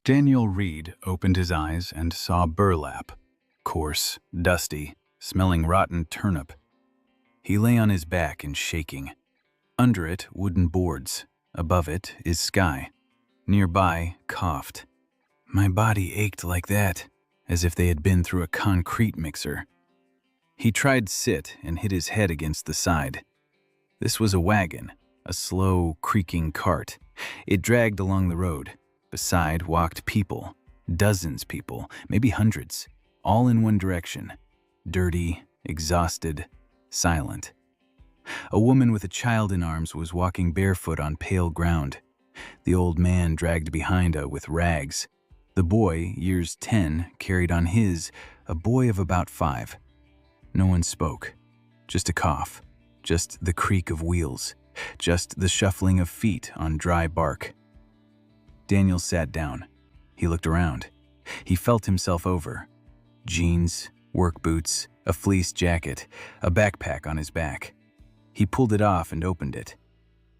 Daniel Reed opened his eyes and saw burlap, coarse, dusty, smelling rotten turnip. He lay on his back and shaking. Under it, wooden boards. Above it is sky. Nearby, coughed. My body ached like that, as if they had been through a concrete mixer. He tried sit and hit his head against the side. This was a wagon, a slow, creaking cart. It dragged along the road. Beside walked people, dozens people, maybe hundreds, all in one direction. Dirty, exhausted, silent. A woman with a child in arms was walking barefoot on pale ground. The old man dragged behind her with rags. The boy, years 10, carried on his, a boy of about 5. No one spoke. Just a cough. Just the creak of wheels. Just the shuffling of feet on dry bark. Daniel sat down. He looked around. He felt himself over. Jeans, work boots, a fleece jacket, a backpack on his back. He pulled it off and opened it.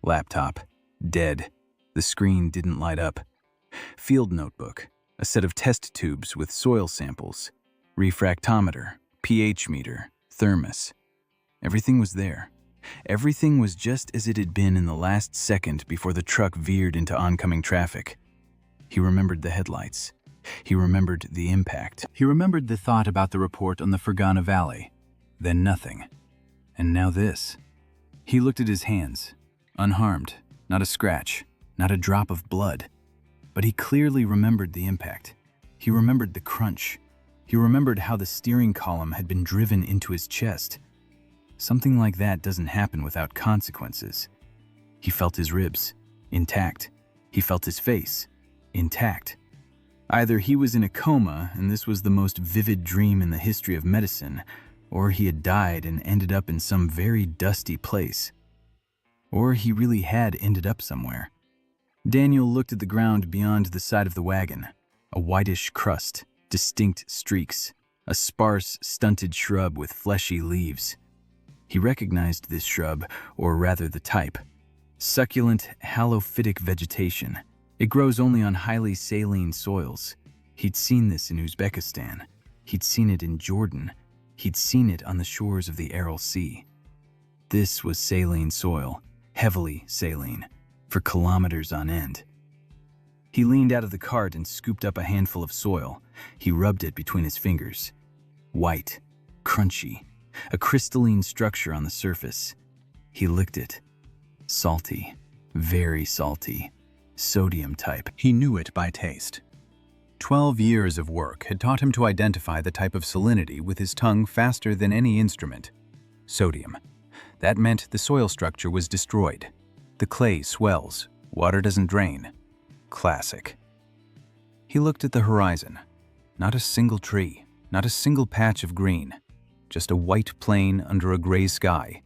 Laptop. Dead. The screen didn't light up. Field notebook. A set of test tubes with soil samples. Refractometer. pH meter. Thermos. Everything was there. Everything was just as it had been in the last second before the truck veered into oncoming traffic. He remembered the headlights. He remembered the impact. He remembered the thought about the report on the Fergana Valley. Then nothing. And now this. He looked at his hands. Unharmed. Not a scratch. Not a drop of blood. But he clearly remembered the impact. He remembered the crunch. He remembered how the steering column had been driven into his chest. Something like that doesn't happen without consequences. He felt his ribs, intact. He felt his face, intact. Either he was in a coma and this was the most vivid dream in the history of medicine, or he had died and ended up in some very dusty place. Or he really had ended up somewhere. Daniel looked at the ground beyond the side of the wagon. A whitish crust, distinct streaks, a sparse, stunted shrub with fleshy leaves. He recognized this shrub, or rather the type. Succulent, halophytic vegetation. It grows only on highly saline soils. He'd seen this in Uzbekistan. He'd seen it in Jordan. He'd seen it on the shores of the Aral Sea. This was saline soil, heavily saline, for kilometers on end. He leaned out of the cart and scooped up a handful of soil. He rubbed it between his fingers. White, crunchy, a crystalline structure on the surface. He licked it. Salty, very salty, sodium type. He knew it by taste. 12 years of work had taught him to identify the type of salinity with his tongue faster than any instrument. Sodium. That meant the soil structure was destroyed. The clay swells. Water doesn't drain. Classic. He looked at the horizon. Not a single tree, not a single patch of green. Just a white plain under a gray sky.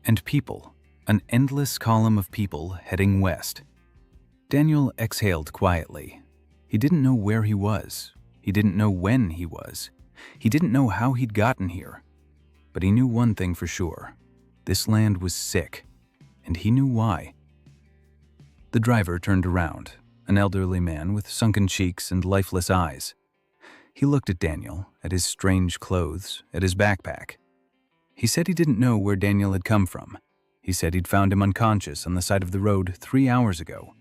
And people, an endless column of people heading west. Daniel exhaled quietly. He didn't know where he was. He didn't know when he was. He didn't know how he'd gotten here. But he knew one thing for sure. This land was sick, and he knew why. The driver turned around, an elderly man with sunken cheeks and lifeless eyes. He looked at Daniel, at his strange clothes, at his backpack. He said he didn't know where Daniel had come from. He said he'd found him unconscious on the side of the road 3 hours ago.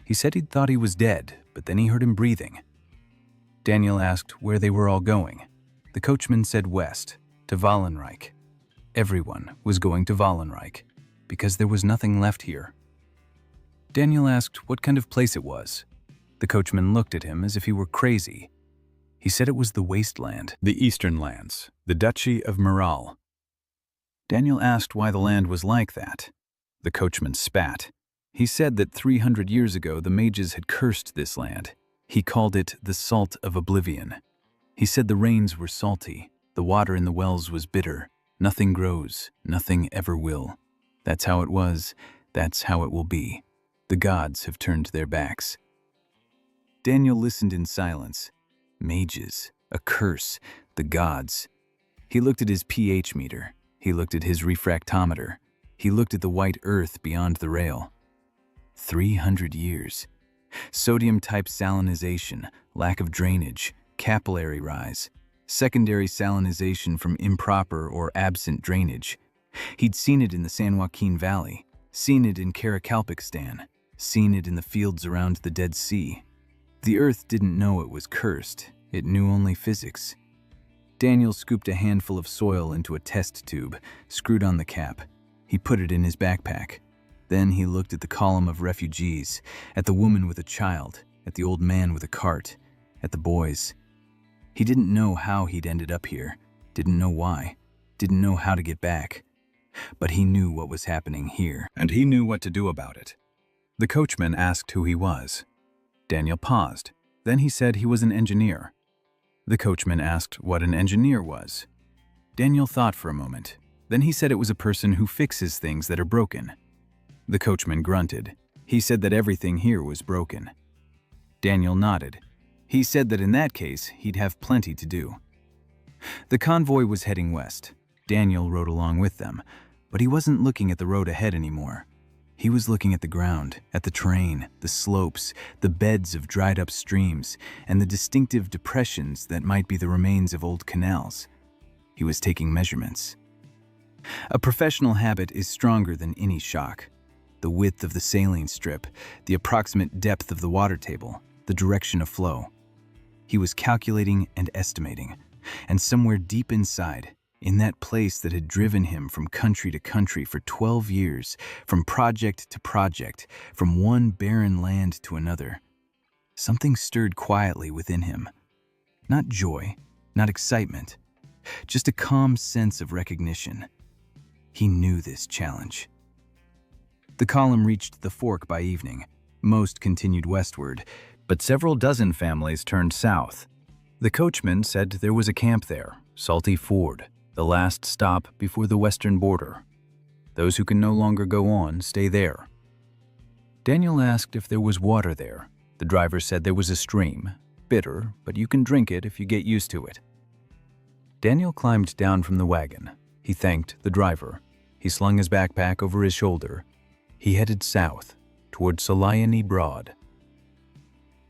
He said he'd thought he was dead, but then he heard him breathing. Daniel asked where they were all going. The coachman said west, to Wallenreich. Everyone was going to Wallenreich, because there was nothing left here. Daniel asked what kind of place it was. The coachman looked at him as if he were crazy. He said it was the Wasteland, the Eastern Lands, the Duchy of Mural. Daniel asked why the land was like that. The coachman spat. He said that 300 years ago the mages had cursed this land. He called it the Salt of Oblivion. He said the rains were salty, the water in the wells was bitter. Nothing grows, nothing ever will. That's how it was, that's how it will be. The gods have turned their backs. Daniel listened in silence. Mages, a curse, the gods. He looked at his pH meter. He looked at his refractometer. He looked at the white earth beyond the rail. 300 years. Sodium-type salinization, lack of drainage, capillary rise, secondary salinization from improper or absent drainage. He'd seen it in the San Joaquin Valley, seen it in Caracalpixstan, seen it in the fields around the Dead Sea. The earth didn't know it was cursed, it knew only physics. Daniel scooped a handful of soil into a test tube, screwed on the cap. He put it in his backpack. Then he looked at the column of refugees, at the woman with a child, at the old man with a cart, at the boys. He didn't know how he'd ended up here, didn't know why, didn't know how to get back. But he knew what was happening here, and he knew what to do about it. The coachman asked who he was. Daniel paused. Then he said he was an engineer. The coachman asked what an engineer was. Daniel thought for a moment. Then he said it was a person who fixes things that are broken. The coachman grunted. He said that everything here was broken. Daniel nodded. He said that in that case, he'd have plenty to do. The convoy was heading west. Daniel rode along with them, but he wasn't looking at the road ahead anymore. He was looking at the ground, at the terrain, the slopes, the beds of dried-up streams, and the distinctive depressions that might be the remains of old canals. He was taking measurements. A professional habit is stronger than any shock. The width of the saline strip, the approximate depth of the water table, the direction of flow. He was calculating and estimating, and somewhere deep inside, in that place that had driven him from country to country for 12 years, from project to project, from one barren land to another, something stirred quietly within him. Not joy, not excitement, just a calm sense of recognition. He knew this challenge. The column reached the fork by evening. Most continued westward, but several dozen families turned south. The coachman said there was a camp there, Salty Ford, the last stop before the western border. Those who can no longer go on stay there. Daniel asked if there was water there. The driver said there was a stream, bitter, but you can drink it if you get used to it. Daniel climbed down from the wagon. He thanked the driver. He slung his backpack over his shoulder. He headed south, toward Selesny Broad.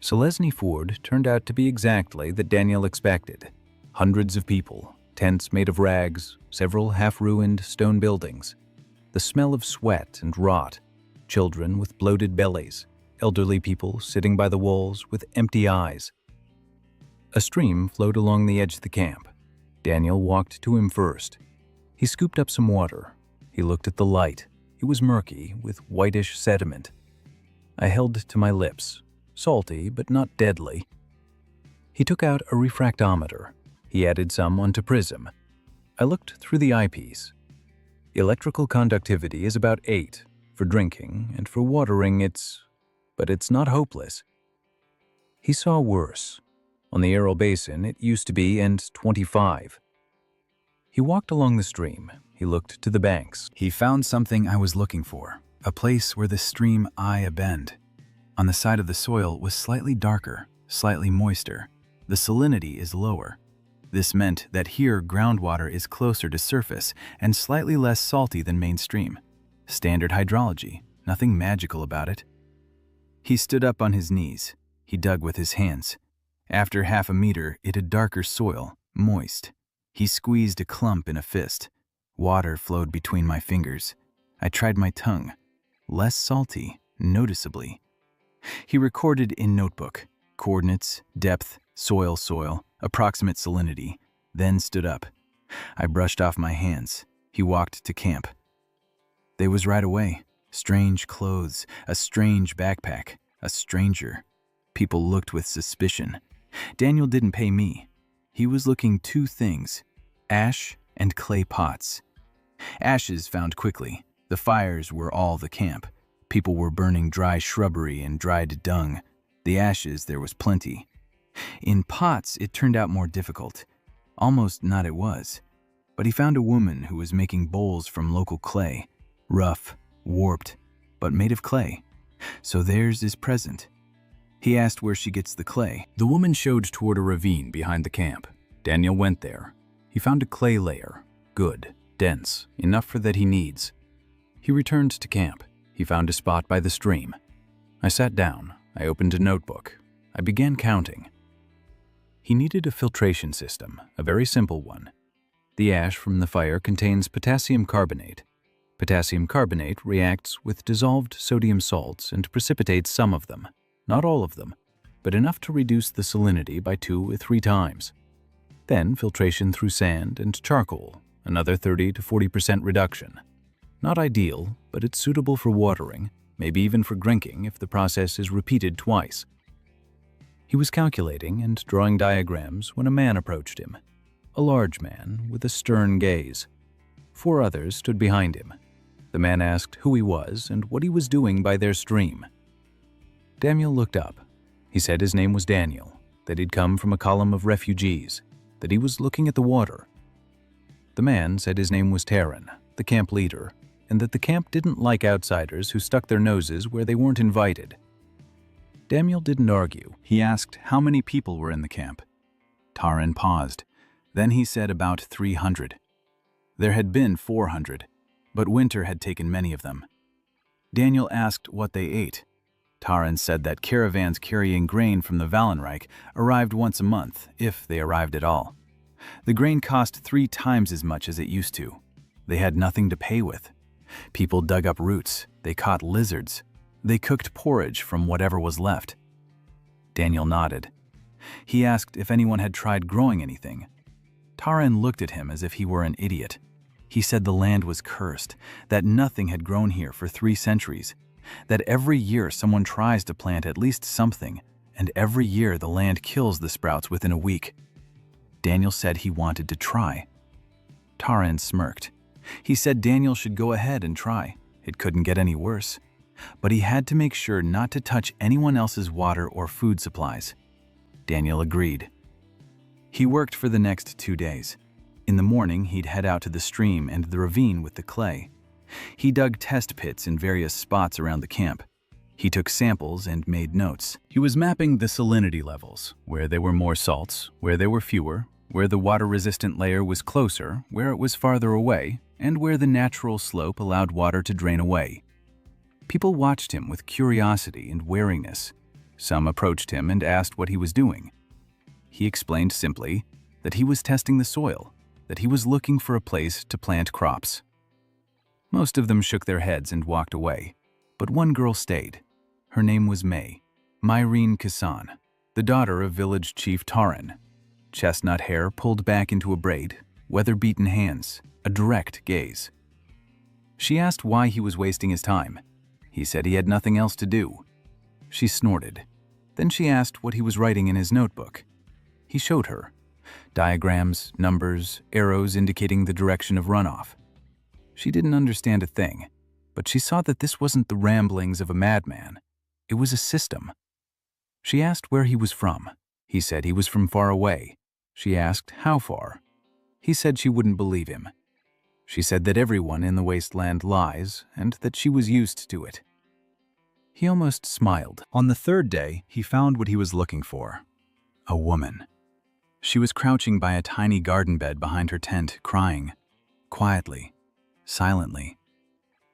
Selesny Ford turned out to be exactly that Daniel expected. Hundreds of people, tents made of rags, several half-ruined stone buildings. The smell of sweat and rot, children with bloated bellies, elderly people sitting by the walls with empty eyes. A stream flowed along the edge of the camp. Daniel walked to him first. He scooped up some water. He looked at the light. It was murky, with whitish sediment. I held to my lips, salty but not deadly. He took out a refractometer. He added some onto prism. I looked through the eyepiece. Electrical conductivity is about 8. For drinking, and for watering but it's not hopeless. He saw worse. On the Aral Basin, it used to be and 25. He walked along the stream. He looked to the banks. He found something I was looking for, a place where the stream eye a bend. On the side of the soil was slightly darker, slightly moister. The salinity is lower. This meant that here groundwater is closer to surface and slightly less salty than mainstream. Standard hydrology, nothing magical about it. He stood up on his knees. He dug with his hands. After half a meter, it had darker soil, moist. He squeezed a clump in a fist. Water flowed between my fingers. I tried my tongue. Less salty, noticeably. He recorded in notebook, coordinates, depth, soil, approximate salinity, then stood up. I brushed off my hands. He walked to camp. They was right away. Strange clothes, a strange backpack, a stranger. People looked with suspicion. Daniel didn't pay me. He was looking 2 things, ash and clay pots. Ashes found quickly. The fires were all the camp. People were burning dry shrubbery and dried dung. The ashes there was plenty. In pots, it turned out more difficult. Almost not it was. But he found a woman who was making bowls from local clay. Rough, warped, but made of clay. So theirs is present. He asked where she gets the clay. The woman showed toward a ravine behind the camp. Daniel went there. He found a clay layer. Good, dense, enough for that he needs. He returned to camp. He found a spot by the stream. I sat down. I opened a notebook. I began counting. He needed a filtration system, a very simple one. The ash from the fire contains potassium carbonate. Potassium carbonate reacts with dissolved sodium salts and precipitates some of them, not all of them, but enough to reduce the salinity by 2 or 3 times. Then filtration through sand and charcoal, another 30 to 40% reduction. Not ideal, but it's suitable for watering, maybe even for drinking if the process is repeated twice. He was calculating and drawing diagrams when a man approached him, a large man with a stern gaze. 4 others stood behind him. The man asked who he was and what he was doing by their stream. Daniel looked up. He said his name was Daniel, that he'd come from a column of refugees, that he was looking at the water. The man said his name was Taryn, the camp leader, and that the camp didn't like outsiders who stuck their noses where they weren't invited. Daniel didn't argue. He asked how many people were in the camp. Taryn paused. Then he said about 300. There had been 400, but winter had taken many of them. Daniel asked what they ate. Taryn said that caravans carrying grain from the Valenreich arrived once a month, if they arrived at all. The grain cost 3 times as much as it used to. They had nothing to pay with. People dug up roots, they caught lizards, they cooked porridge from whatever was left. Daniel nodded. He asked if anyone had tried growing anything. Taryn looked at him as if he were an idiot. He said the land was cursed, that nothing had grown here for 3 centuries, that every year someone tries to plant at least something, and every year the land kills the sprouts within a week. Daniel said he wanted to try. Taryn smirked. He said Daniel should go ahead and try. It couldn't get any worse. But he had to make sure not to touch anyone else's water or food supplies. Daniel agreed. He worked for the next 2 days. In the morning, he'd head out to the stream and the ravine with the clay. He dug test pits in various spots around the camp. He took samples and made notes. He was mapping the salinity levels, where there were more salts, where there were fewer, where the water-resistant layer was closer, where it was farther away, and where the natural slope allowed water to drain away. People watched him with curiosity and wariness. Some approached him and asked what he was doing. He explained simply that he was testing the soil, that he was looking for a place to plant crops. Most of them shook their heads and walked away, but one girl stayed. Her name was May, Myrene Kassan, the daughter of village chief Taryn. Chestnut hair pulled back into a braid, weather-beaten hands, a direct gaze. She asked why he was wasting his time. He said he had nothing else to do. She snorted. Then she asked what he was writing in his notebook. He showed her. Diagrams, numbers, arrows indicating the direction of runoff. She didn't understand a thing, but she saw that this wasn't the ramblings of a madman. It was a system. She asked where he was from. He said he was from far away. She asked how far. He said she wouldn't believe him. She said that everyone in the Wasteland lies and that she was used to it. He almost smiled. On the 3rd day, he found what he was looking for. A woman. She was crouching by a tiny garden bed behind her tent, crying. Quietly. Silently.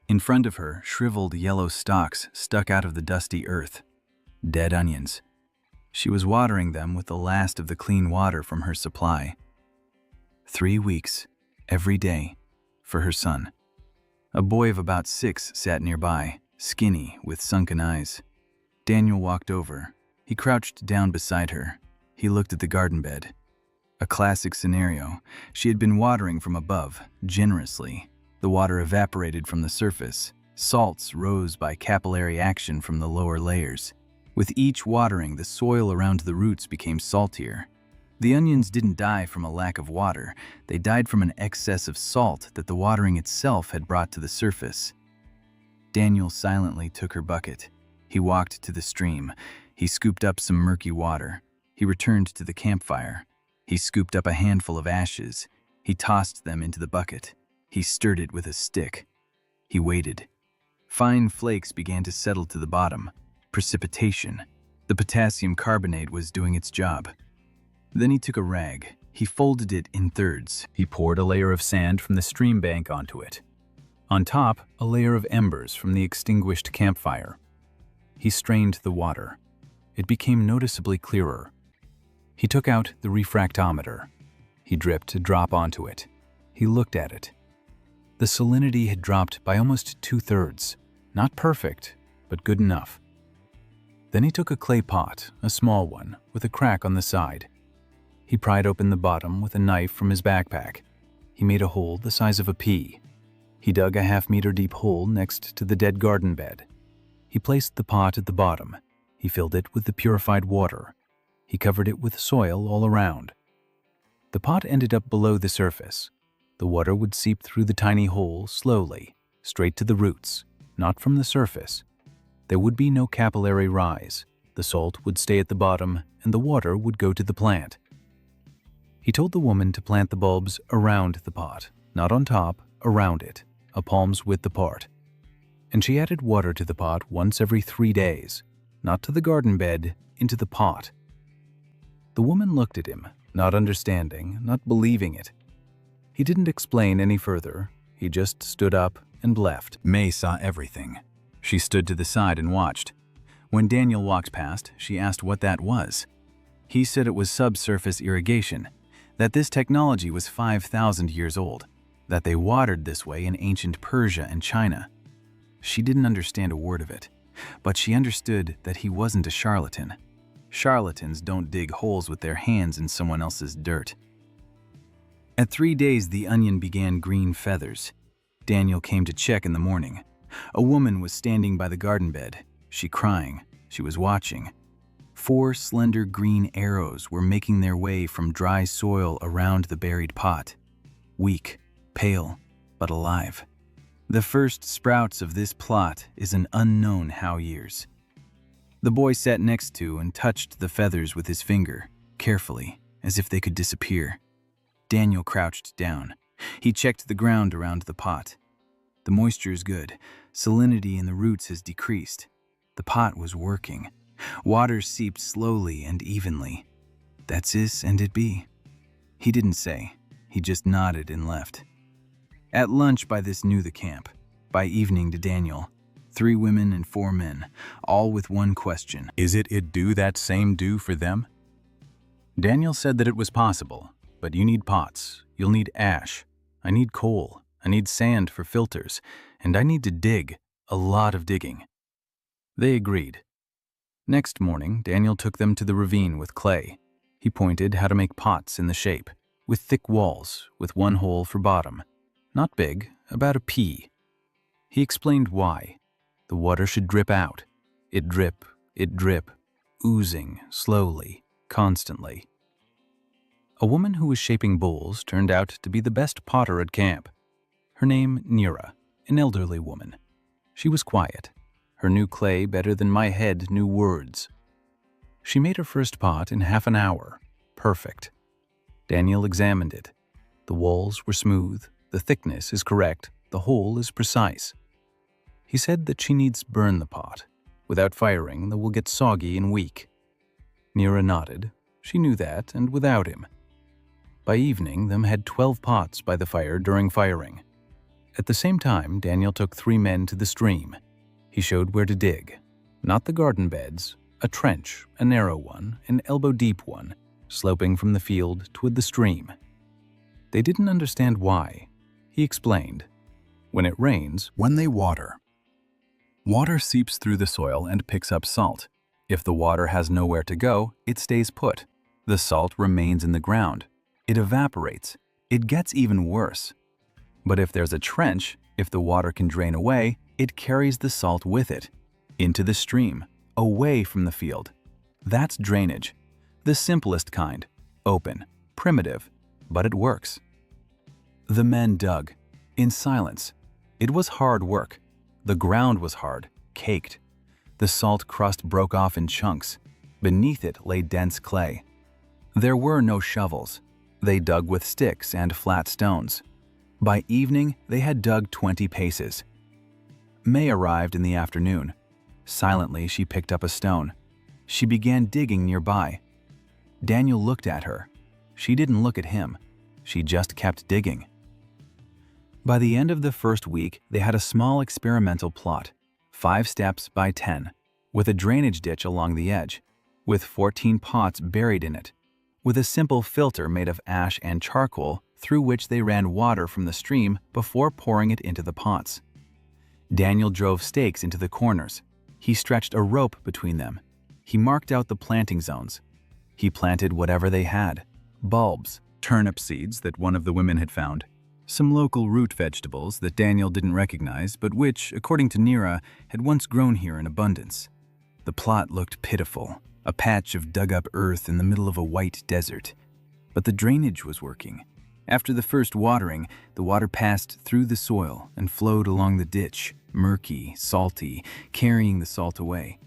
In front of her, shriveled yellow stalks stuck out of the dusty earth. Dead onions. She was watering them with the last of the clean water from her supply. 3 weeks, every day, for her son. A boy of about 6 sat nearby, skinny, with sunken eyes. Daniel walked over. He crouched down beside her. He looked at the garden bed. A classic scenario. She had been watering from above, generously. The water evaporated from the surface. Salts rose by capillary action from the lower layers. With each watering, the soil around the roots became saltier. The onions didn't die from a lack of water. They died from an excess of salt that the watering itself had brought to the surface. Daniel silently took her bucket. He walked to the stream. He scooped up some murky water. He returned to the campfire. He scooped up a handful of ashes. He tossed them into the bucket. He stirred it with a stick. He waited. Fine flakes began to settle to the bottom. Precipitation. The potassium carbonate was doing its job. Then he took a rag. He folded it in thirds. He poured a layer of sand from the stream bank onto it. On top, a layer of embers from the extinguished campfire. He strained the water. it became noticeably clearer. He took out the refractometer. He dripped a drop onto it. He looked at it. The salinity had dropped by almost 2/3. Not perfect, but good enough. Then he took a clay pot, a small one, with a crack on the side. He pried open the bottom with a knife from his backpack. He made a hole the size of a pea. He dug a half-meter deep hole next to the dead garden bed. He placed the pot at the bottom. He filled it with the purified water. He covered it with soil all around. The pot ended up below the surface. The water would seep through the tiny hole slowly, straight to the roots, not from the surface. There would be no capillary rise. The salt would stay at the bottom, and the water would go to the plant. He told the woman to plant the bulbs around the pot, not on top, around it, a palm's width apart. And she added water to the pot once every 3 days, not to the garden bed, into the pot. The woman looked at him, not understanding, not believing it. He didn't explain any further. He just stood up and left. May saw everything. She stood to the side and watched. When Daniel walked past, she asked what that was. He said it was subsurface irrigation, that this technology was 5,000 years old, that they watered this way in ancient Persia and China. She didn't understand a word of it, but she understood that he wasn't a charlatan. Charlatans don't dig holes with their hands in someone else's dirt. At 3 days, the onion began green feathers. Daniel came to check in the morning. A woman was standing by the garden bed. She crying. She was watching. 4 slender green arrows were making their way from dry soil around the buried pot. Weak, pale, but alive. The first sprouts of this plot is an unknown how years. The boy sat next to and touched the feathers with his finger, carefully, as if they could disappear. Daniel crouched down. He checked the ground around the pot. The moisture is good. Salinity in the roots has decreased. The pot was working. Water seeped slowly and evenly. That's is and it be. He didn't say. He just nodded and left. At lunch, by this knew the camp. By evening to Daniel. 3 women and 4 men, all with one question. Is it do that same do for them? Daniel said that it was possible, but you need pots. You'll need ash. I need coal. I need sand for filters. And I need to dig. A lot of digging. They agreed. Next morning, Daniel took them to the ravine with clay. He pointed how to make pots in the shape, with thick walls, with one hole for bottom. Not big, about a pea. He explained why. The water should drip out. It drip, oozing, slowly, constantly. A woman who was shaping bowls turned out to be the best potter at camp. Her name, Nira, an elderly woman. She was quiet. Her knew clay better than my head knew words. She made her first pot in half an hour. Perfect. Daniel examined it. The walls were smooth. The thickness is correct. The hole is precise. He said that she needs burn the pot. Without firing, the will get soggy and weak. Nira nodded. She knew that, and without him. By evening, them had 12 pots by the fire during firing. At the same time, Daniel took 3 men to the stream. He showed where to dig. Not the garden beds, a trench, a narrow one, an elbow-deep one, sloping from the field toward the stream. They didn't understand why. He explained. When it rains, when they water. Water seeps through the soil and picks up salt. If the water has nowhere to go, it stays put. The salt remains in the ground. It evaporates. It gets even worse. But if there's a trench, if the water can drain away, it carries the salt with it, into the stream, away from the field. That's drainage. The simplest kind, open, primitive, but it works. The men dug, in silence. It was hard work. The ground was hard, caked. The salt crust broke off in chunks. Beneath it lay dense clay. There were no shovels. They dug with sticks and flat stones. By evening, they had dug 20 paces. May arrived in the afternoon. Silently, she picked up a stone. She began digging nearby. Daniel looked at her. She didn't look at him. She just kept digging. By the end of the first week, they had a small experimental plot, 5 steps by 10, with a drainage ditch along the edge. with 14 pots buried in it, with a simple filter made of ash and charcoal through which they ran water from the stream before pouring it into the pots. Daniel drove stakes into the corners. He stretched a rope between them. He marked out the planting zones. He planted whatever they had: bulbs, turnip seeds that one of the women had found, some local root vegetables that Daniel didn't recognize but which, according to Nira, had once grown here in abundance. The plot looked pitiful, a patch of dug-up earth in the middle of a white desert. But the drainage was working. After the first watering, the water passed through the soil and flowed along the ditch, murky, salty, carrying the salt away.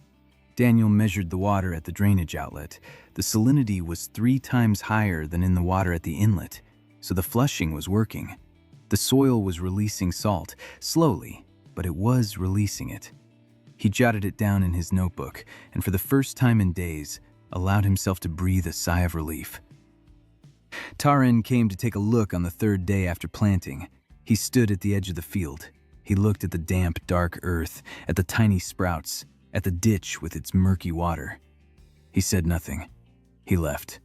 Daniel measured the water at the drainage outlet. The salinity was 3 times higher than in the water at the inlet, so the flushing was working. The soil was releasing salt, slowly, but it was releasing it. He jotted it down in his notebook, and for the first time in days, allowed himself to breathe a sigh of relief. Taran came to take a look on the 3rd day after planting. He stood at the edge of the field. He looked at the damp, dark earth, at the tiny sprouts, at the ditch with its murky water. He said nothing. He left.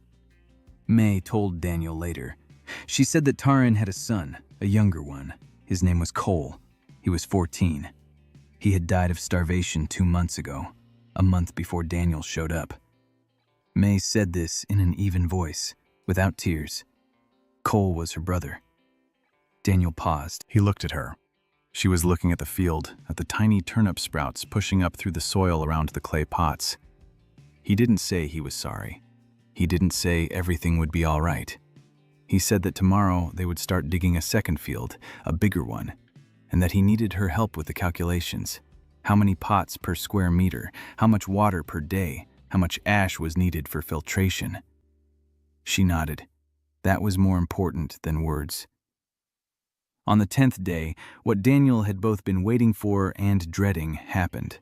May told Daniel later. She said that Taran had a son, a younger one. His name was Cole. He was 14. He had died of starvation 2 months ago, a month before Daniel showed up. May said this in an even voice, without tears. Cole was her brother. Daniel paused. He looked at her. She was looking at the field, at the tiny turnip sprouts pushing up through the soil around the clay pots. He didn't say he was sorry. He didn't say everything would be all right. He said that tomorrow they would start digging a second field, a bigger one, and that he needed her help with the calculations. How many pots per square meter, how much water per day, how much ash was needed for filtration. She nodded. That was more important than words. On the 10th day, what Daniel had both been waiting for and dreading happened.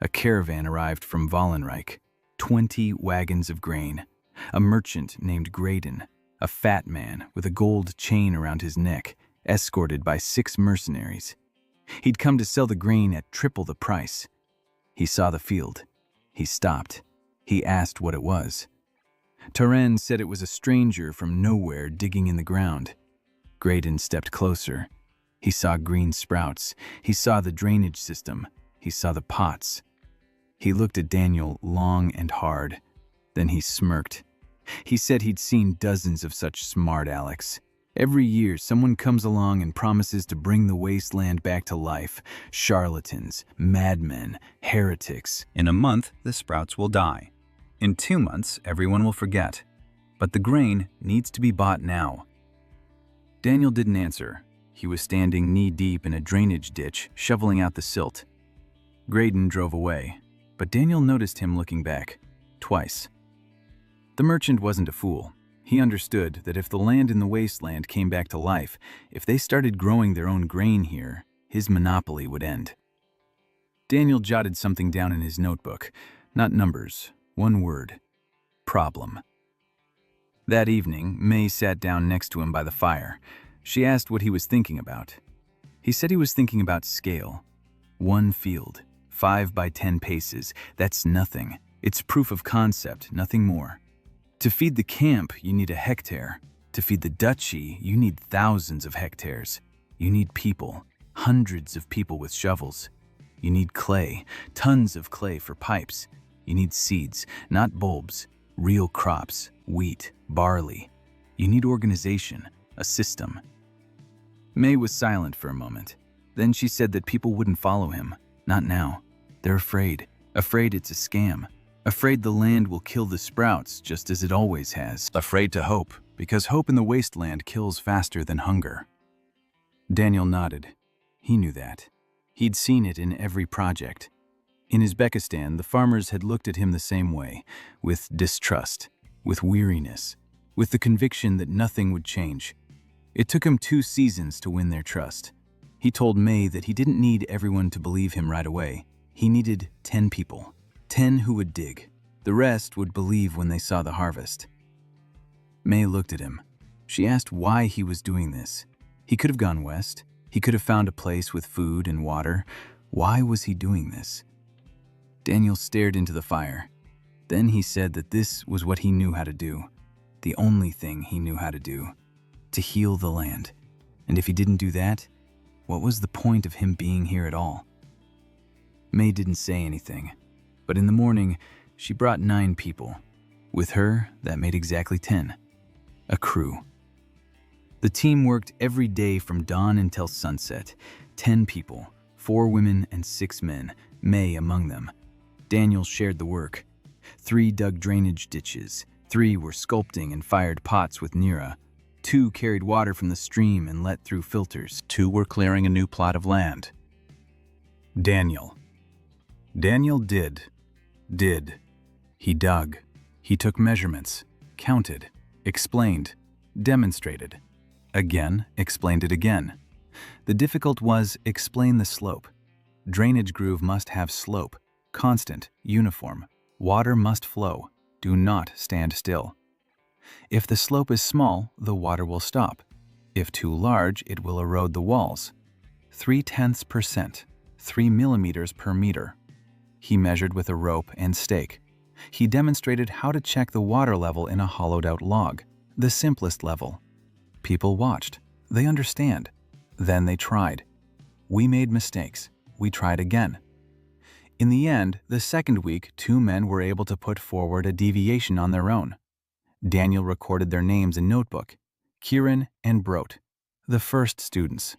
A caravan arrived from Wallenreich, 20 wagons of grain. A merchant named Graydon, a fat man with a gold chain around his neck, escorted by 6 mercenaries. He'd come to sell the grain at triple the price. He saw the field. He stopped. He asked what it was. Taran said it was a stranger from nowhere digging in the ground. Graydon stepped closer. He saw green sprouts. He saw the drainage system. He saw the pots. He looked at Daniel long and hard. Then he smirked. He said he'd seen dozens of such smart Alecs. Every year, someone comes along and promises to bring the wasteland back to life. Charlatans, madmen, heretics. In a month, the sprouts will die. In 2 months, everyone will forget. But the grain needs to be bought now. Daniel didn't answer. He was standing knee-deep in a drainage ditch, shoveling out the silt. Graydon drove away, but Daniel noticed him looking back, twice. The merchant wasn't a fool. He understood that if the land in the wasteland came back to life, if they started growing their own grain here, his monopoly would end. Daniel jotted something down in his notebook, not numbers, 1 word: problem. That evening, May sat down next to him by the fire. She asked what he was thinking about. He said he was thinking about scale. 1 field, 5 by 10 paces, that's nothing. It's proof of concept, nothing more. To feed the camp, you need a hectare. To feed the duchy, you need thousands of hectares. You need people, hundreds of people with shovels. You need clay, tons of clay for pipes. You need seeds, not bulbs, real crops, wheat, barley. You need organization, a system. May was silent for a moment. Then she said that people wouldn't follow him. Not now. They're afraid. Afraid it's a scam. Afraid the land will kill the sprouts just as it always has. Afraid to hope, because hope in the wasteland kills faster than hunger. Daniel nodded. He knew that. He'd seen it in every project. In Uzbekistan, the farmers had looked at him the same way, with distrust, with weariness, with the conviction that nothing would change. It took him 2 seasons to win their trust. He told May that he didn't need everyone to believe him right away. He needed 10 people, 10 who would dig. The rest would believe when they saw the harvest. May looked at him. She asked why he was doing this. He could have gone west. He could have found a place with food and water. Why was he doing this? Daniel stared into the fire. Then he said that this was what he knew how to do, the only thing he knew how to do, to heal the land. And if he didn't do that, what was the point of him being here at all? May didn't say anything, but in the morning, she brought 9 people. With her, that made exactly 10. A crew. The team worked every day from dawn until sunset. 10 people, 4 women and 6 men, May among them. Daniel shared the work. 3 dug drainage ditches, 3 were sculpting and fired pots with Nira. 2 carried water from the stream and let through filters. 2 were clearing a new plot of land. Daniel did. He dug. He took measurements, counted, explained, demonstrated. Again, explained it again. The difficult was explain the slope. Drainage groove must have slope, constant, uniform. Water must flow. Do not stand still. If the slope is small, the water will stop. If too large, it will erode the walls. 0.3%, 3 millimeters per meter. He measured with a rope and stake. He demonstrated how to check the water level in a hollowed-out log, the simplest level. People watched. They understand. Then they tried. We made mistakes. We tried again. In the end, the second week, 2 men were able to put forward a deviation on their own. Daniel recorded their names in notebook, Kieran and Brote, the first students.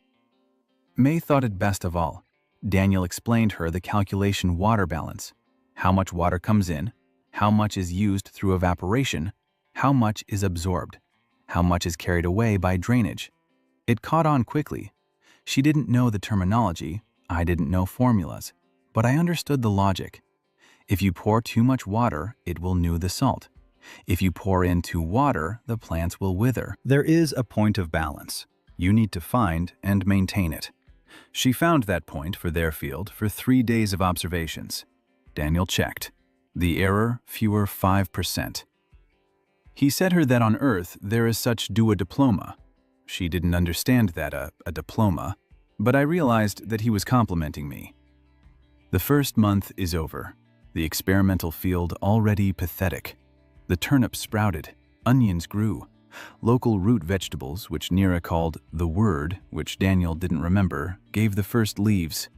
May thought it best of all. Daniel explained her the calculation water balance, how much water comes in, how much is used through evaporation, how much is absorbed, how much is carried away by drainage. It caught on quickly. She didn't know the terminology, I didn't know formulas, but I understood the logic. If you pour too much water, it will gnaw the salt. If you pour in too water, the plants will wither. There is a point of balance. You need to find and maintain it. She found that point for their field for 3 days of observations. Daniel checked. The error, fewer 5%. He said her that on Earth there is such duodiploma. She didn't understand that a diploma, but I realized that he was complimenting me. The first month is over. The experimental field already pathetic. The turnips sprouted, onions grew. Local root vegetables, which Nira called the word, which Daniel didn't remember, gave the first leaves.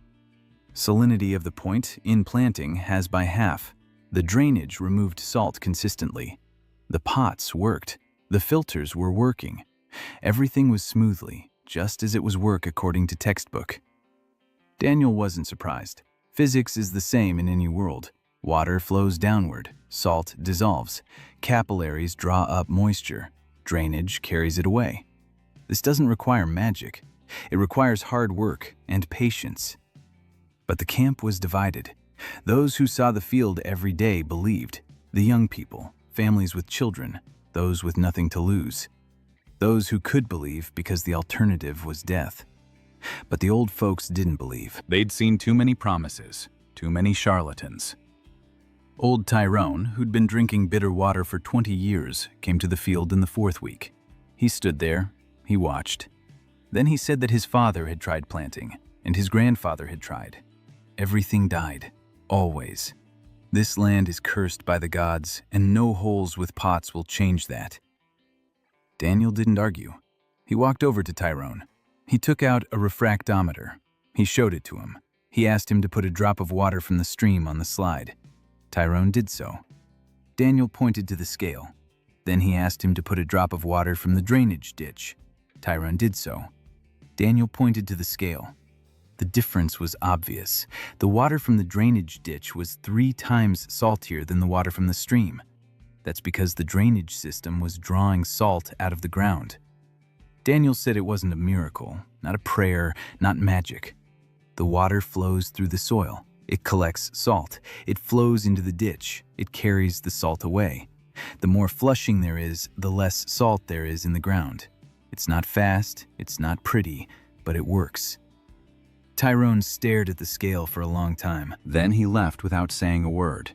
Salinity of the point in planting has by half. The drainage removed salt consistently. The pots worked. The filters were working. Everything was smoothly, just as it was work according to textbook. Daniel wasn't surprised. Physics is the same in any world. Water flows downward, salt dissolves, capillaries draw up moisture, drainage carries it away. This doesn't require magic. It requires hard work and patience. But the camp was divided. Those who saw the field every day believed. The young people, families with children, those with nothing to lose. Those who could believe because the alternative was death. But the old folks didn't believe. They'd seen too many promises, too many charlatans. Old Tyrone, who'd been drinking bitter water for 20 years, came to the field in the 4th week. He stood there, he watched. Then he said that his father had tried planting, and his grandfather had tried. Everything died, always. This land is cursed by the gods, and no holes with pots will change that. Daniel didn't argue. He walked over to Tyrone. He took out a refractometer. He showed it to him. He asked him to put a drop of water from the stream on the slide. Tyrone did so. Daniel pointed to the scale. Then he asked him to put a drop of water from the drainage ditch. Tyrone did so. Daniel pointed to the scale. The difference was obvious. The water from the drainage ditch was 3 times saltier than the water from the stream. That's because the drainage system was drawing salt out of the ground. Daniel said it wasn't a miracle, not a prayer, not magic. The water flows through the soil. It collects salt. It flows into the ditch. It carries the salt away. The more flushing there is, the less salt there is in the ground. It's not fast, it's not pretty, but it works. Tyrone stared at the scale for a long time. Then he left without saying a word.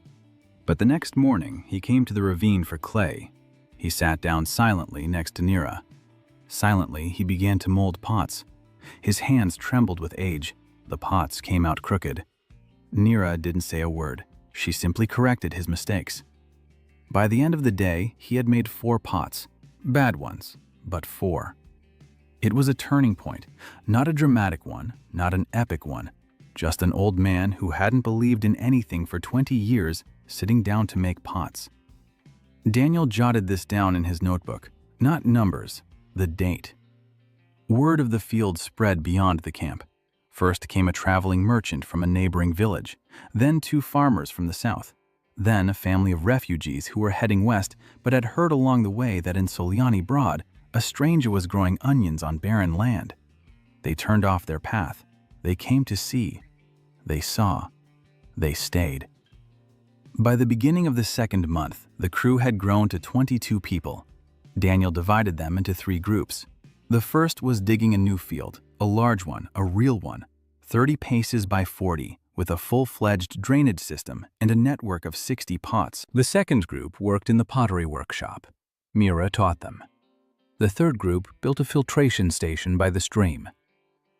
But the next morning, he came to the ravine for clay. He sat down silently next to Nira. Silently, he began to mold pots. His hands trembled with age. The pots came out crooked. Nira didn't say a word. She simply corrected his mistakes. By the end of the day, he had made 4 pots. Bad ones, but 4. It was a turning point, not a dramatic one, not an epic one, just an old man who hadn't believed in anything for 20 years sitting down to make pots. Daniel jotted this down in his notebook, not numbers, the date. Word of the field spread beyond the camp. First came a traveling merchant from a neighboring village, then 2 farmers from the south, then a family of refugees who were heading west but had heard along the way that in Solyani Broad, a stranger was growing onions on barren land. They turned off their path. They came to see. They saw. They stayed. By the beginning of the 2nd month, the crew had grown to 22 people. Daniel divided them into 3 groups. The first was digging a new field, a large one, a real one, 30 paces by 40, with a full-fledged drainage system and a network of 60 pots. The second group worked in the pottery workshop. Mira taught them. The third group built a filtration station by the stream.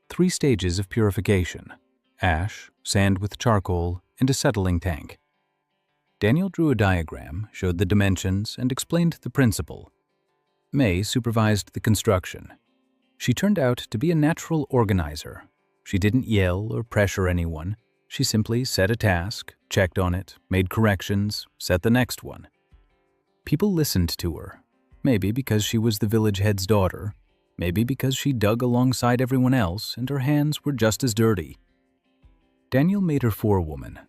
3 stages of purification: ash, sand with charcoal, and a settling tank. Daniel drew a diagram, showed the dimensions, and explained the principle. May supervised the construction. She turned out to be a natural organizer. She didn't yell or pressure anyone. She simply set a task, checked on it, made corrections, set the next one. People listened to her, maybe because she was the village head's daughter, maybe because she dug alongside everyone else and her hands were just as dirty. Daniel made her forewoman.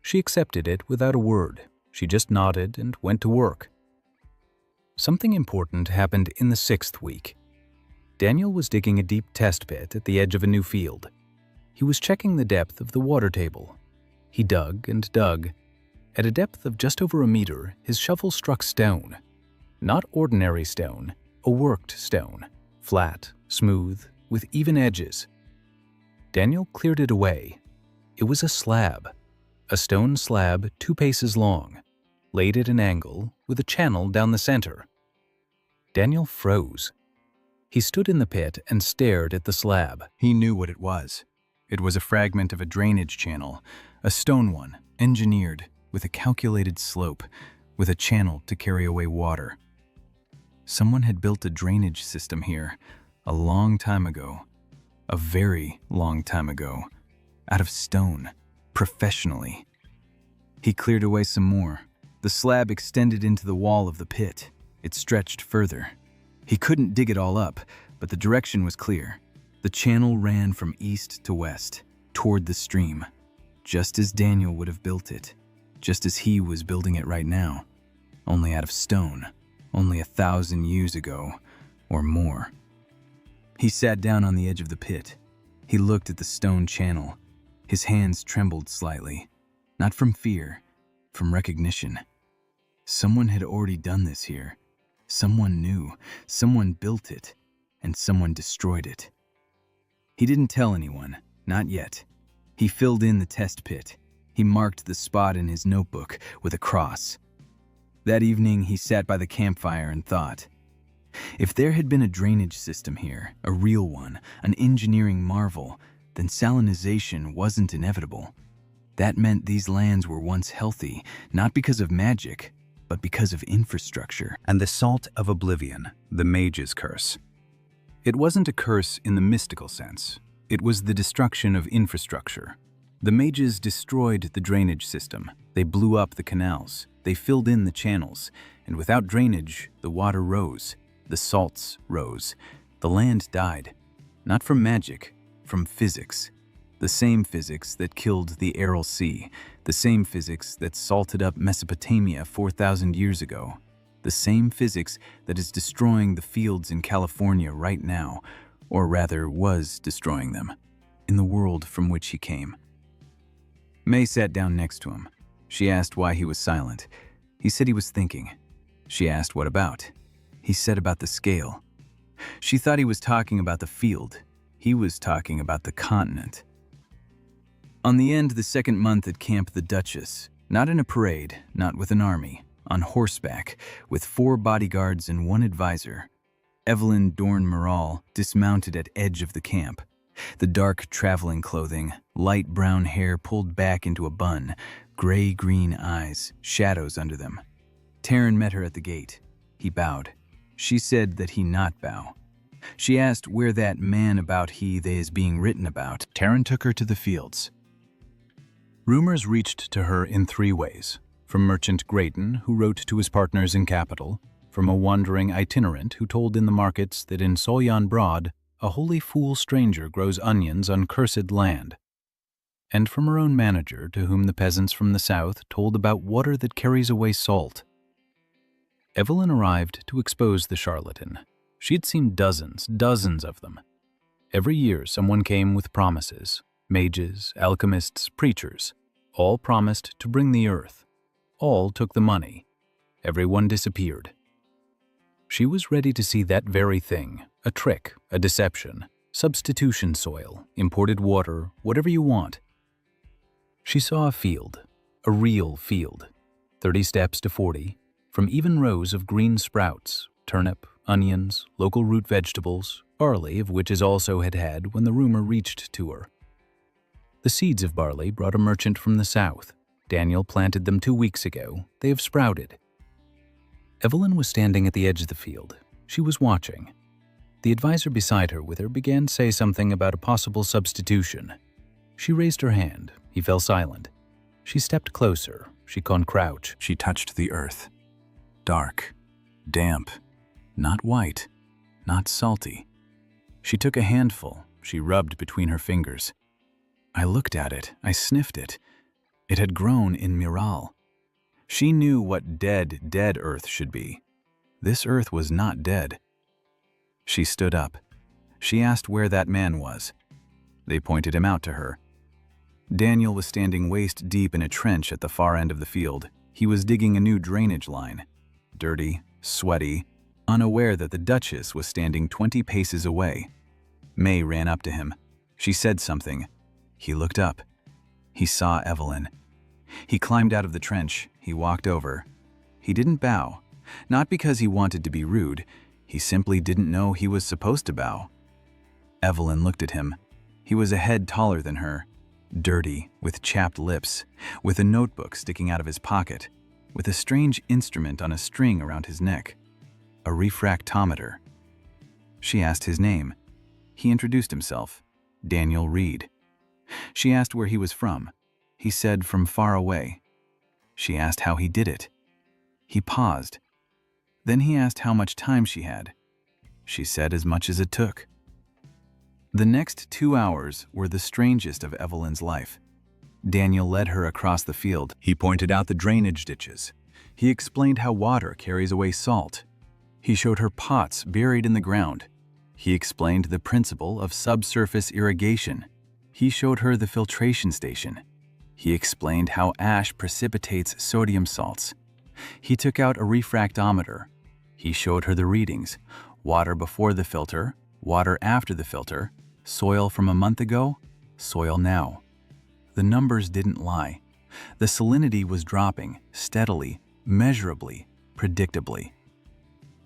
She accepted it without a word. She just nodded and went to work. Something important happened in the 6th week. Daniel was digging a deep test pit at the edge of a new field. He was checking the depth of the water table. He dug and dug. At a depth of just over a meter, his shovel struck stone. Not ordinary stone, a worked stone, flat, smooth, with even edges. Daniel cleared it away. It was a slab, a stone slab 2 paces long, laid at an angle with a channel down the center. Daniel froze. He stood in the pit and stared at the slab. He knew what it was. It was a fragment of a drainage channel, a stone one, engineered, with a calculated slope, with a channel to carry away water. Someone had built a drainage system here, a long time ago, a very long time ago, out of stone, professionally. He cleared away some more. The slab extended into the wall of the pit. It stretched further. He couldn't dig it all up, but the direction was clear. The channel ran from east to west, toward the stream, just as Daniel would have built it, just as he was building it right now, only out of stone, only 1,000 years ago, or more. He sat down on the edge of the pit. He looked at the stone channel. His hands trembled slightly, not from fear, from recognition. Someone had already done this here. Someone knew, someone built it, and someone destroyed it. He didn't tell anyone, not yet. He filled in the test pit. He marked the spot in his notebook with a cross. That evening, he sat by the campfire and thought. If there had been a drainage system here, a real one, an engineering marvel, then salinization wasn't inevitable. That meant these lands were once healthy, not because of magic, but because of infrastructure. And the salt of oblivion, the mage's curse. It wasn't a curse in the mystical sense. It was the destruction of infrastructure. The mages destroyed the drainage system. They blew up the canals. They filled in the channels. And without drainage, the water rose. The salts rose. The land died. Not from magic, from physics. The same physics that killed the Aral Sea, the same physics that salted up Mesopotamia 4,000 years ago, the same physics that is destroying the fields in California right now, or rather was destroying them, in the world from which he came. May sat down next to him. She asked why he was silent. He said he was thinking. She asked what about. He said about the scale. She thought he was talking about the field. He was talking about the continent. On the end of the 2nd month at Camp the Duchess, not in a parade, not with an army, on horseback, with 4 bodyguards and 1 advisor, Evelyn Dorn Moral dismounted at edge of the camp. The dark traveling clothing, light brown hair pulled back into a bun, gray-green eyes, shadows under them. Taryn met her at the gate. He bowed. She said that he not bow. She asked where that man about he they is being written about. Taryn took her to the fields. Rumors reached to her in 3 ways. From merchant Grayton, who wrote to his partners in capital, from a wandering itinerant who told in the markets that in Soyan Broad, a holy fool stranger grows onions on cursed land, and from her own manager, to whom the peasants from the south told about water that carries away salt. Evelyn arrived to expose the charlatan. She'd seen dozens of them. Every year someone came with promises. Mages, alchemists, preachers. All promised to bring the earth. All took the money. Everyone disappeared. She was ready to see that very thing, a trick, a deception, substitution soil, imported water, whatever you want. She saw a field, a real field, 30 steps to 40, from even rows of green sprouts, turnip, onions, local root vegetables, barley of which is also had when the rumor reached to her. The seeds of barley brought a merchant from the south. Daniel planted them 2 weeks ago. They have sprouted. Evelyn was standing at the edge of the field. She was watching. The advisor beside her with her began to say something about a possible substitution. She raised her hand. He fell silent. She stepped closer. She con crouch. She touched the earth. Dark. Damp. Not white. Not salty. She took a handful. She rubbed between her fingers. I looked at it. I sniffed it. It had grown in Miral. She knew what dead earth should be. This earth was not dead. She stood up. She asked where that man was. They pointed him out to her. Daniel was standing waist deep in a trench at the far end of the field. He was digging a new drainage line. Dirty, sweaty, unaware that the Duchess was standing 20 paces away. May ran up to him. She said something. He looked up. He saw Evelyn. He climbed out of the trench. He walked over. He didn't bow. Not because he wanted to be rude. He simply didn't know he was supposed to bow. Evelyn looked at him. He was a head taller than her. Dirty, with chapped lips, with a notebook sticking out of his pocket, with a strange instrument on a string around his neck. A refractometer. She asked his name. He introduced himself. Daniel Reed. She asked where he was from. He said from far away. She asked how he did it. He paused. Then he asked how much time she had. She said as much as it took. The next 2 hours were the strangest of Evelyn's life. Daniel led her across the field. He pointed out the drainage ditches. He explained how water carries away salt. He showed her pots buried in the ground. He explained the principle of subsurface irrigation. He showed her the filtration station. He explained how ash precipitates sodium salts. He took out a refractometer. He showed her the readings: water before the filter, water after the filter, soil from a month ago, soil now. The numbers didn't lie. The salinity was dropping, steadily, measurably, predictably.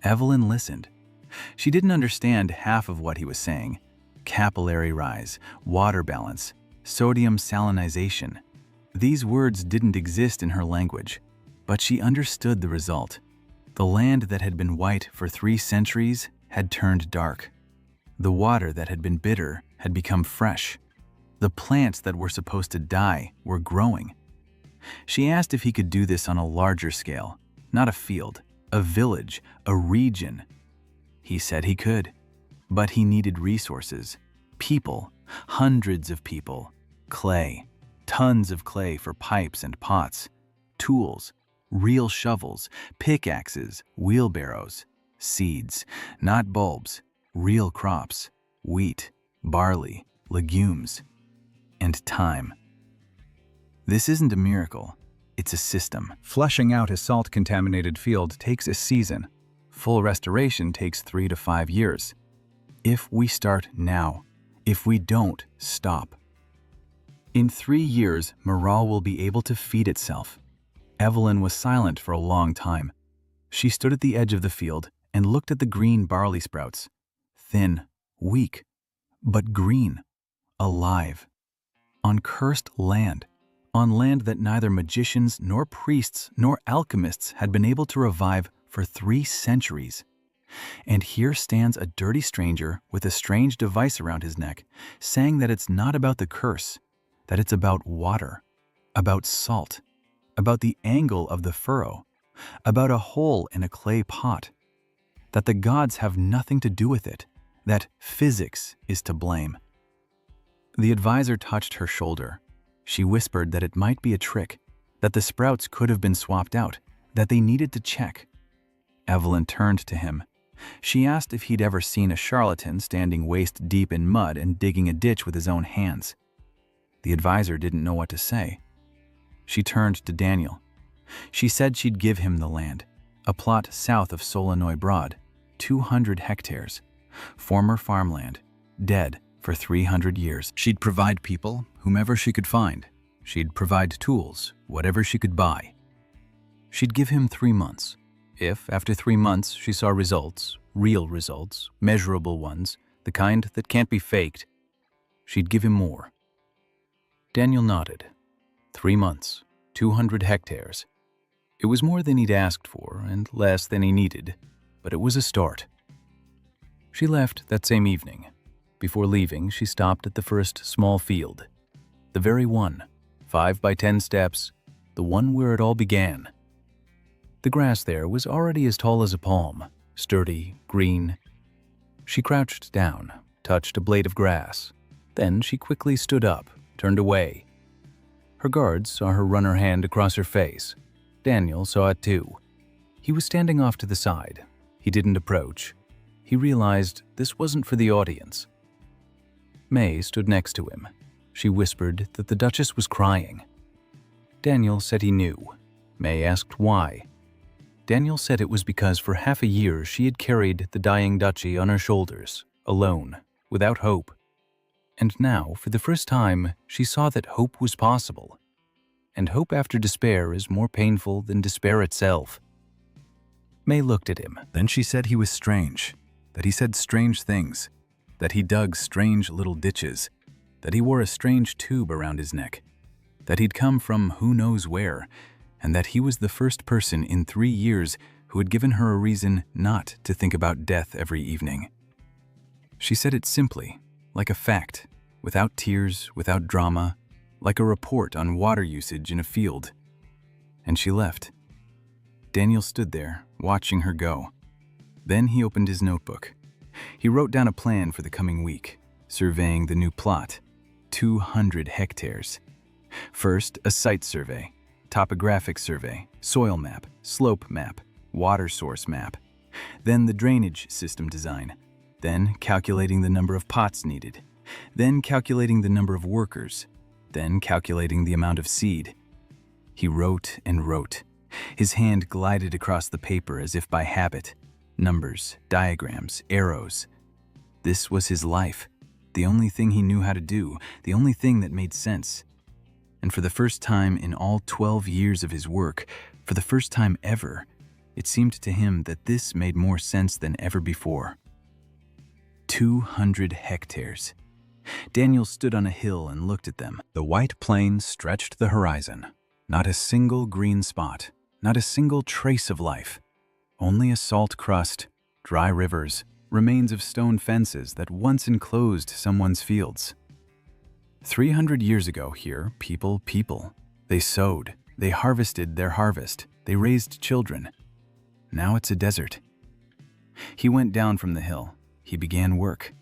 Evelyn listened. She didn't understand half of what he was saying. Capillary rise, water balance, sodium salinization. These words didn't exist in her language, but she understood the result. The land that had been white for 3 centuries had turned dark. The water that had been bitter had become fresh. The plants that were supposed to die were growing. She asked if he could do this on a larger scale, not a field, a village, a region. He said he could, but he needed resources, people, hundreds of people, clay, tons of clay for pipes and pots, tools, real shovels, pickaxes, wheelbarrows, seeds, not bulbs, real crops, wheat, barley, legumes, and time. This isn't a miracle, it's a system. Flushing out a salt-contaminated field takes a season. Full restoration takes 3 to 5 years. If we start now, if we don't stop. In 3 years, Miral will be able to feed itself. Evelyn was silent for a long time. She stood at the edge of the field and looked at the green barley sprouts. Thin, weak, but green, alive. On cursed land, on land that neither magicians nor priests nor alchemists had been able to revive for 3 centuries. And here stands a dirty stranger with a strange device around his neck, saying that it's not about the curse, that it's about water, about salt, about the angle of the furrow, about a hole in a clay pot, that the gods have nothing to do with it, that physics is to blame. The advisor touched her shoulder. She whispered that it might be a trick, that the sprouts could have been swapped out, that they needed to check. Evelyn turned to him. She asked if he'd ever seen a charlatan standing waist deep in mud and digging a ditch with his own hands. The advisor didn't know what to say. She turned to Daniel. She said she'd give him the land, a plot south of Solenoy Broad, 200 hectares, former farmland, dead for 300 years. She'd provide people, whomever she could find. She'd provide tools, whatever she could buy. She'd give him 3 months. If, after 3 months, she saw results, real results, measurable ones, the kind that can't be faked, she'd give him more. Daniel nodded. 3 months, 200 hectares. It was more than he'd asked for and less than he needed, but it was a start. She left that same evening. Before leaving, she stopped at the first small field. The very one, 5 by 10 steps, the one where it all began. The grass there was already as tall as a palm, sturdy, green. She crouched down, touched a blade of grass. Then she quickly stood up, turned away. Her guards saw her run her hand across her face. Daniel saw it too. He was standing off to the side. He didn't approach. He realized this wasn't for the audience. May stood next to him. She whispered that the Duchess was crying. Daniel said he knew. May asked why. Daniel said it was because for half a year she had carried the dying duchy on her shoulders, alone, without hope. And now, for the first time, she saw that hope was possible. And hope after despair is more painful than despair itself. May looked at him. Then she said he was strange, that he said strange things, that he dug strange little ditches, that he wore a strange tube around his neck, that he'd come from who knows where, and that he was the first person in 3 years who had given her a reason not to think about death every evening. She said it simply, like a fact, without tears, without drama, like a report on water usage in a field. And she left. Daniel stood there, watching her go. Then he opened his notebook. He wrote down a plan for the coming week, surveying the new plot, 200 hectares. First, a site survey, topographic survey, soil map, slope map, water source map. Then the drainage system design. Then calculating the number of pots needed. Then calculating the number of workers. Then calculating the amount of seed. He wrote and wrote. His hand glided across the paper as if by habit. Numbers, diagrams, arrows. This was his life, the only thing he knew how to do, the only thing that made sense. And for the first time in all 12 years of his work, for the first time ever, it seemed to him that this made more sense than ever before. 200 hectares. Daniel stood on a hill and looked at them. The white plains stretched the horizon. Not a single green spot, not a single trace of life. Only a salt crust, dry rivers, remains of stone fences that once enclosed someone's fields. 300 years ago here, people. They sowed, they harvested their harvest, they raised children. Now it's a desert. He went down from the hill. He began work.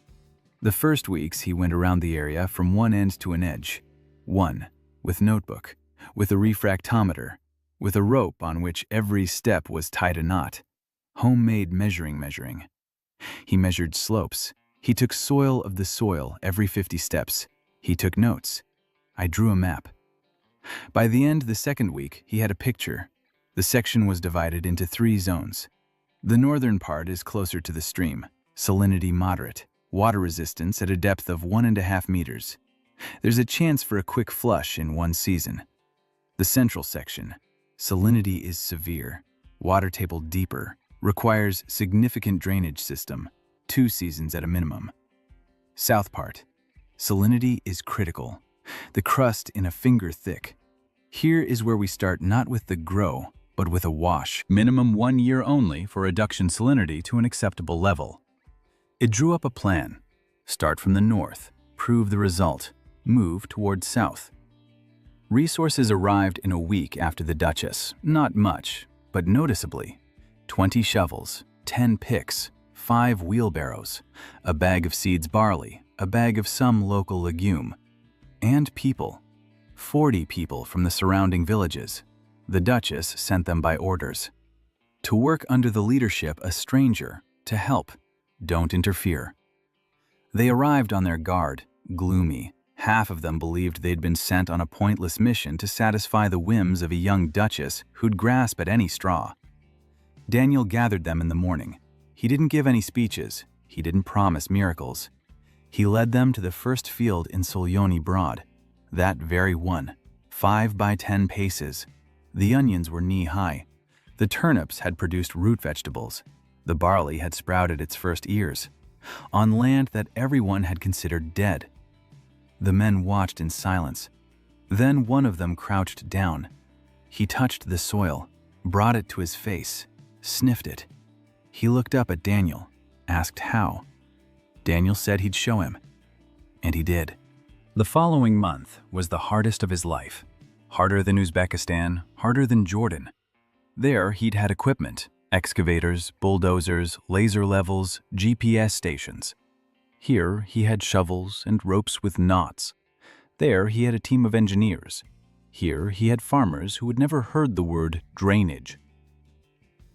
The first weeks he went around the area from one end to an edge. One, with notebook, with a refractometer, with a rope on which every step was tied a knot. Homemade measuring. He measured slopes. He took soil of the soil every 50 steps. He took notes. I drew a map. By the end of the second week, he had a picture. The section was divided into 3 zones. The northern part is closer to the stream, salinity moderate, water resistance at a depth of 1.5 meters. There's a chance for a quick flush in one season. The central section, salinity is severe, water table deeper, requires significant drainage system, 2 seasons at a minimum. South part, salinity is critical, the crust in a finger thick, Here is where we start not with the grow, but with a wash. Minimum 1 year only for reduction salinity to an acceptable level. It drew up a plan. Start from the north, prove the result, move towards south. Resources arrived in a week after the Duchess. Not much, but noticeably. 20 shovels, 10 picks, 5 wheelbarrows, a bag of seeds barley, a bag of some local legume, and people. 40 people from the surrounding villages. The Duchess sent them by orders. To work under the leadership a stranger, to help, don't interfere. They arrived on their guard, gloomy. Half of them believed they'd been sent on a pointless mission to satisfy the whims of a young duchess who'd grasp at any straw. Daniel gathered them in the morning. He didn't give any speeches. He didn't promise miracles. He led them to the first field in Solyoni Broad. That very one, 5 by 10 paces. The onions were knee-high. The turnips had produced root vegetables. The barley had sprouted its first ears, on land that everyone had considered dead. The men watched in silence. Then one of them crouched down. He touched the soil, brought it to his face, sniffed it. He looked up at Daniel, asked how. Daniel said he'd show him, and he did. The following month was the hardest of his life. Harder than Uzbekistan, harder than Jordan. There he'd had equipment, excavators, bulldozers, laser levels, GPS stations. Here he had shovels and ropes with knots. There he had a team of engineers. Here he had farmers who had never heard the word drainage.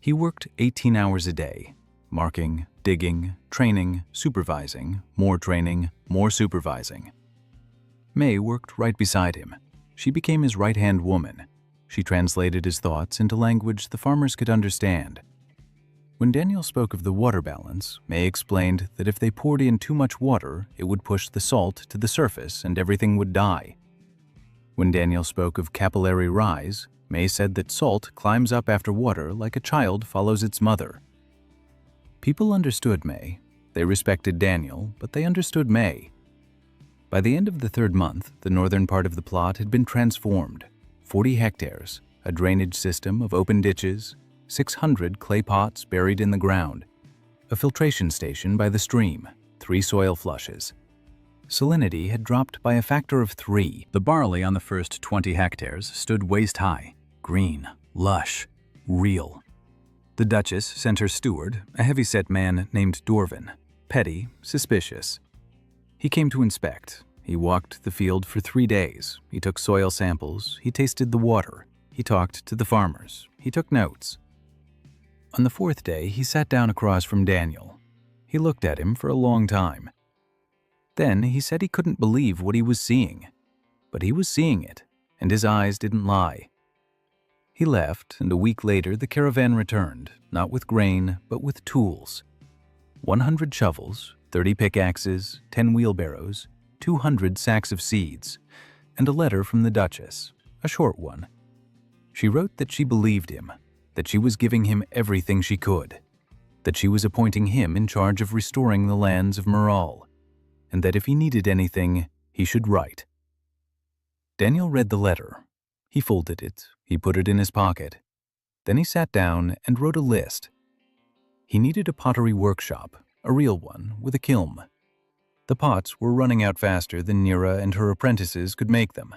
He worked 18 hours a day, marking, digging, training, supervising, more supervising. May worked right beside him. She became his right-hand woman. She translated his thoughts into language the farmers could understand. When Daniel spoke of the water balance, May explained that if they poured in too much water, it would push the salt to the surface and everything would die. When Daniel spoke of capillary rise, May said that salt climbs up after water like a child follows its mother. People understood May. They respected Daniel, but they understood May. By the end of the 3rd month, the northern part of the plot had been transformed. 40 hectares, a drainage system of open ditches, 600 clay pots buried in the ground, a filtration station by the stream, 3 soil flushes. Salinity had dropped by a factor of 3. The barley on the first 20 hectares stood waist-high, green, lush, real. The Duchess sent her steward, a heavy-set man named Dorvin, petty, suspicious. He came to inspect. He walked the field for 3 days. He took soil samples. He tasted the water. He talked to the farmers. He took notes. On the 4th day, he sat down across from Daniel. He looked at him for a long time. Then he said he couldn't believe what he was seeing. But he was seeing it, and his eyes didn't lie. He left, and a week later the caravan returned, not with grain, but with tools. 100 shovels, 30 pickaxes, 10 wheelbarrows, 200 sacks of seeds, and a letter from the Duchess, a short one. She wrote that she believed him, that she was giving him everything she could, that she was appointing him in charge of restoring the lands of Mural, and that if he needed anything, he should write. Daniel read the letter. He folded it. He put it in his pocket. Then he sat down and wrote a list. He needed a pottery workshop, a real one, with a kiln. The pots were running out faster than Nira and her apprentices could make them.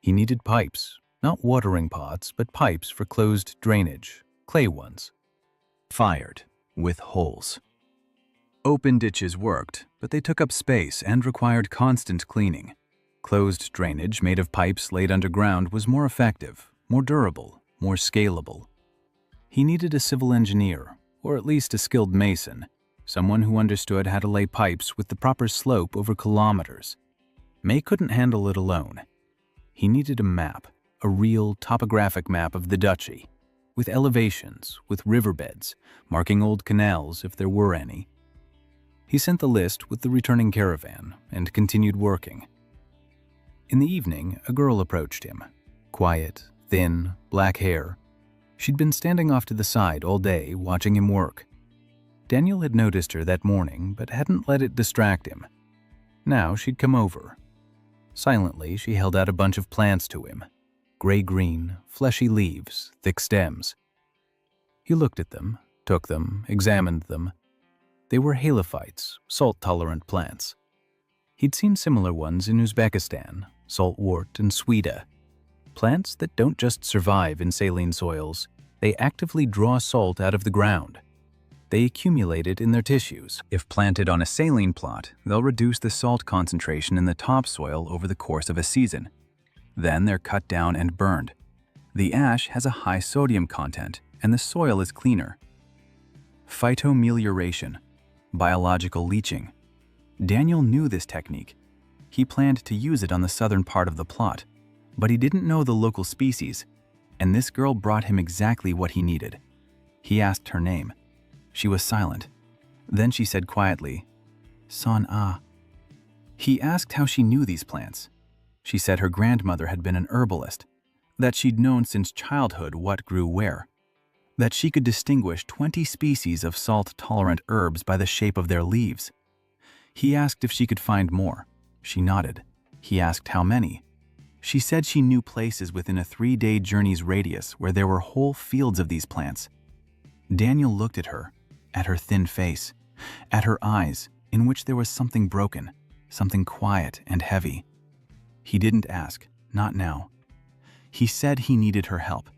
He needed pipes, not watering pots, but pipes for closed drainage, clay ones. Fired, with holes. Open ditches worked, but they took up space and required constant cleaning. Closed drainage made of pipes laid underground was more effective, more durable, more scalable. He needed a civil engineer, or at least a skilled mason, someone who understood how to lay pipes with the proper slope over kilometers. May couldn't handle it alone. He needed a map, a real topographic map of the duchy, with elevations, with riverbeds, marking old canals if there were any. He sent the list with the returning caravan and continued working. In the evening, a girl approached him. Quiet, thin, black hair. She'd been standing off to the side all day watching him work. Daniel had noticed her that morning but hadn't let it distract him. Now she'd come over. Silently, she held out a bunch of plants to him. gray-green, fleshy leaves, thick stems. He looked at them, took them, examined them. They were halophytes, salt-tolerant plants. He'd seen similar ones in Uzbekistan, saltwort and Sweden. Plants that don't just survive in saline soils, they actively draw salt out of the ground. They accumulate it in their tissues. If planted on a saline plot, they'll reduce the salt concentration in the topsoil over the course of a season. Then they're cut down and burned. The ash has a high sodium content, and the soil is cleaner. Phytomelioration, biological leaching. Daniel knew this technique. He planned to use it on the southern part of the plot, but he didn't know the local species, and this girl brought him exactly what he needed. He asked her name. She was silent. Then she said quietly, "Son Ah." He asked how she knew these plants. She said her grandmother had been an herbalist, that she'd known since childhood what grew where, that she could distinguish 20 species of salt-tolerant herbs by the shape of their leaves. He asked if she could find more. She nodded. He asked how many. She said she knew places within a 3-day journey's radius where there were whole fields of these plants. Daniel looked at her thin face, at her eyes, in which there was something broken, something quiet and heavy. He didn't ask, not now. He said he needed her help,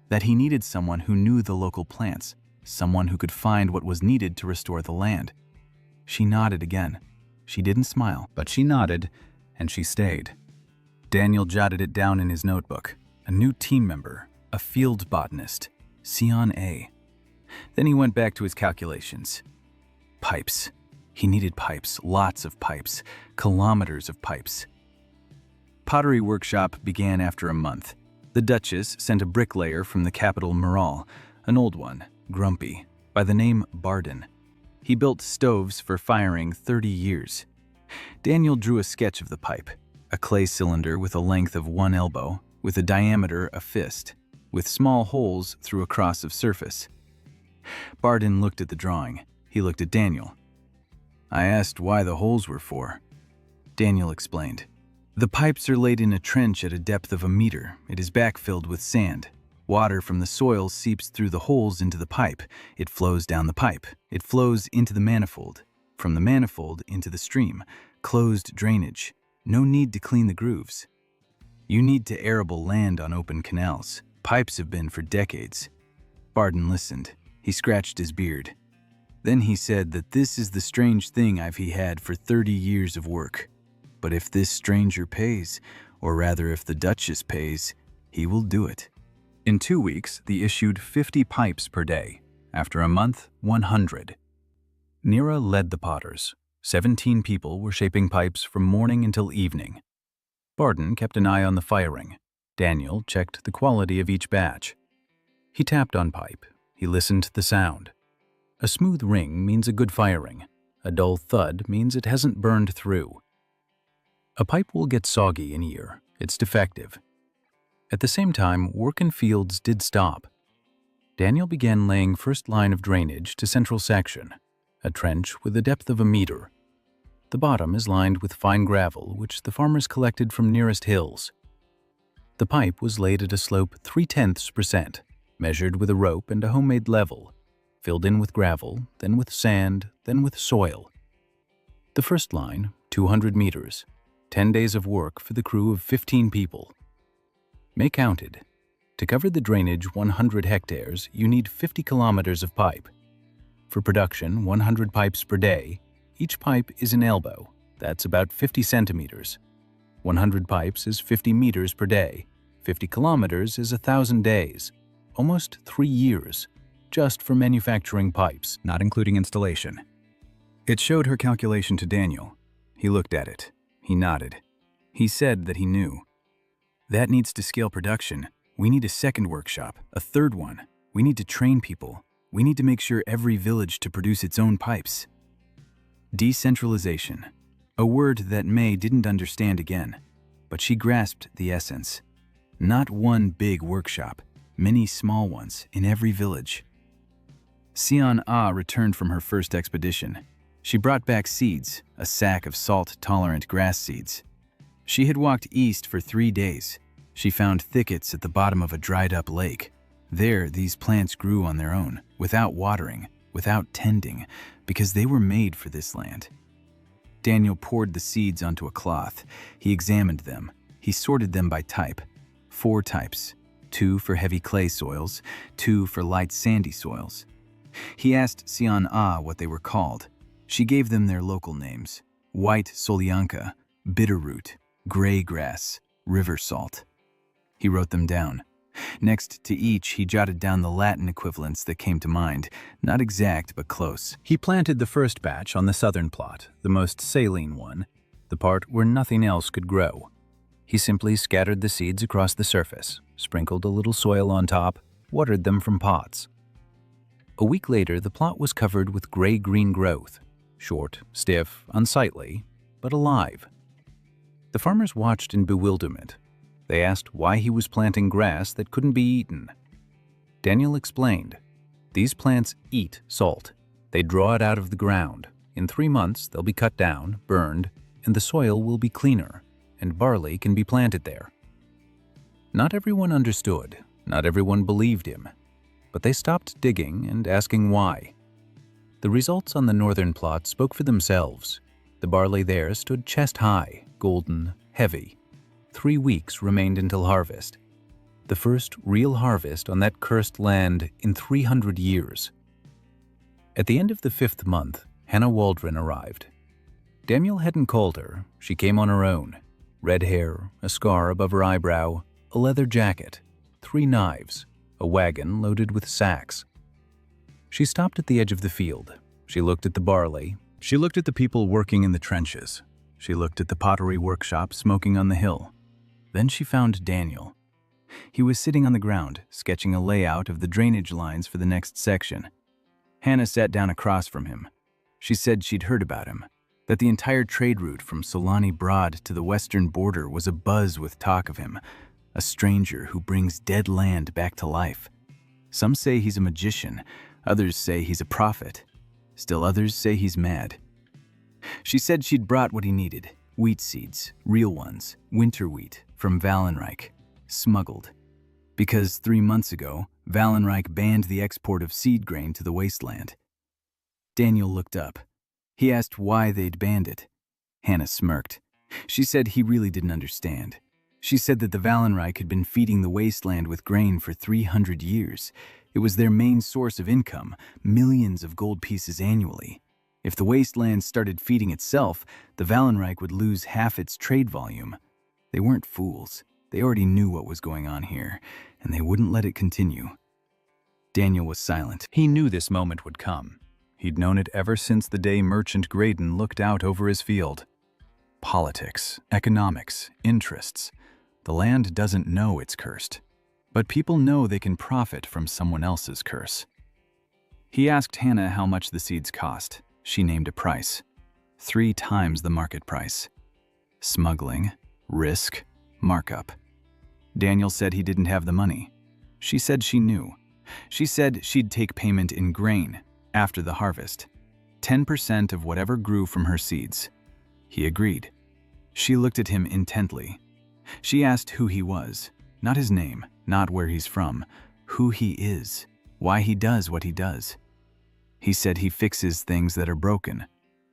that he needed someone who knew the local plants, someone who could find what was needed to restore the land. She nodded again. She didn't smile, but she nodded, and she stayed. Daniel jotted it down in his notebook. A new team member, a field botanist, Sion A. Then he went back to his calculations. Pipes. He needed pipes, lots of pipes, kilometers of pipes. Pottery workshop began after a month. The Duchess sent a bricklayer from the capital Mural, an old one, grumpy, by the name Barden. He built stoves for firing 30 years. Daniel drew a sketch of the pipe, a clay cylinder with a length of 1 elbow, with a diameter a fist, with small holes through a cross of surface. Barden looked at the drawing. He looked at Daniel. I asked why the holes were for. Daniel explained. The pipes are laid in a trench at a depth of 1 meter. It is backfilled with sand. Water from the soil seeps through the holes into the pipe. It flows down the pipe. It flows into the manifold. From the manifold into the stream. Closed drainage. No need to clean the grooves. You need to arable land on open canals. Pipes have been for decades. Barden listened. He scratched his beard. Then he said that this is the strange thing I've had for 30 years of work. But if this stranger pays, or rather if the Duchess pays, he will do it. In 2 weeks, they issued 50 pipes per day. After a month, 100. Nira led the potters. 17 people were shaping pipes from morning until evening. Barden kept an eye on the firing. Daniel checked the quality of each batch. He tapped on pipe. He listened to the sound. A smooth ring means a good firing. A dull thud means it hasn't burned through. A pipe will get soggy in a year. It's defective. At the same time, work in fields did stop. Daniel began laying first line of drainage to central section, a trench with a depth of 1 meter. The bottom is lined with fine gravel, which the farmers collected from nearest hills. The pipe was laid at a slope 0.3%, measured with a rope and a homemade level, filled in with gravel, then with sand, then with soil. The first line, 200 meters, 10 days of work for the crew of 15 people. May counted. To cover the drainage 100 hectares, you need 50 kilometers of pipe. For production, 100 pipes per day. Each pipe is an elbow. That's about 50 centimeters. 100 pipes is 50 meters per day. 50 kilometers is 1,000 days. Almost 3 years, just for manufacturing pipes, not including installation. It showed her calculation to Daniel. He looked at it. He nodded. He said that he knew. That needs to scale production. We need a second workshop, a third one. We need to train people. We need to make sure every village to produce its own pipes. Decentralization, a word that May didn't understand again, but she grasped the essence. Not one big workshop, many small ones in every village. Sion Ah returned from her first expedition. She brought back seeds, a sack of salt-tolerant grass seeds. She had walked east for 3 days. She found thickets at the bottom of a dried-up lake. There, these plants grew on their own, without watering, without tending, because they were made for this land. Daniel poured the seeds onto a cloth. He examined them. He sorted them by type. 4 types, 2 for heavy clay soils, 2 for light sandy soils. He asked Sion Ah what they were called. She gave them their local names: white solyanka, bitterroot, gray grass, river salt. He wrote them down. Next to each, he jotted down the Latin equivalents that came to mind, not exact but close. He planted the first batch on the southern plot, the most saline one, the part where nothing else could grow. He simply scattered the seeds across the surface, sprinkled a little soil on top, watered them from pots. A week later, the plot was covered with gray-green growth, short, stiff, unsightly, but alive. The farmers watched in bewilderment. They asked why he was planting grass that couldn't be eaten. Daniel explained, "These plants eat salt. They draw it out of the ground. In 3 months, they'll be cut down, burned, and the soil will be cleaner, and barley can be planted there." Not everyone understood. Not everyone believed him. But they stopped digging and asking why. The results on the northern plot spoke for themselves. The barley there stood chest-high, golden, heavy. 3 weeks remained until harvest. The first real harvest on that cursed land in 300 years. At the end of the 5th month, Hannah Waldron arrived. Daniel hadn't called her. She came on her own. Red hair, a scar above her eyebrow, a leather jacket, 3 knives, a wagon loaded with sacks. She stopped at the edge of the field. She looked at the barley. She looked at the people working in the trenches. She looked at the pottery workshop smoking on the hill. Then she found Daniel. He was sitting on the ground, sketching a layout of the drainage lines for the next section. Hannah sat down across from him. She said she'd heard about him, that the entire trade route from Solani Broad to the western border was abuzz with talk of him, a stranger who brings dead land back to life. Some say he's a magician, others say he's a prophet. Still others say he's mad. She said she'd brought what he needed: wheat seeds, real ones, winter wheat, from Valenreich, smuggled. Because 3 months ago, Valenreich banned the export of seed grain to the Wasteland. Daniel looked up. He asked why they'd banned it. Hannah smirked. She said he really didn't understand. She said that the Valenreich had been feeding the Wasteland with grain for 300 years. It was their main source of income, millions of gold pieces annually. If the Wasteland started feeding itself, the Valenreich would lose half its trade volume. They weren't fools. They already knew what was going on here, and they wouldn't let it continue. Daniel was silent. He knew this moment would come. He'd known it ever since the day Merchant Graydon looked out over his field. Politics, economics, interests. The land doesn't know it's cursed, but people know they can profit from someone else's curse. He asked Hannah how much the seeds cost. She named a price. 3 times the market price. Smuggling, risk, markup. Daniel said he didn't have the money. She said she knew. She said she'd take payment in grain, after the harvest. 10% of whatever grew from her seeds. He agreed. She looked at him intently. She asked who he was, not his name, not where he's from, who he is, why he does what he does. He said he fixes things that are broken.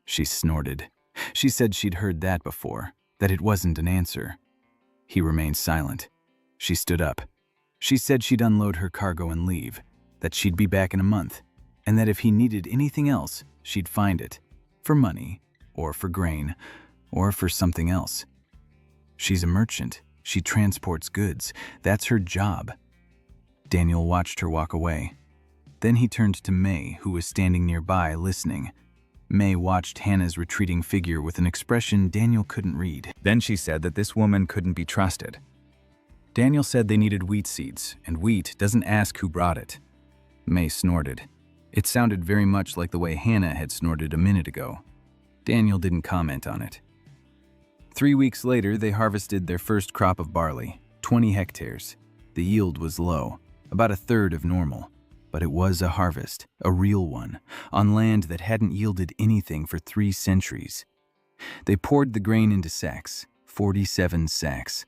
She snorted. She said she'd heard that before, that it wasn't an answer. He remained silent. She stood up. She said she'd unload her cargo and leave, that she'd be back in a month, and that if he needed anything else, she'd find it, for money, or for grain, or for something else. She's a merchant. She transports goods. That's her job. Daniel watched her walk away. Then he turned to May, who was standing nearby, listening. May watched Hannah's retreating figure with an expression Daniel couldn't read. Then she said that this woman couldn't be trusted. Daniel said they needed wheat seeds, and wheat doesn't ask who brought it. May snorted. It sounded very much like the way Hannah had snorted a minute ago. Daniel didn't comment on it. 3 weeks later, they harvested their first crop of barley, 20 hectares. The yield was low, about a third of normal. But it was a harvest, a real one, on land that hadn't yielded anything for 3 centuries. They poured the grain into sacks, 47 sacks.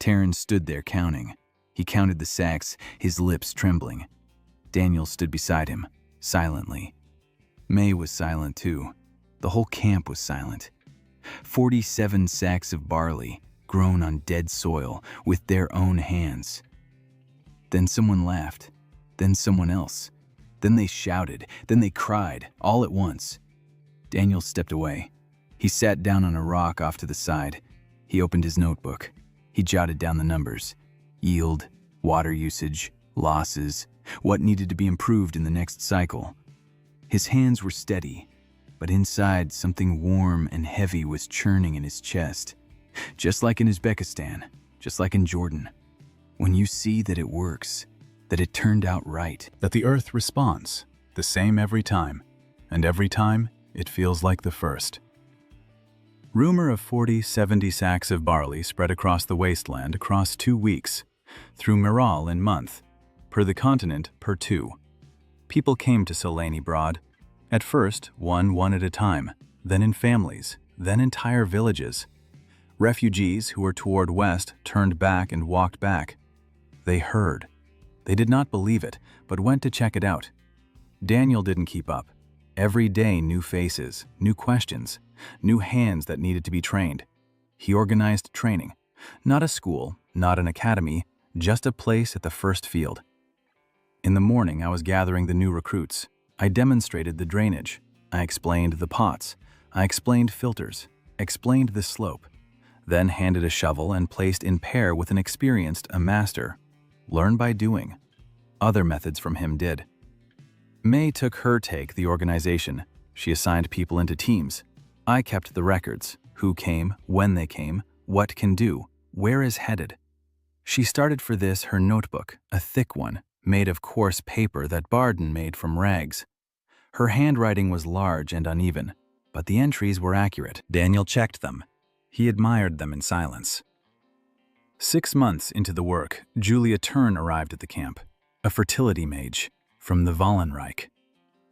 Terran stood there counting. He counted the sacks, his lips trembling. Daniel stood beside him, silently. May was silent too. The whole camp was silent. 47 sacks of barley, grown on dead soil, with their own hands. Then someone laughed. Then someone else. Then they shouted. Then they cried, all at once. Daniel stepped away. He sat down on a rock off to the side. He opened his notebook. He jotted down the numbers. Yield, water usage, losses, what needed to be improved in the next cycle. His hands were steady, but inside something warm and heavy was churning in his chest. Just like in Uzbekistan, just like in Jordan. When you see that it works, that it turned out right. That the earth responds, the same every time, and every time it feels like the first. Rumor of 40-70 sacks of barley spread across the wasteland across 2 weeks, through Miral in month, per the continent per 2. People came to Solani Broad, at first one at a time, then in families, then entire villages. Refugees who were toward west turned back and walked back. They heard. They did not believe it, but went to check it out. Daniel didn't keep up. Every day new faces, new questions, new hands that needed to be trained. He organized training. Not a school, not an academy, just a place at the first field. In the morning, I was gathering the new recruits. I demonstrated the drainage. I explained the pots. I explained filters, explained the slope, then handed a shovel and placed in pair with an experienced, a master. Learn by doing. Other methods from him did. May took her take the organization. She assigned people into teams. I kept the records, who came, when they came, what can do, where is headed. She started for this her notebook, a thick one, made of coarse paper that Barden made from rags. Her handwriting was large and uneven, but the entries were accurate. Daniel checked them. He admired them in silence. 6 months into the work, Julia Tern arrived at the camp, a fertility mage from the Wallenreich.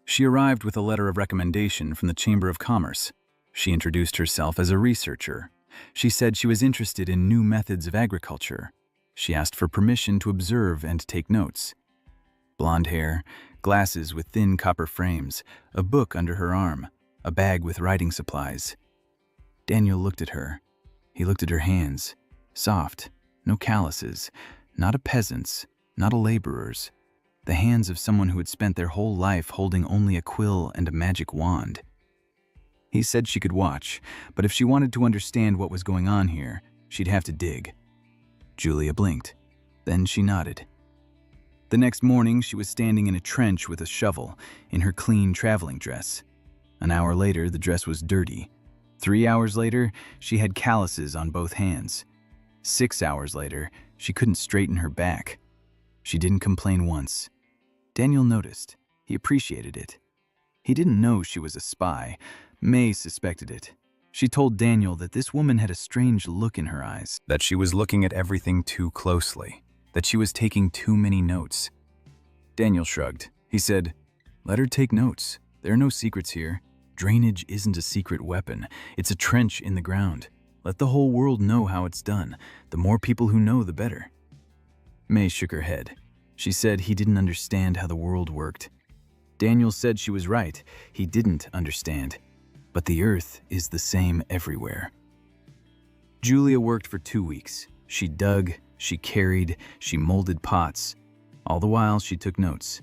She arrived with a letter of recommendation from the Chamber of Commerce. She introduced herself as a researcher. She said she was interested in new methods of agriculture. She asked for permission to observe and take notes. Blonde hair, glasses with thin copper frames, a book under her arm, a bag with writing supplies. Daniel looked at her. He looked at her hands, soft, no calluses, not a peasant's, not a laborer's. The hands of someone who had spent their whole life holding only a quill and a magic wand. He said she could watch, but if she wanted to understand what was going on here, she'd have to dig. Julia blinked. Then she nodded. The next morning, she was standing in a trench with a shovel, in her clean traveling dress. An hour later, the dress was dirty. 3 hours later, she had calluses on both hands. 6 hours later, she couldn't straighten her back. She didn't complain once. Daniel noticed. He appreciated it. He didn't know she was a spy. May suspected it. She told Daniel that this woman had a strange look in her eyes, that she was looking at everything too closely, that she was taking too many notes. Daniel shrugged. He said, "Let her take notes. There are no secrets here. Drainage isn't a secret weapon. It's a trench in the ground. Let the whole world know how it's done. The more people who know, the better." May shook her head. She said he didn't understand how the world worked. Daniel said she was right. He didn't understand. But the earth is the same everywhere. Julia worked for 2 weeks. She dug, she carried, she molded pots. All the while, she took notes.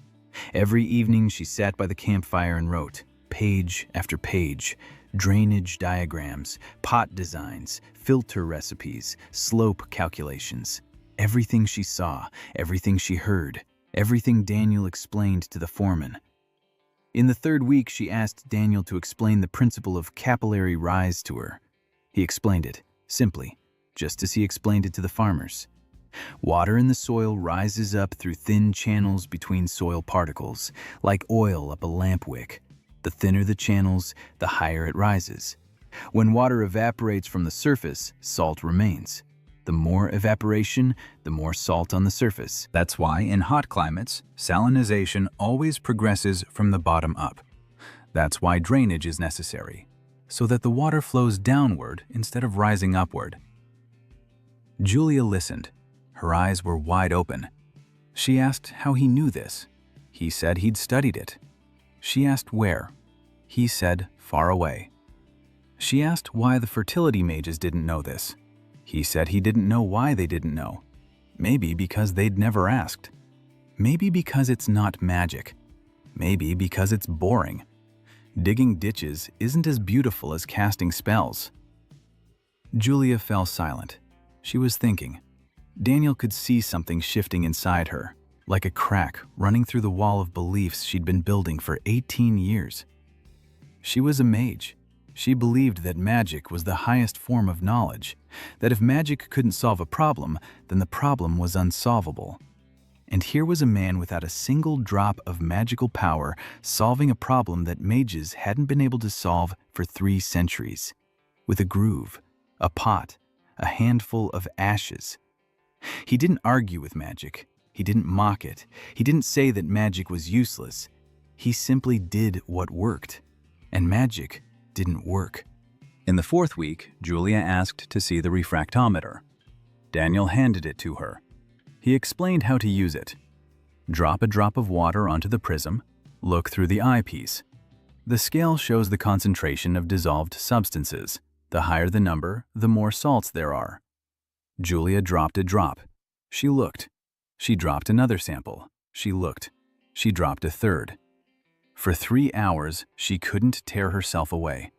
Every evening, she sat by the campfire and wrote, page after page, drainage diagrams, pot designs, filter recipes, slope calculations. Everything she saw, everything she heard, everything Daniel explained to the foreman. In the 3rd week, she asked Daniel to explain the principle of capillary rise to her. He explained it, simply, just as he explained it to the farmers. Water in the soil rises up through thin channels between soil particles, like oil up a lamp wick. The thinner the channels, the higher it rises. When water evaporates from the surface, salt remains. The more evaporation, the more salt on the surface. That's why in hot climates, salinization always progresses from the bottom up. That's why drainage is necessary, so that the water flows downward instead of rising upward. Julia listened. Her eyes were wide open. She asked how he knew this. He said he'd studied it. She asked where. He said far away. She asked why the fertility mages didn't know this. He said he didn't know why they didn't know. Maybe because they'd never asked. Maybe because it's not magic. Maybe because it's boring. Digging ditches isn't as beautiful as casting spells. Julia fell silent. She was thinking. Daniel could see something shifting inside her, like a crack running through the wall of beliefs she'd been building for 18 years. She was a mage. She believed that magic was the highest form of knowledge, that if magic couldn't solve a problem, then the problem was unsolvable. And here was a man without a single drop of magical power solving a problem that mages hadn't been able to solve for 3 centuries. With a groove, a pot, a handful of ashes. He didn't argue with magic. He didn't mock it. He didn't say that magic was useless. He simply did what worked. And magic didn't work. In the 4th week, Julia asked to see the refractometer. Daniel handed it to her. He explained how to use it. Drop a drop of water onto the prism. Look through the eyepiece. The scale shows the concentration of dissolved substances. The higher the number, the more salts there are. Julia dropped a drop. She looked. She dropped another sample. She looked. She dropped a third. For 3 hours, she couldn't tear herself away.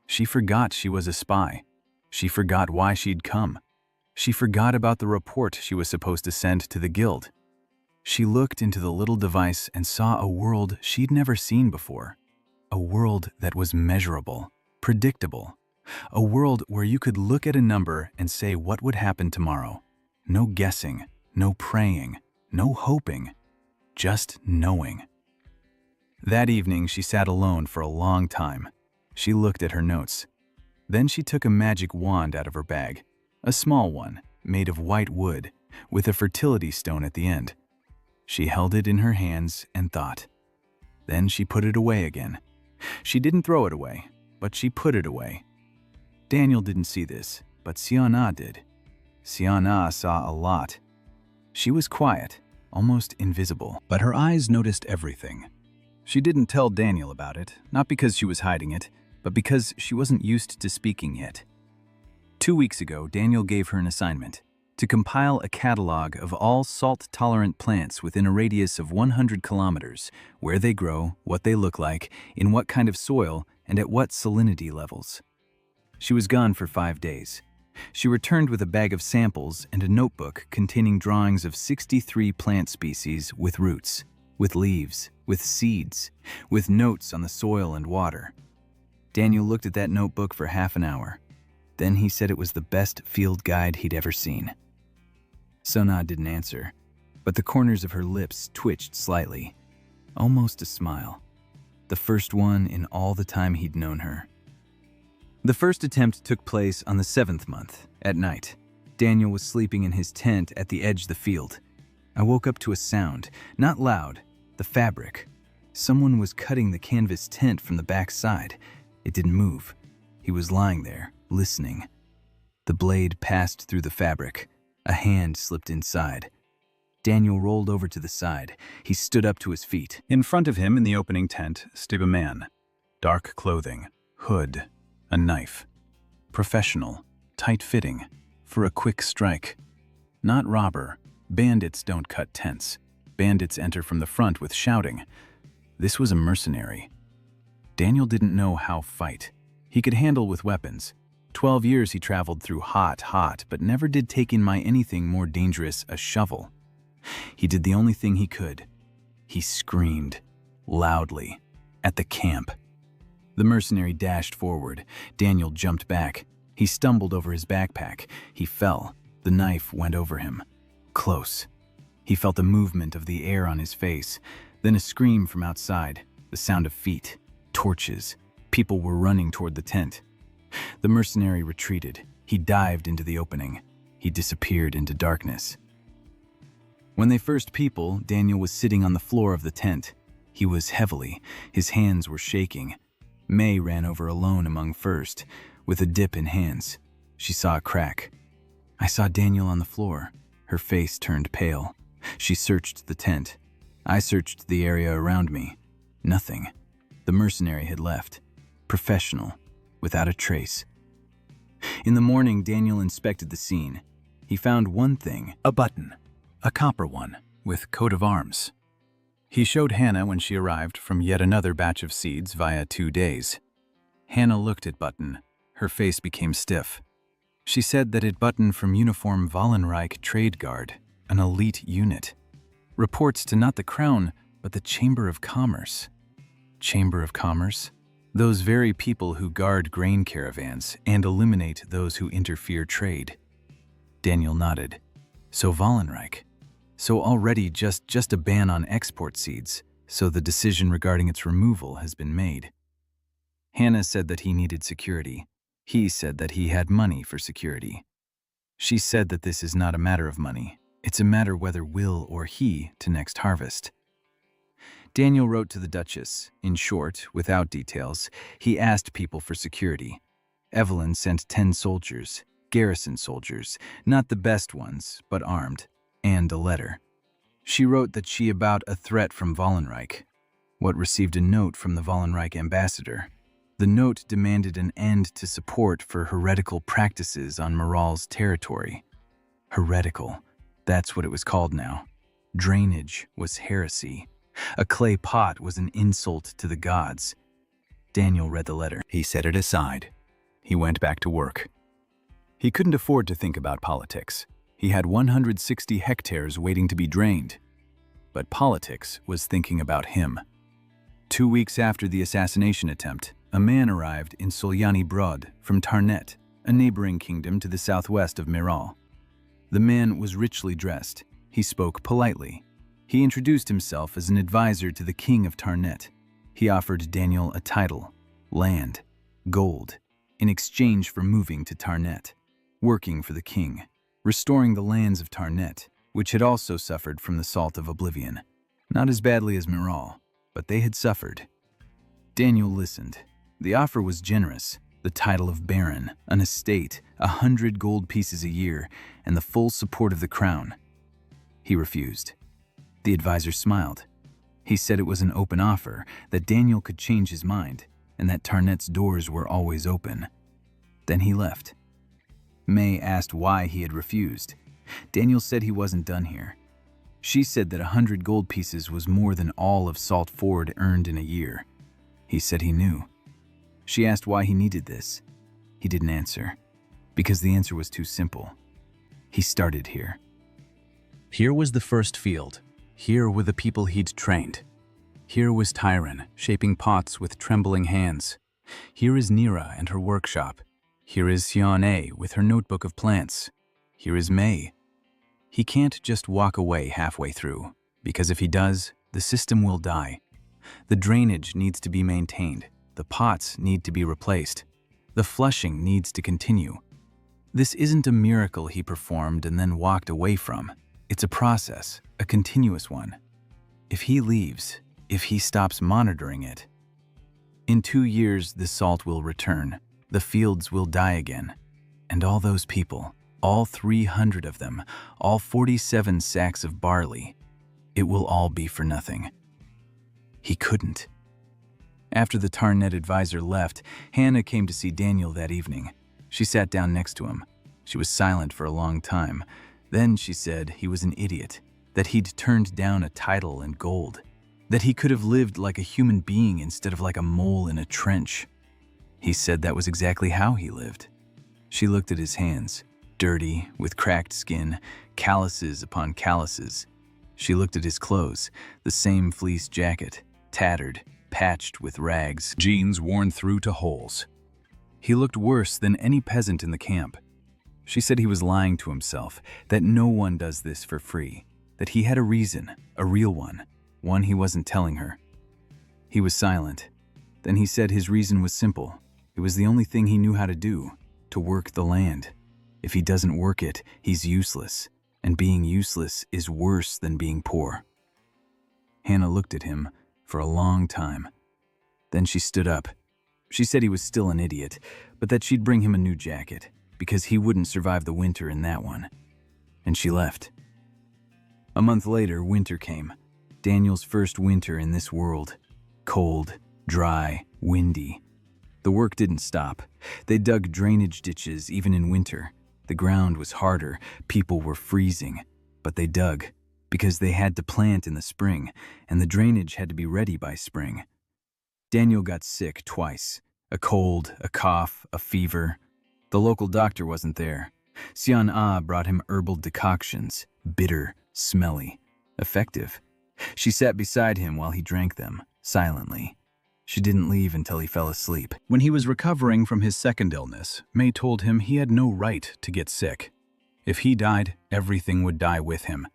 She forgot she was a spy. She forgot why she'd come. She forgot about the report she was supposed to send to the guild. She looked into the little device and saw a world she'd never seen before. A world that was measurable, predictable. A world where you could look at a number and say what would happen tomorrow. No guessing, no praying, no hoping, just knowing. That evening, she sat alone for a long time. She looked at her notes. Then she took a magic wand out of her bag, a small one, made of white wood, with a fertility stone at the end. She held it in her hands and thought. Then she put it away again. She didn't throw it away, but she put it away. Daniel didn't see this, but Siana did. Siana saw a lot. She was quiet, almost invisible, but her eyes noticed everything. She didn't tell Daniel about it, not because she was hiding it, but because she wasn't used to speaking yet. 2 weeks ago, Daniel gave her an assignment to compile a catalog of all salt-tolerant plants within a radius of 100 kilometers, where they grow, what they look like, in what kind of soil, and at what salinity levels. She was gone for 5 days. She returned with a bag of samples and a notebook containing drawings of 63 plant species with roots, with leaves, with seeds, with notes on the soil and water. Daniel looked at that notebook for half an hour. Then he said it was the best field guide he'd ever seen. Sona didn't answer, but the corners of her lips twitched slightly, almost a smile. The first one in all the time he'd known her. The first attempt took place on the 7th month, at night. Daniel was sleeping in his tent at the edge of the field. I woke up to a sound, not loud, the fabric. Someone was cutting the canvas tent from the back side. It didn't move. He was lying there, listening. The blade passed through the fabric. A hand slipped inside. Daniel rolled over to the side. He stood up to his feet. In front of him in the opening tent stood a man. Dark clothing, hood, a knife. Professional, tight-fitting, for a quick strike. Not robber. Bandits don't cut tents. Bandits enter from the front with shouting. This was a mercenary. Daniel didn't know how fight. He could handle with weapons. 12 years he traveled through hot, but never did take in anything more dangerous, a shovel. He did the only thing he could. He screamed, loudly, at the camp. The mercenary dashed forward. Daniel jumped back. He stumbled over his backpack. He fell. The knife went over him. Close. He felt the movement of the air on his face, then a scream from outside, the sound of feet, torches. People were running toward the tent. The mercenary retreated. He dived into the opening. He disappeared into darkness. When they first people, Daniel was sitting on the floor of the tent. He was heavily. His hands were shaking. May ran over alone among first, with a dip in hands. She saw a crack. I saw Daniel on the floor. Her face turned pale. She searched the tent. I searched the area around me. Nothing. The mercenary had left. Professional, without a trace. In the morning, Daniel inspected the scene. He found one thing, a button, a copper one, with coat of arms. He showed Hannah when she arrived from yet another batch of seeds via 2 days. Hannah looked at Button. Her face became stiff. She said that it Button from Uniform Wallenreich Trade Guard, an elite unit. Reports to not the Crown, but the Chamber of Commerce. Chamber of Commerce? Those very people who guard grain caravans and eliminate those who interfere trade. Daniel nodded. So Wallenreich. So already just a ban on export seeds, so the decision regarding its removal has been made. Hannah said that he needed security. He said that he had money for security. She said that this is not a matter of money. It's a matter whether will or he to next harvest. Daniel wrote to the Duchess. In short, without details, he asked people for security. Evelyn sent 10 soldiers, garrison soldiers, not the best ones, but armed, and a letter. She wrote that she about a threat from Wallenreich. What received a note from the Wallenreich ambassador. The note demanded an end to support for heretical practices on Moral's territory. Heretical, that's what it was called now. Drainage was heresy. A clay pot was an insult to the gods. Daniel read the letter. He set it aside. He went back to work. He couldn't afford to think about politics. He had 160 hectares waiting to be drained. But politics was thinking about him. 2 weeks after the assassination attempt, a man arrived in Solyani Brod from Tarnet, a neighboring kingdom to the southwest of Miral. The man was richly dressed. He spoke politely. He introduced himself as an advisor to the king of Tarnet. He offered Daniel a title, land, gold, in exchange for moving to Tarnet, working for the king, restoring the lands of Tarnet, which had also suffered from the salt of oblivion. Not as badly as Miral, but they had suffered. Daniel listened. The offer was generous. The title of baron, an estate, 100 gold pieces a year, and the full support of the crown. He refused. The advisor smiled. He said it was an open offer, that Daniel could change his mind, and that Tarnet's doors were always open. Then he left. May asked why he had refused. Daniel said he wasn't done here. She said that 100 gold pieces was more than all of Salt Ford earned in a year. He said he knew. She asked why he needed this. He didn't answer, because the answer was too simple. He started here. Here was the first field. Here were the people he'd trained. Here was Tyron, shaping pots with trembling hands. Here is Nira and her workshop. Here is Xian with her notebook of plants. Here is May. He can't just walk away halfway through, because if he does, the system will die. The drainage needs to be maintained. The pots need to be replaced. The flushing needs to continue. This isn't a miracle he performed and then walked away from. It's a process, a continuous one. If he leaves, if he stops monitoring it, in 2 years the salt will return, the fields will die again, and all those people, all 300 of them, all 47 sacks of barley, it will all be for nothing. He couldn't. After the Tarnet advisor left, Hannah came to see Daniel that evening. She sat down next to him. She was silent for a long time. Then she said he was an idiot, that he'd turned down a title and gold, that he could have lived like a human being instead of like a mole in a trench. He said that was exactly how he lived. She looked at his hands, dirty, with cracked skin, calluses upon calluses. She looked at his clothes, the same fleece jacket, tattered, patched with rags, jeans worn through to holes. He looked worse than any peasant in the camp. She said he was lying to himself, that no one does this for free, that he had a reason, a real one he wasn't telling her. He was silent. Then he said his reason was simple. It was the only thing he knew how to do, to work the land. If he doesn't work it, he's useless, and being useless is worse than being poor. Hannah looked at him for a long time. Then she stood up. She said he was still an idiot, but that she'd bring him a new jacket. because he wouldn't survive the winter in that one. And she left. A month later, winter came. Daniel's first winter in this world. Cold, dry, windy. The work didn't stop. They dug drainage ditches even in winter. The ground was harder, people were freezing. But they dug, because they had to plant in the spring, and the drainage had to be ready by spring. Daniel got sick twice. A cold, a cough, a fever. The local doctor wasn't there. Sian Ah brought him herbal decoctions, bitter, smelly, effective. She sat beside him while he drank them, silently. She didn't leave until he fell asleep. When he was recovering from his second illness, May told him he had no right to get sick. If he died, everything would die with him.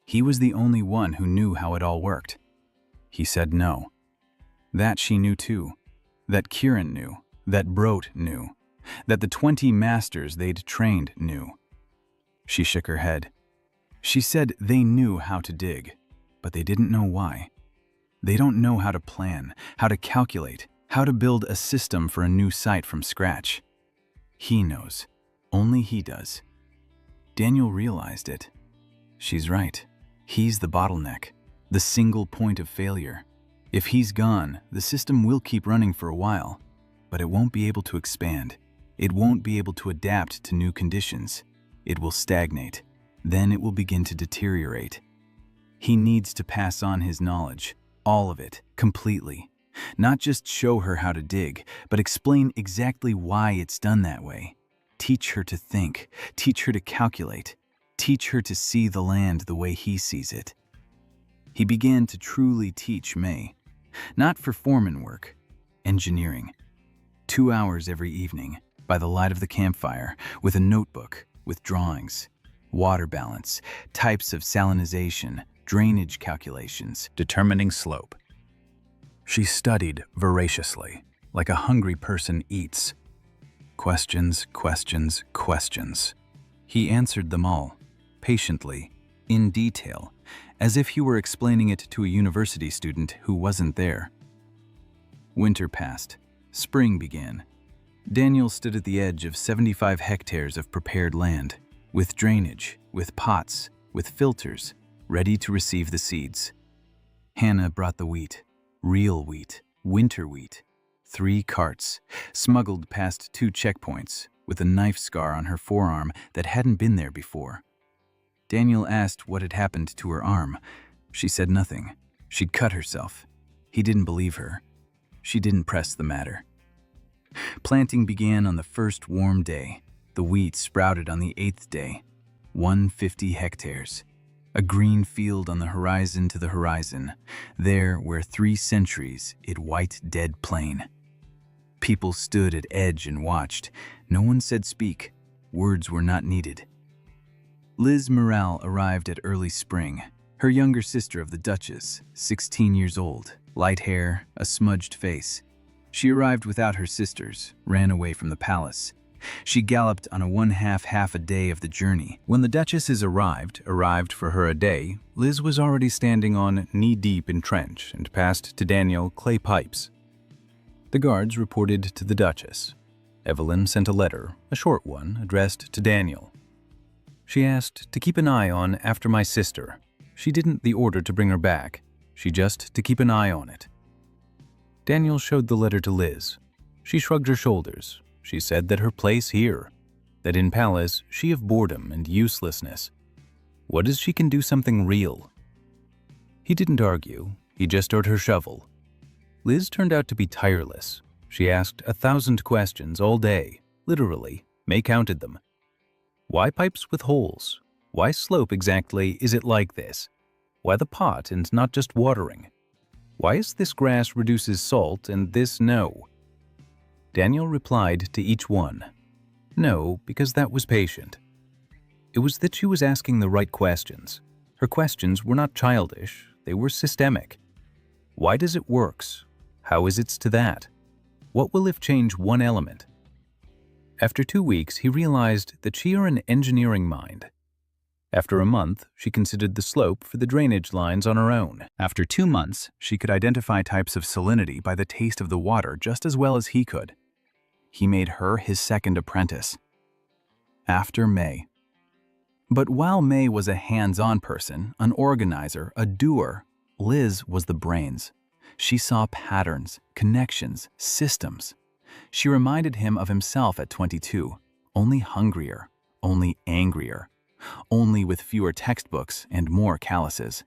He was the only one who knew how it all worked. He said no. That she knew too. That Kieran knew. That Brot knew. That the 20 masters they'd trained knew. She shook her head. She said they knew how to dig, but they didn't know why. They don't know how to plan, how to calculate, how to build a system for a new site from scratch. He knows. Only he does. Daniel realized it. She's right. He's the bottleneck, the single point of failure. If he's gone, the system will keep running for a while, but it won't be able to expand. It won't be able to adapt to new conditions. It will stagnate. Then it will begin to deteriorate. He needs to pass on his knowledge, all of it, completely. Not just show her how to dig, but explain exactly why it's done that way. Teach her to think, teach her to calculate, teach her to see the land the way he sees it. He began to truly teach May. Not for foreman work, engineering. 2 hours every evening, by the light of the campfire, with a notebook, with drawings, water balance, types of salinization, drainage calculations, determining slope. She studied voraciously, like a hungry person eats. Questions, questions, questions. He answered them all, patiently, in detail, as if he were explaining it to a university student who wasn't there. Winter passed. Spring began. Daniel stood at the edge of 75 hectares of prepared land, with drainage, with pots, with filters, ready to receive the seeds. Hannah brought the wheat, real wheat, winter wheat, 3 carts, smuggled past 2 checkpoints, with a knife scar on her forearm that hadn't been there before. Daniel asked what had happened to her arm. She said nothing. She'd cut herself. He didn't believe her. She didn't press the matter. Planting began on the first warm day. The wheat sprouted on the 8th day. 150 hectares. A green field on the horizon to the horizon, there where 3 centuries it white dead plain. People stood at edge and watched. No one said speak. Words were not needed. Liz Morale arrived at early spring, her younger sister of the Duchess, 16 years old, light hair, a smudged face. She arrived without her sisters, ran away from the palace. She galloped on a 1/2 a day of the journey. When the Duchesses arrived for her a day, Liz was already standing on knee-deep in trench and passed to Daniel clay pipes. The guards reported to the Duchess. Evelyn sent a letter, a short one, addressed to Daniel. She asked to keep an eye on after my sister. She didn't the order to bring her back. She just to keep an eye on it. Daniel showed the letter to Liz. She shrugged her shoulders. She said that her place here, that in palace she of boredom and uselessness. What if she can do something real? He didn't argue. He just owed her shovel. Liz turned out to be tireless. She asked 1,000 questions all day, literally. May counted them. Why pipes with holes? Why slope exactly is it like this? Why the pot and not just watering? Why is this grass reduces salt and this no? Daniel replied to each one. No, because that was patient. It was that she was asking the right questions. Her questions were not childish, they were systemic. Why does it works? How is it to that? What will if change one element? After 2 weeks, he realized that she are an engineering mind. After a month, she considered the slope for the drainage lines on her own. After 2 months, she could identify types of salinity by the taste of the water just as well as he could. He made her his second apprentice. After May. But while May was a hands-on person, an organizer, a doer, Liz was the brains. She saw patterns, connections, systems. She reminded him of himself at 22, only hungrier, only angrier, only with fewer textbooks and more calluses.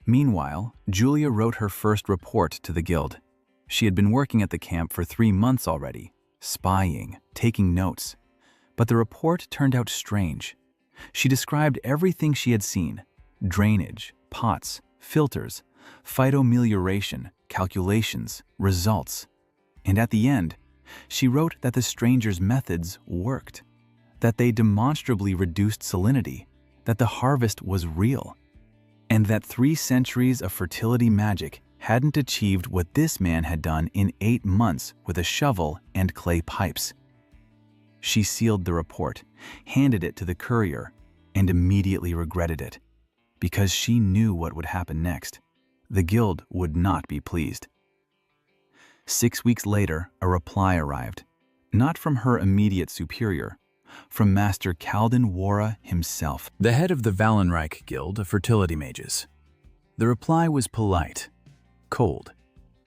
Meanwhile, Julia wrote her first report to the guild. She had been working at the camp for 3 months already, spying, taking notes. But the report turned out strange. She described everything she had seen: drainage, pots, filters, phytomelioration, calculations, results. And at the end, she wrote that the strangers' methods worked, that they demonstrably reduced salinity, that the harvest was real, and that 3 centuries of fertility magic hadn't achieved what this man had done in 8 months with a shovel and clay pipes. She sealed the report, handed it to the courier, and immediately regretted it, because she knew what would happen next. The guild would not be pleased. 6 weeks later, a reply arrived, not from her immediate superior, from Master Kalden Wara himself, the head of the Valenreich Guild of Fertility Mages. The reply was polite, cold.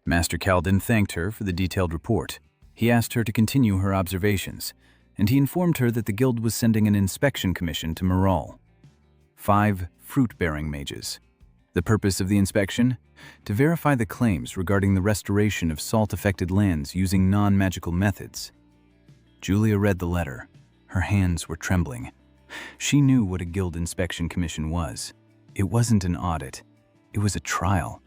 Master Kalden thanked her for the detailed report. He asked her to continue her observations, and he informed her that the guild was sending an inspection commission to Morol. 5 fruit-bearing mages. The purpose of the inspection? To verify the claims regarding the restoration of salt-affected lands using non-magical methods. Julia read the letter. Her hands were trembling. She knew what a guild inspection commission was. It wasn't an audit. It was a trial.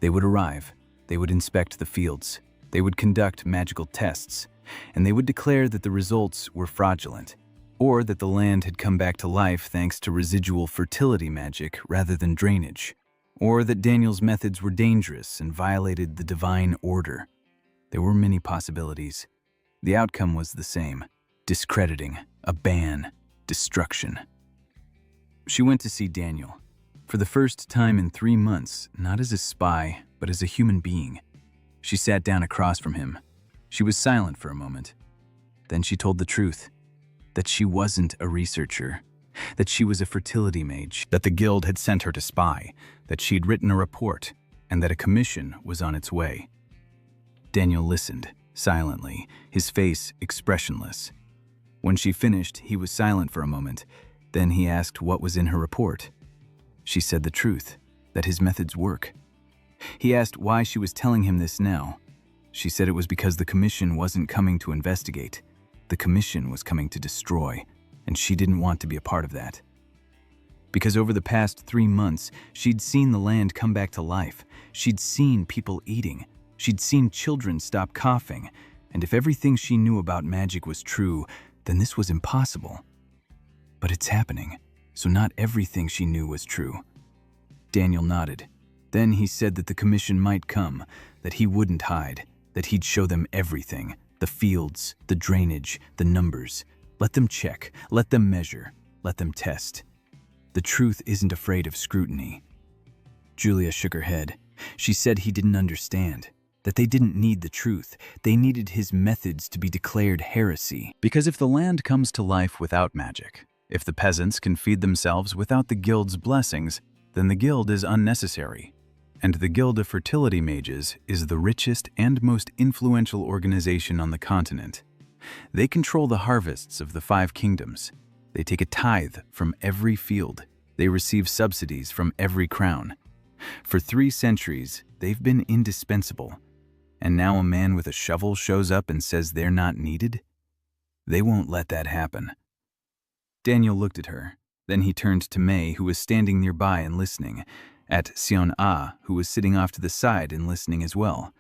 They would arrive. They would inspect the fields. They would conduct magical tests. And they would declare that the results were fraudulent, or that the land had come back to life thanks to residual fertility magic rather than drainage, or that Daniel's methods were dangerous and violated the divine order. There were many possibilities. The outcome was the same: discrediting, a ban, destruction. She went to see Daniel, for the first time in 3 months, not as a spy, but as a human being. She sat down across from him. She was silent for a moment. Then she told the truth, that she wasn't a researcher, that she was a fertility mage, that the guild had sent her to spy, that she'd written a report, and that a commission was on its way. Daniel listened, silently, his face expressionless. When she finished, he was silent for a moment. Then he asked what was in her report. She said the truth, that his methods work. He asked why she was telling him this now. She said it was because the commission wasn't coming to investigate. The commission was coming to destroy, and she didn't want to be a part of that. Because over the past 3 months, she'd seen the land come back to life. She'd seen people eating. She'd seen children stop coughing. And if everything she knew about magic was true, then this was impossible. But it's happening, so not everything she knew was true. Daniel nodded. Then he said that the commission might come, that he wouldn't hide, that he'd show them everything, the fields, the drainage, the numbers. Let them check, let them measure, let them test. The truth isn't afraid of scrutiny. Julia shook her head. She said he didn't understand, that they didn't need the truth. They needed his methods to be declared heresy. Because if the land comes to life without magic, if the peasants can feed themselves without the guild's blessings, then the guild is unnecessary. And the Guild of Fertility Mages is the richest and most influential organization on the continent. They control the harvests of the 5 kingdoms. They take a tithe from every field. They receive subsidies from every crown. For 3 centuries, they've been indispensable. And now a man with a shovel shows up and says they're not needed? They won't let that happen. Daniel looked at her. Then he turned to May, who was standing nearby and listening. At Sion-Ah, who was sitting off to the side and listening as well.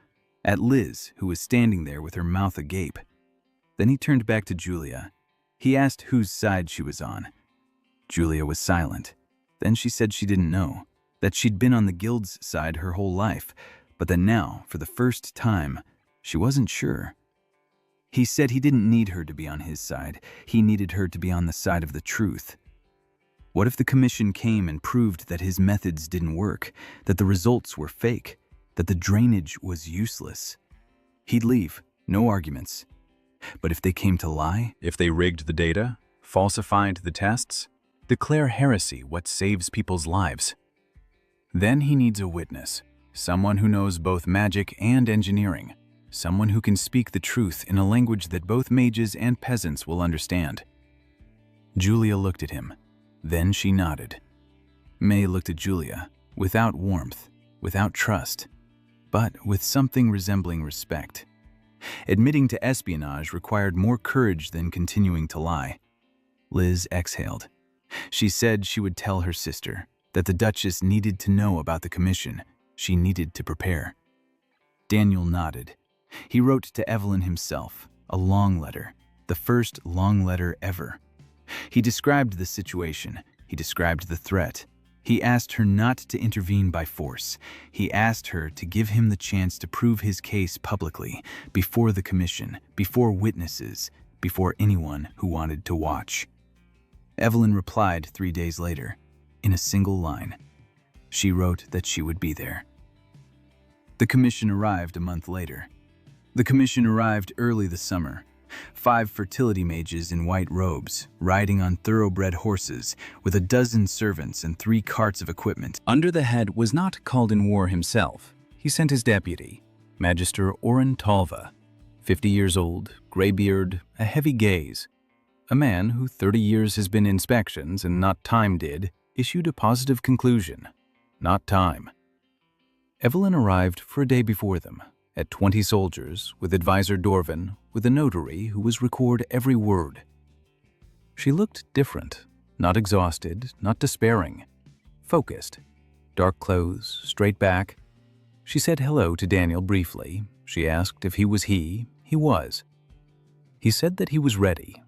At Liz, who was standing there with her mouth agape. Then he turned back to Julia. He asked whose side she was on. Julia was silent. Then she said she didn't know, that she'd been on the guild's side her whole life, but that now, for the first time, she wasn't sure. He said he didn't need her to be on his side. He needed her to be on the side of the truth. What if the commission came and proved that his methods didn't work, that the results were fake, that the drainage was useless? He'd leave, no arguments. But if they came to lie, If they rigged the data, falsified the tests, declare heresy what saves people's lives. Then he needs a witness, someone who knows both magic and engineering, someone who can speak the truth in a language that both mages and peasants will understand. Julia looked at him. Then she nodded. May looked at Julia, without warmth, without trust, but with something resembling respect. Admitting to espionage required more courage than continuing to lie. Liz exhaled. She said she would tell her sister that the Duchess needed to know about the commission. She needed to prepare. Daniel nodded. He wrote to Evelyn himself, a long letter, the first long letter ever. He described the situation. He described the threat. He asked her not to intervene by force. He asked her to give him the chance to prove his case publicly, before the commission, before witnesses, before anyone who wanted to watch. Evelyn replied 3 days later, in a single line. She wrote that she would be there. The commission arrived a month later. The commission arrived early this summer. 5 fertility mages in white robes, riding on thoroughbred horses, with a dozen servants and 3 carts of equipment. Under the head was not called in war himself. He sent his deputy, Magister Oren Talva, 50 years old, gray beard, a heavy gaze. A man who 30 years has been inspections and not time did, issued a positive conclusion. Not time. Evelyn arrived for a day before them, at 20 soldiers, with advisor Dorvin, with a notary who was record every word. She looked different, not exhausted, not despairing. Focused. Dark clothes, straight back. She said hello to Daniel briefly. She asked if he was he. He was. He said that he was ready.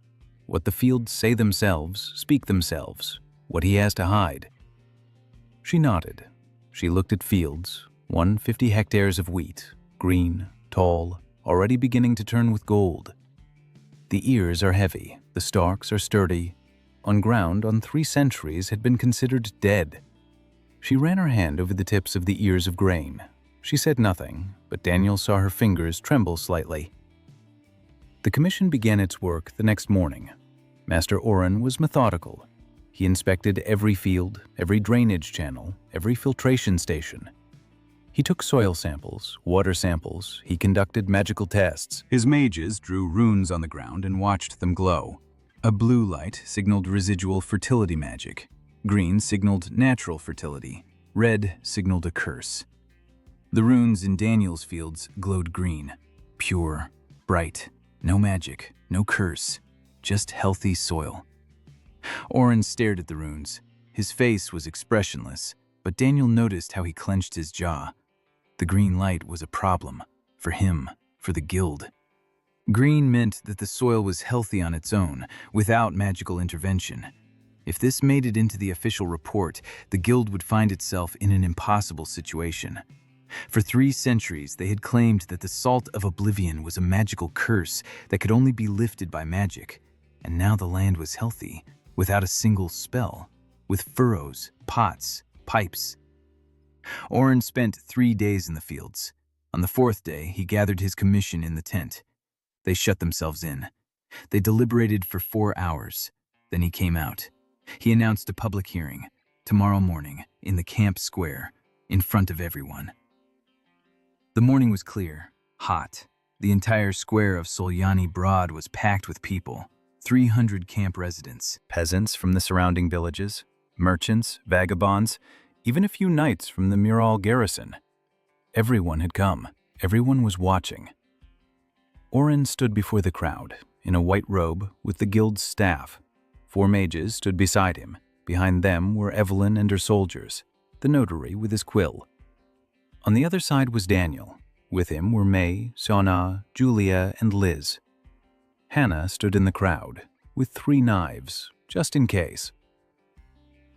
What the fields say themselves, speak themselves. What he has to hide. She nodded. She looked at fields, 150 hectares of wheat, green, tall, already beginning to turn with gold. The ears are heavy, the stalks are sturdy. On ground on 3 centuries had been considered dead. She ran her hand over the tips of the ears of grain. She said nothing, but Daniel saw her fingers tremble slightly. The commission began its work the next morning. Master Oren was methodical. He inspected every field, every drainage channel, every filtration station. He took soil samples, water samples. He conducted magical tests. His mages drew runes on the ground and watched them glow. A blue light signaled residual fertility magic. Green signaled natural fertility. Red signaled a curse. The runes in Daniel's fields glowed green, pure, bright. No magic, no curse, just healthy soil. Oren stared at the runes. His face was expressionless, but Daniel noticed how he clenched his jaw. The green light was a problem, for him, for the guild. Green meant that the soil was healthy on its own, without magical intervention. If this made it into the official report, the guild would find itself in an impossible situation. For 3 centuries, they had claimed that the salt of oblivion was a magical curse that could only be lifted by magic, and now the land was healthy, without a single spell, with furrows, pots, pipes. Oren spent 3 days in the fields. On the 4th day, he gathered his commission in the tent. They shut themselves in. They deliberated for 4 hours. Then he came out. He announced a public hearing, tomorrow morning, in the camp square, in front of everyone. The morning was clear, hot. The entire square of Solyani Broad was packed with people, 300 camp residents, peasants from the surrounding villages, merchants, vagabonds, even a few knights from the Mural garrison. Everyone had come. Everyone was watching. Oren stood before the crowd, in a white robe with the guild's staff. 4 mages stood beside him. Behind them were Evelyn and her soldiers, the notary with his quill. On the other side was Daniel. With him were May, Sona, Julia, and Liz. Hannah stood in the crowd, with 3 knives, just in case.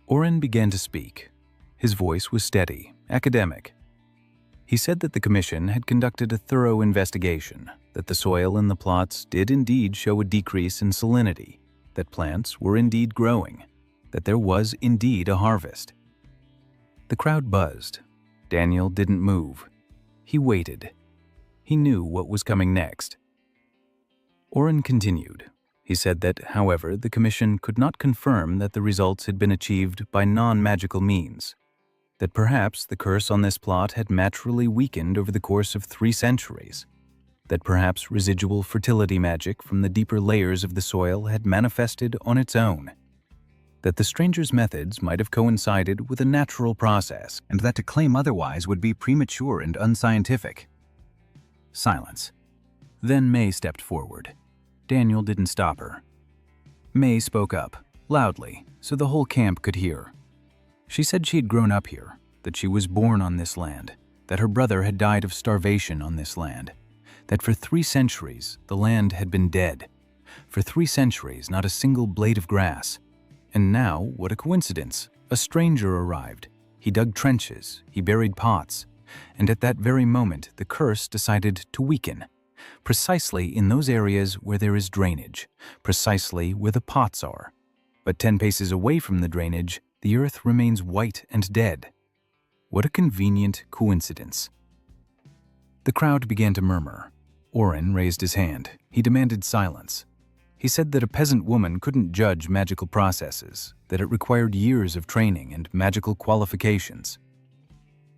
Oren began to speak. His voice was steady, academic. He said that the commission had conducted a thorough investigation, that the soil in the plots did indeed show a decrease in salinity, that plants were indeed growing, that there was indeed a harvest. The crowd buzzed. Daniel didn't move. He waited. He knew what was coming next. Oren continued. He said that, however, the Commission could not confirm that the results had been achieved by non-magical means, that perhaps the curse on this plot had naturally weakened over the course of 3 centuries, that perhaps residual fertility magic from the deeper layers of the soil had manifested on its own, that the stranger's methods might have coincided with a natural process, and that to claim otherwise would be premature and unscientific. Silence. Then May stepped forward. Daniel didn't stop her. May spoke up, loudly, so the whole camp could hear. She said she had grown up here, that she was born on this land, that her brother had died of starvation on this land, that for 3 centuries the land had been dead. For 3 centuries, not a single blade of grass. And now, what a coincidence, a stranger arrived. He dug trenches, he buried pots, and at that very moment the curse decided to weaken. Precisely in those areas where there is drainage, precisely where the pots are. But 10 paces away from the drainage, the earth remains white and dead. What a convenient coincidence. The crowd began to murmur. Oren raised his hand. He demanded silence. He said that a peasant woman couldn't judge magical processes, that it required years of training and magical qualifications.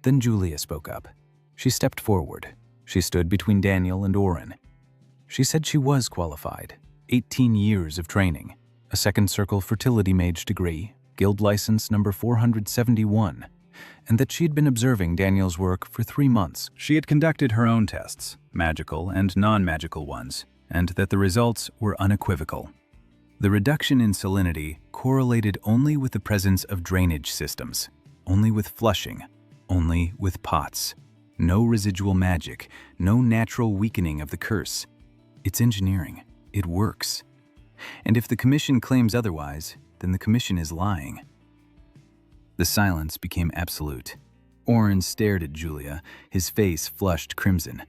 Then Julia spoke up. She stepped forward. She stood between Daniel and Oren. She said she was qualified, 18 years of training, a second circle fertility mage degree, guild license number 471, and that she had been observing Daniel's work for 3 months. She had conducted her own tests, magical and non-magical ones, and that the results were unequivocal. The reduction in salinity correlated only with the presence of drainage systems, only with flushing, only with pots. No residual magic, no natural weakening of the curse. It's engineering. It works. And if the Commission claims otherwise, then the Commission is lying. The silence became absolute. Oren stared at Julia, his face flushed crimson.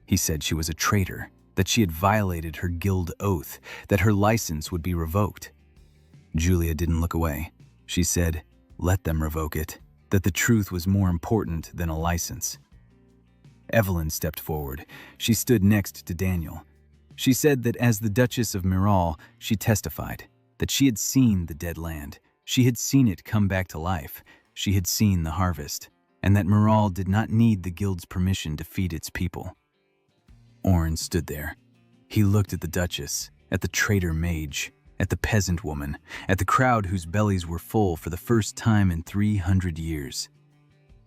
He said she was a traitor, that she had violated her guild oath, that her license would be revoked. Julia didn't look away. She said, let them revoke it, that the truth was more important than a license. Evelyn stepped forward. She stood next to Daniel. She said that as the Duchess of Miral, she testified that she had seen the dead land. She had seen it come back to life. She had seen the harvest, and that Miral did not need the guild's permission to feed its people. Oren stood there. He looked at the Duchess, at the traitor mage, at the peasant woman, at the crowd whose bellies were full for the first time in 300 years.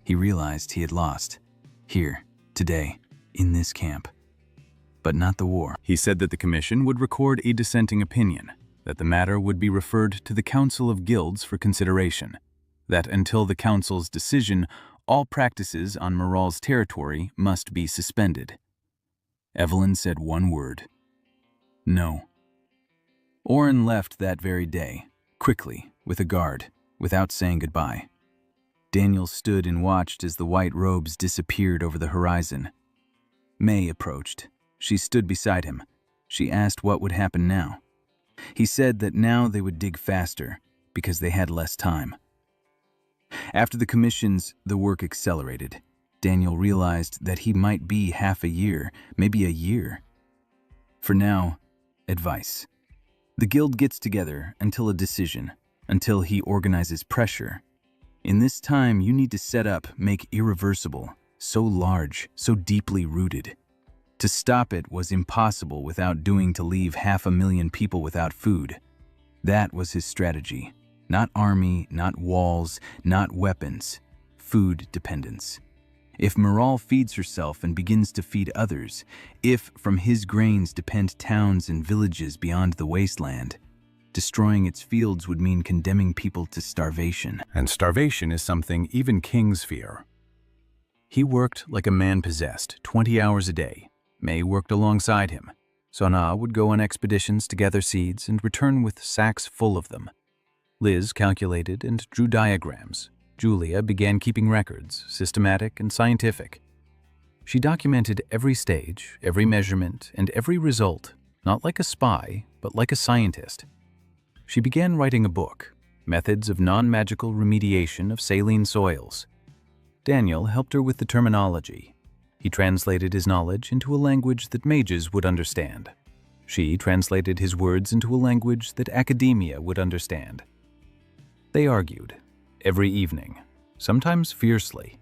He realized he had lost. Here, today, in this camp. But not the war. He said that the Commission would record a dissenting opinion, that the matter would be referred to the Council of Guilds for consideration, that until the Council's decision, all practices on Miral's territory must be suspended. Evelyn said one word. No. Oren left that very day, quickly, with a guard, without saying goodbye. Daniel stood and watched as the white robes disappeared over the horizon. May approached. She stood beside him. She asked what would happen now. He said that now they would dig faster, because they had less time. After the commissions, the work accelerated. Daniel realized that he might be half a year, maybe a year. For now, advice. The guild gets together until a decision, until he organizes pressure. In this time, you need to set up, make irreversible, so large, so deeply rooted. To stop it was impossible without doing to leave 500,000 people without food. That was his strategy. Not army, not walls, not weapons. Food dependence. If Miral feeds herself and begins to feed others, if from his grains depend towns and villages beyond the wasteland, destroying its fields would mean condemning people to starvation. And starvation is something even kings fear. He worked like a man possessed, 20 hours a day. May worked alongside him. Sona would go on expeditions to gather seeds and return with sacks full of them. Liz calculated and drew diagrams. Julia began keeping records, systematic and scientific. She documented every stage, every measurement, and every result, not like a spy, but like a scientist. She began writing a book, Methods of Non-Magical Remediation of Saline Soils. Daniel helped her with the terminology. He translated his knowledge into a language that mages would understand. She translated his words into a language that academia would understand. They argued, every evening, sometimes fiercely.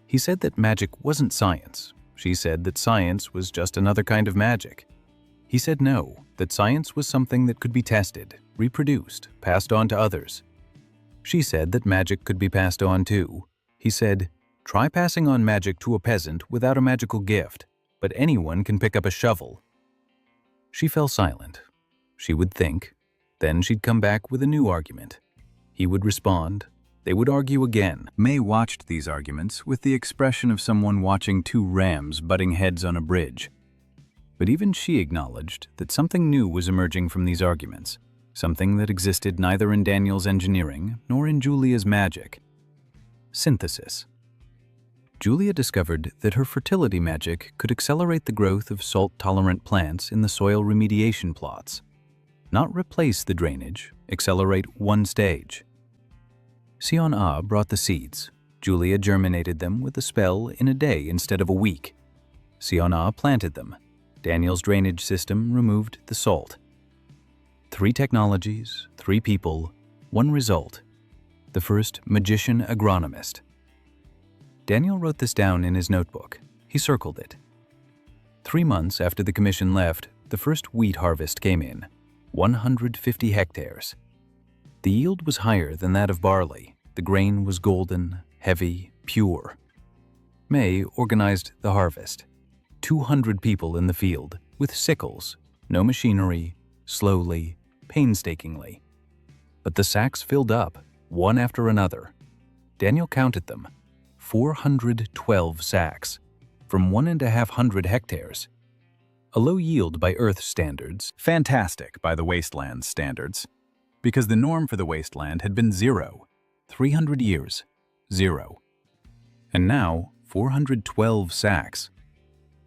He said that magic wasn't science. She said that science was just another kind of magic. He said no, that science was something that could be tested, reproduced, passed on to others. She said that magic could be passed on too. He said, try passing on magic to a peasant without a magical gift, but anyone can pick up a shovel. She fell silent. She would think. Then she'd come back with a new argument. He would respond. They would argue again. May watched these arguments with the expression of someone watching two rams butting heads on a bridge. But even she acknowledged that something new was emerging from these arguments, something that existed neither in Daniel's engineering nor in Julia's magic. Synthesis. Julia discovered that her fertility magic could accelerate the growth of salt-tolerant plants in the soil remediation plots. Not replace the drainage, accelerate one stage. Sion-Ah brought the seeds. Julia germinated them with a spell in a day instead of a week. Sion-Ah planted them. Daniel's drainage system removed the salt. 3 technologies, 3 people, 1 result. The first magician agronomist. Daniel wrote this down in his notebook. He circled it. 3 months after the commission left, the first wheat harvest came in, 150 hectares. The yield was higher than that of barley. The grain was golden, heavy, pure. May organized the harvest. 200 people in the field, with sickles, no machinery, slowly, painstakingly. But the sacks filled up, one after another. Daniel counted them. 412 sacks, from 1,500 hectares. A low yield by Earth standards, fantastic by the Wasteland standards, because the norm for the Wasteland had been 0, 300 years, 0. And now, 412 sacks.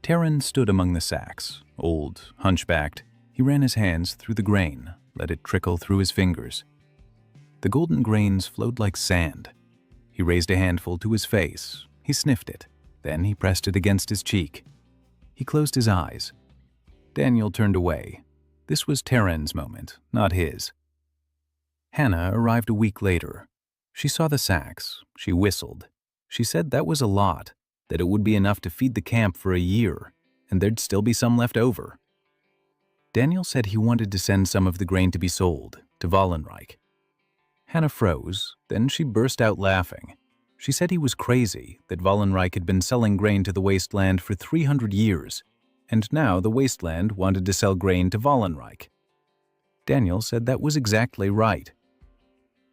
Terran stood among the sacks, old, hunchbacked. He ran his hands through the grain, let it trickle through his fingers. The golden grains flowed like sand. He raised a handful to his face. He sniffed it. Then he pressed it against his cheek. He closed his eyes. Daniel turned away. This was Terran's moment, not his. Hannah arrived a week later. She saw the sacks. She whistled. She said that was a lot, that it would be enough to feed the camp for a year, and there'd still be some left over. Daniel said he wanted to send some of the grain to be sold, to Wallenreich. Hannah froze, then she burst out laughing. She said he was crazy, that Wallenreich had been selling grain to the Wasteland for 300 years, and now the Wasteland wanted to sell grain to Wallenreich. Daniel said that was exactly right.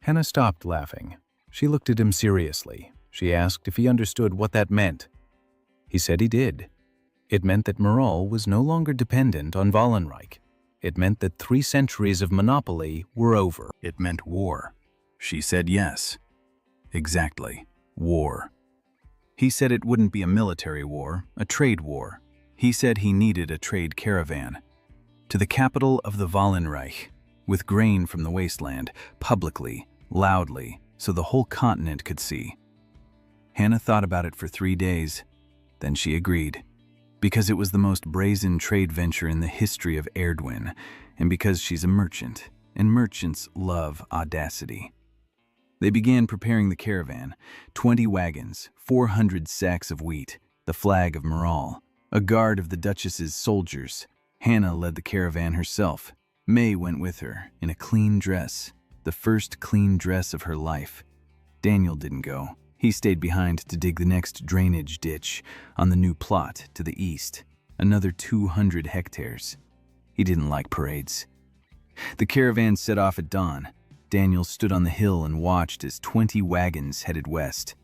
Hannah stopped laughing. She looked at him seriously. She asked if he understood what that meant. He said he did. It meant that Morale was no longer dependent on Wallenreich. It meant that 3 centuries of monopoly were over. It meant war. She said yes. Exactly. War. He said it wouldn't be a military war, a trade war. He said he needed a trade caravan. To the capital of the Wallenreich, with grain from the Wasteland, publicly, loudly, so the whole continent could see. Hannah thought about it for 3 days. Then she agreed. Because it was the most brazen trade venture in the history of Erdwin, and because she's a merchant, and merchants love audacity. They began preparing the caravan, 20 wagons, 400 sacks of wheat, the flag of Morale, a guard of the Duchess's soldiers. Hannah led the caravan herself. May went with her, in a clean dress, the first clean dress of her life. Daniel didn't go. He stayed behind to dig the next drainage ditch on the new plot to the east, another 200 hectares. He didn't like parades. The caravan set off at dawn. Daniel stood on the hill and watched as 20 wagons headed west,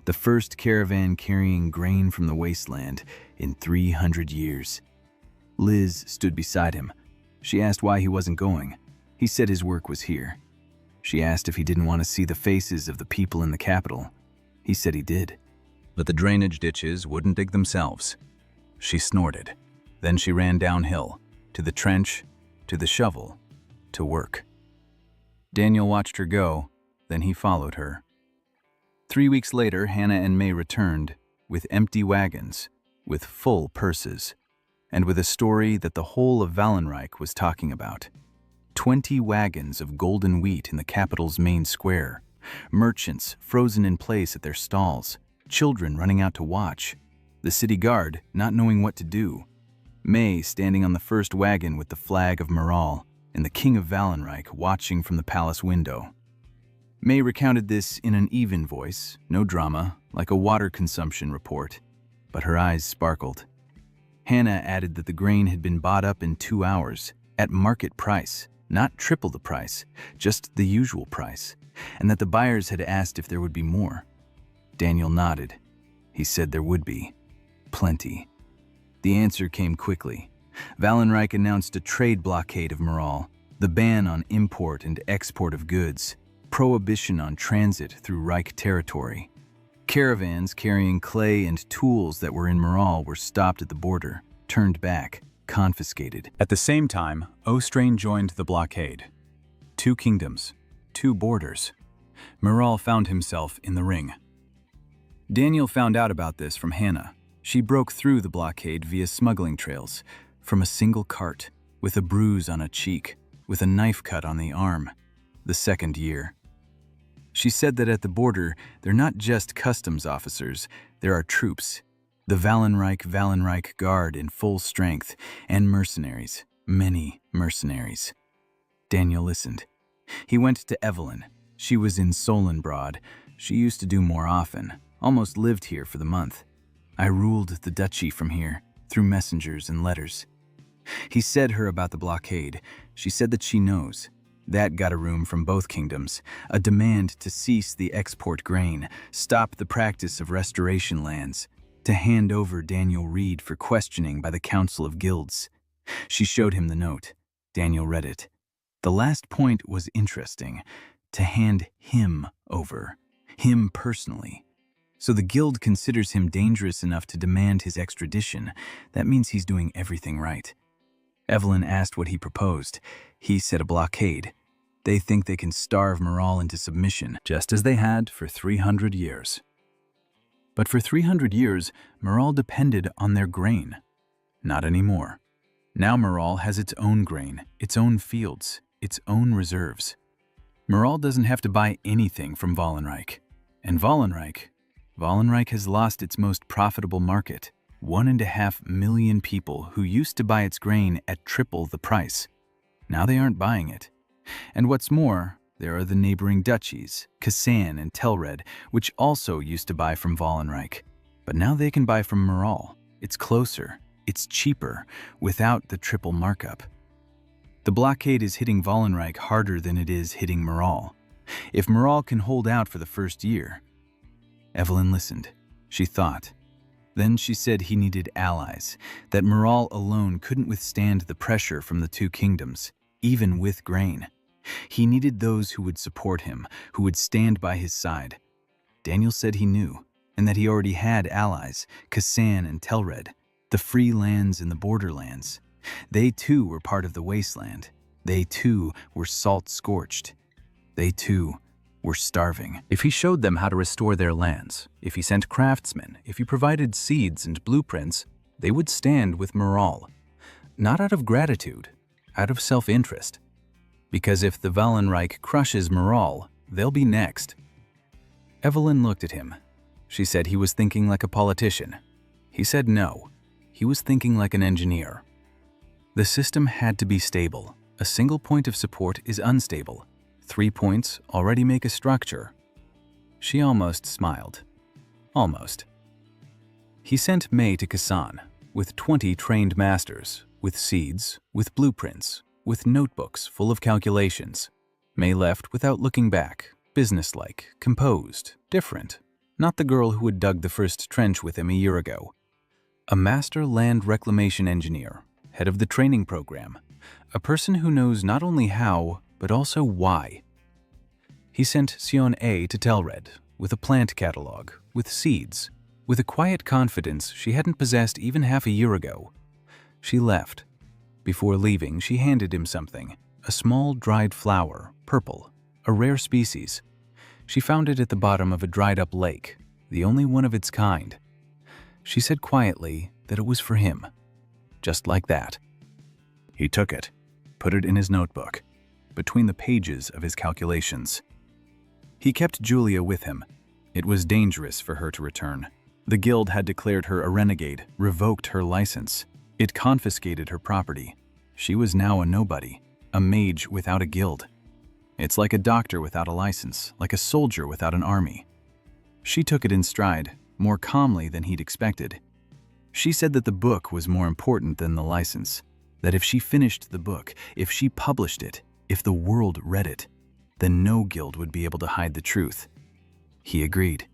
the first caravan carrying grain from the Wasteland in 300 years. Liz stood beside him. She asked why he wasn't going. He said his work was here. She asked if he didn't want to see the faces of the people in the capital. He said he did. But the drainage ditches wouldn't dig themselves. She snorted. Then she ran downhill, to the trench, to the shovel, to work. Daniel watched her go, then he followed her. 3 weeks later, Hannah and May returned, with empty wagons, with full purses. and with a story that the whole of Valenreich was talking about. 20 wagons of golden wheat in the capital's main square, merchants frozen in place at their stalls, children running out to watch, the city guard not knowing what to do, May standing on the first wagon with the flag of Moral, and the king of Valenreich watching from the palace window. May recounted this in an even voice, no drama, like a water consumption report, but her eyes sparkled. Hannah added that the grain had been bought up in 2 hours, at market price, not triple the price, just the usual price, and that the buyers had asked if there would be more. Daniel nodded. He said there would be. Plenty. The answer came quickly. Valenreich announced a trade blockade of Moral, the ban on import and export of goods, prohibition on transit through Reich territory. Caravans carrying clay and tools that were in Moral were stopped at the border, turned back, confiscated. At the same time, Ostrain joined the blockade. 2 kingdoms, 2 borders. Moral found himself in the ring. Daniel found out about this from Hannah. She broke through the blockade via smuggling trails, from a single cart, with a bruise on a cheek, with a knife cut on the arm, the 2nd year. She said that at the border, they're not just customs officers, there are troops, the Valenreich Guard in full strength, and mercenaries, many mercenaries. Daniel listened. He went to Evelyn. She was in Solenbrod. She used to do more often, almost lived here for the month. I ruled the duchy from here, through messengers and letters. He said her about the blockade. She said that she knows. That got a room from both kingdoms, a demand to cease the export grain, stop the practice of restoration lands, to hand over Daniel Reed for questioning by the Council of Guilds. She showed him the note. Daniel read it. The last point was interesting, to hand him over, him personally. So the guild considers him dangerous enough to demand his extradition. That means he's doing everything right. Evelyn asked what he proposed. He said a blockade. They think they can starve Moral into submission, just as they had for 300 years. But for 300 years, Moral depended on their grain. Not anymore. Now Moral has its own grain, its own fields, its own reserves. Moral doesn't have to buy anything from Valenreich. And Valenreich has lost its most profitable market, 1.5 million people who used to buy its grain at triple the price. Now they aren't buying it. And what's more, there are the neighboring duchies, Kasan and Telred, which also used to buy from Valenreich. But now they can buy from Moral. It's closer, it's cheaper, without the triple markup. The blockade is hitting Valenreich harder than it is hitting Moral. If Moral can hold out for the first year. Evelyn listened. She thought. Then she said he needed allies, that Moral alone couldn't withstand the pressure from the 2 kingdoms, even with grain. He needed those who would support him, who would stand by his side. Daniel said he knew, and that he already had allies, Kasan and Telred, the free lands and the borderlands. They too were part of the Wasteland. They too were salt-scorched. They too were starving. If he showed them how to restore their lands, if he sent craftsmen, if he provided seeds and blueprints, they would stand with Moral. Not out of gratitude, out of self-interest. Because if the Valenreich crushes Moral, they'll be next. Evelyn looked at him. She said he was thinking like a politician. He said no. He was thinking like an engineer. The system had to be stable. A single point of support is unstable. 3 points already make a structure. She almost smiled. Almost. He sent May to Kasan, with 20 trained masters, with seeds, with blueprints, with notebooks full of calculations. May left without looking back, businesslike, composed, different. Not the girl who had dug the first trench with him a year ago. A master land reclamation engineer, head of the training program. A person who knows not only how, but also why. He sent Sion A to Telred, with a plant catalog, with seeds, with a quiet confidence she hadn't possessed even half a year ago. She left. Before leaving, she handed him something, a small dried flower, purple, a rare species. She found it at the bottom of a dried-up lake, the only one of its kind. She said quietly that it was for him. just like that. He took it, put it in his notebook, between the pages of his calculations. He kept Julia with him. It was dangerous for her to return. The guild had declared her a renegade, revoked her license. It confiscated her property. She was now a nobody, a mage without a guild. It's like a doctor without a license, like a soldier without an army. She took it in stride, more calmly than he'd expected. She said that the book was more important than the license, that if she finished the book, if she published it, if the world read it, then no guild would be able to hide the truth. He agreed.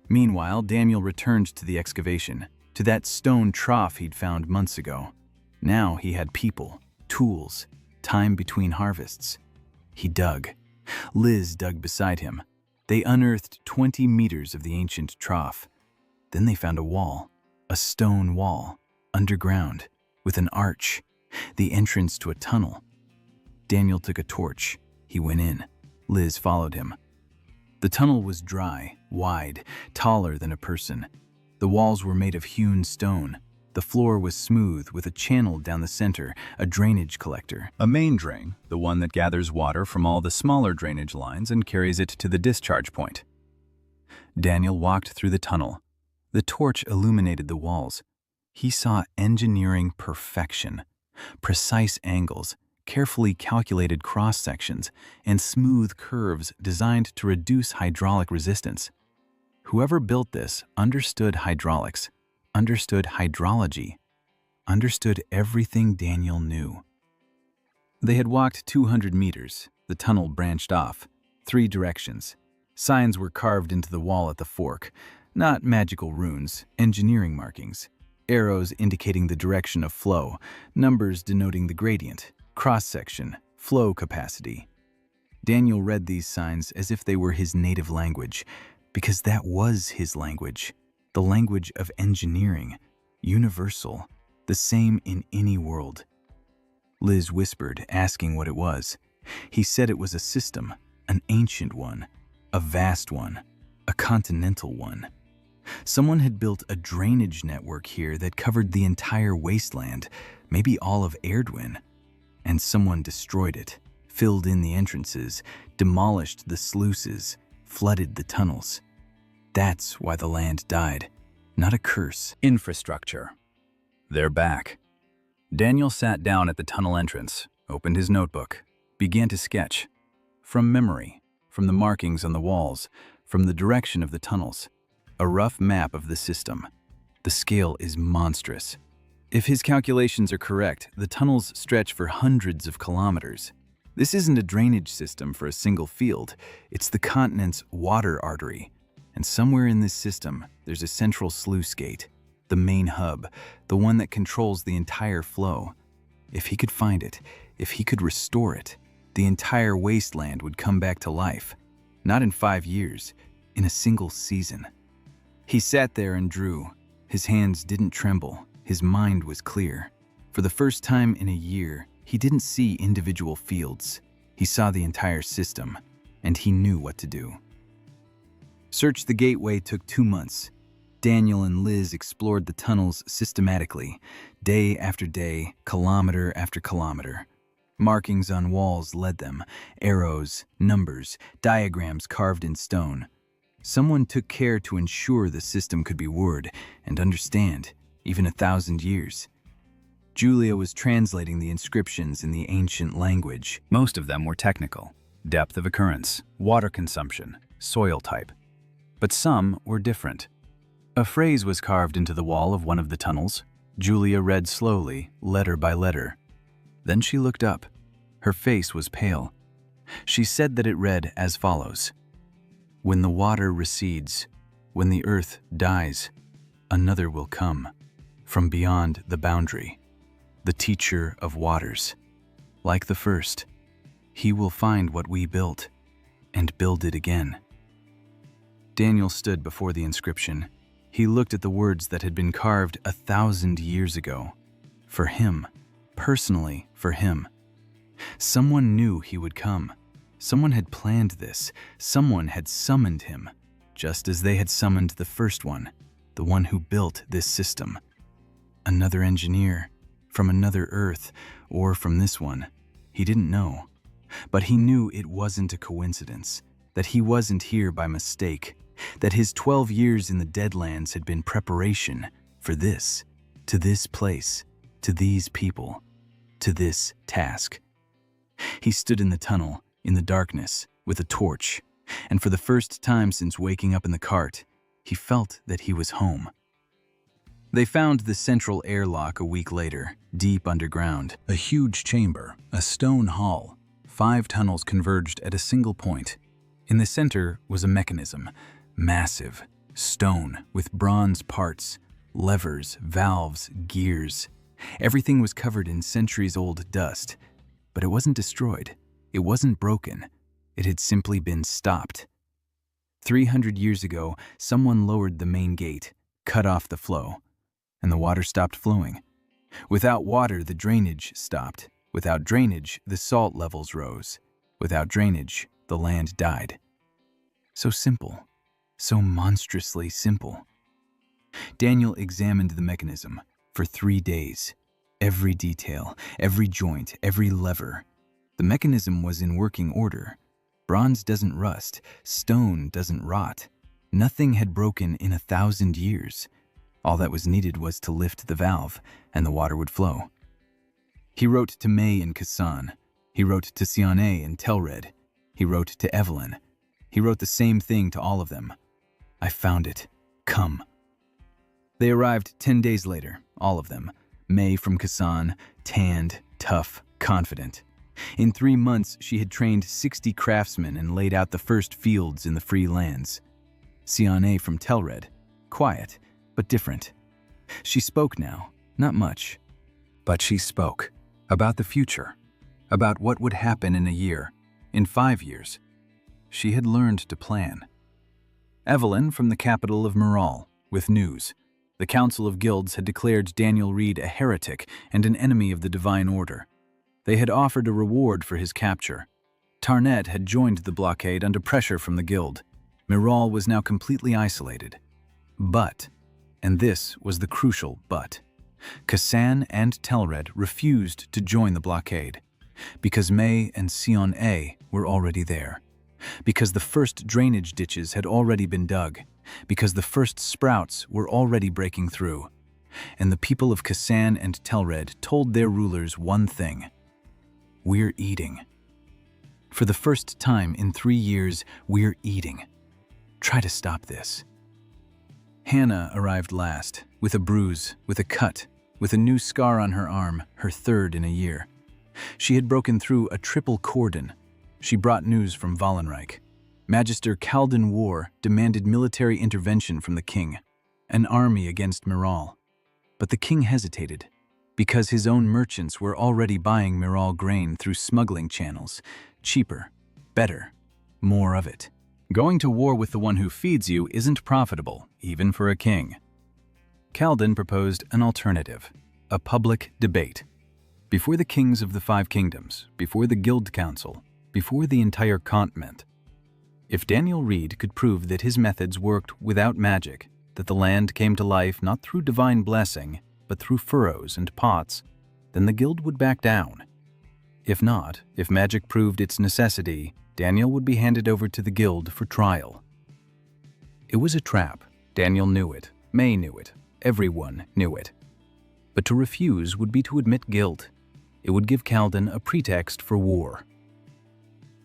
Meanwhile, Daniel returned to the excavation, to that stone trough he'd found months ago. Now he had people, tools, time between harvests. He dug. Liz dug beside him. They unearthed 20 meters of the ancient trough. Then they found a wall, a stone wall, underground, with an arch, the entrance to a tunnel. Daniel took a torch. He went in. Liz followed him. The tunnel was dry, wide, taller than a person. The walls were made of hewn stone. The floor was smooth with a channel down the center, a drainage collector. A main drain, the one that gathers water from all the smaller drainage lines and carries it to the discharge point. Daniel walked through the tunnel. The torch illuminated the walls. He saw engineering perfection, precise angles, carefully calculated cross-sections, and smooth curves designed to reduce hydraulic resistance. Whoever built this understood hydraulics, understood hydrology, understood everything Daniel knew. They had walked 200 meters. The tunnel branched off, 3 directions. Signs were carved into the wall at the fork, not magical runes, engineering markings. Arrows indicating the direction of flow, numbers denoting the gradient, cross-section, flow capacity. Daniel read these signs as if they were his native language, because that was his language, the language of engineering, universal, the same in any world. Liz whispered, asking what it was. He said it was a system, an ancient one, a vast one, a continental one. Someone had built a drainage network here that covered the entire wasteland, maybe all of Erdwin. And someone destroyed it, filled in the entrances, demolished the sluices, flooded the tunnels. That's why the land died, not a curse. Infrastructure. They're back. Daniel sat down at the tunnel entrance, opened his notebook, began to sketch. From memory, from the markings on the walls, from the direction of the tunnels, a rough map of the system. The scale is monstrous. If his calculations are correct, the tunnels stretch for hundreds of kilometers. This isn't a drainage system for a single field. It's the continent's water artery. And somewhere in this system, there's a central sluice gate, the main hub, the one that controls the entire flow. If he could find it, if he could restore it, the entire wasteland would come back to life. Not in 5 years, in a single season. He sat there and drew. His hands didn't tremble. His mind was clear. For the first time in a year, he didn't see individual fields. He saw the entire system, and he knew what to do. Search the Gateway took 2 months. Daniel and Liz explored the tunnels systematically, day after day, kilometer after kilometer. Markings on walls led them, arrows, numbers, diagrams carved in stone. Someone took care to ensure the system could be word and understand, even 1,000 years. Julia was translating the inscriptions in the ancient language. Most of them were technical. Depth of occurrence, water consumption, soil type. But some were different. A phrase was carved into the wall of one of the tunnels. Julia read slowly, letter by letter. Then she looked up. Her face was pale. She said that it read as follows: "When the water recedes, when the earth dies, another will come, from beyond the boundary, the teacher of waters. Like the first, he will find what we built, and build it again." Daniel stood before the inscription. He looked at the words that had been carved 1,000 years ago. For him, personally for him. Someone knew he would come. Someone had planned this. Someone had summoned him, just as they had summoned the first one, the one who built this system. Another engineer, from another Earth, or from this one. He didn't know. But he knew it wasn't a coincidence, that he wasn't here by mistake, that his 12 years in the Deadlands had been preparation for this, to this place, to these people, to this task. He stood in the tunnel, in the darkness, with a torch, and for the first time since waking up in the cart, he felt that he was home. They found the central airlock a week later, deep underground. A huge chamber, a stone hall. 5 tunnels converged at a single point. In the center was a mechanism, massive, stone with bronze parts, levers, valves, gears. Everything was covered in centuries-old dust, but it wasn't destroyed. It wasn't broken. It had simply been stopped. 300 years ago, someone lowered the main gate, cut off the flow, and the water stopped flowing. Without water, the drainage stopped. Without drainage, the salt levels rose. Without drainage, the land died. So simple, so monstrously simple. Daniel examined the mechanism for 3 days. Every detail, every joint, every lever. The mechanism was in working order. Bronze doesn't rust, stone doesn't rot. Nothing had broken in 1,000 years. All that was needed was to lift the valve, and the water would flow. He wrote to May and Kassan. He wrote to Siane and Telred. He wrote to Evelyn. He wrote the same thing to all of them. I found it. Come. They arrived 10 days later, all of them. May from Kassan, tanned, tough, confident. In 3 months, she had trained 60 craftsmen and laid out the first fields in the free lands. Siane from Telred, quiet, but different. She spoke now, not much. But she spoke about the future, about what would happen in a year, in 5 years. She had learned to plan. Evelyn from the capital of Meral, with news. The Council of Guilds had declared Daniel Reed a heretic and an enemy of the Divine Order. They had offered a reward for his capture. Tarnet had joined the blockade under pressure from the guild. Meral was now completely isolated. But, and this was the crucial but, Kassan and Telred refused to join the blockade because May and Sion-A were already there, because the first drainage ditches had already been dug, because the first sprouts were already breaking through, and the people of Kassan and Telred told their rulers one thing: we're eating. For the first time in 3 years, we're eating. Try to stop this. Hannah arrived last, with a bruise, with a cut, with a new scar on her arm, her 3rd in a year. She had broken through a triple cordon. She brought news from Wallenreich. Magister Kalden War demanded military intervention from the king, an army against Meral. But the king hesitated, because his own merchants were already buying Meral grain through smuggling channels, cheaper, better, more of it. Going to war with the one who feeds you isn't profitable, even for a king. Kalden proposed an alternative, a public debate. Before the kings of the 5 kingdoms, before the Guild Council, before the entire continent. If Daniel Reed could prove that his methods worked without magic, that the land came to life not through divine blessing, but through furrows and pots, then the guild would back down. If not, if magic proved its necessity, Daniel would be handed over to the guild for trial. It was a trap. Daniel knew it. May knew it. Everyone knew it. But to refuse would be to admit guilt. It would give Kalden a pretext for war.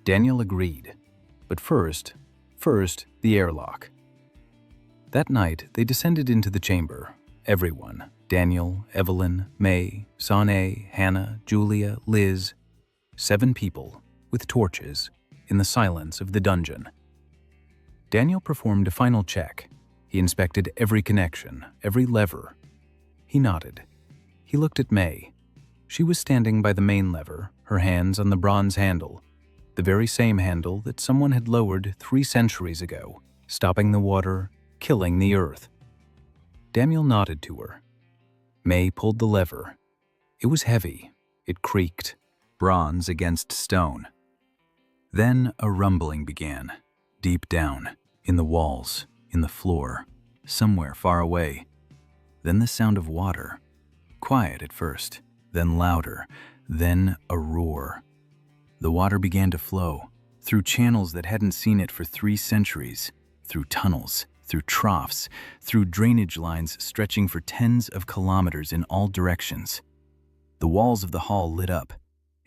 Daniel agreed. But first, the airlock. That night, they descended into the chamber. Everyone, Daniel, Evelyn, May, Sane, Hannah, Julia, Liz, 7 people, with torches, in the silence of the dungeon. Daniel performed a final check. He inspected every connection, every lever. He nodded. He looked at May. She was standing by the main lever, her hands on the bronze handle, the very same handle that someone had lowered 3 centuries ago, stopping the water, killing the earth. Daniel nodded to her. May pulled the lever. It was heavy. It creaked, bronze against stone. Then a rumbling began, deep down, in the walls, in the floor, somewhere far away. Then the sound of water, quiet at first, then louder, then a roar. The water began to flow, through channels that hadn't seen it for 3 centuries, through tunnels, through troughs, through drainage lines stretching for tens of kilometers in all directions. The walls of the hall lit up.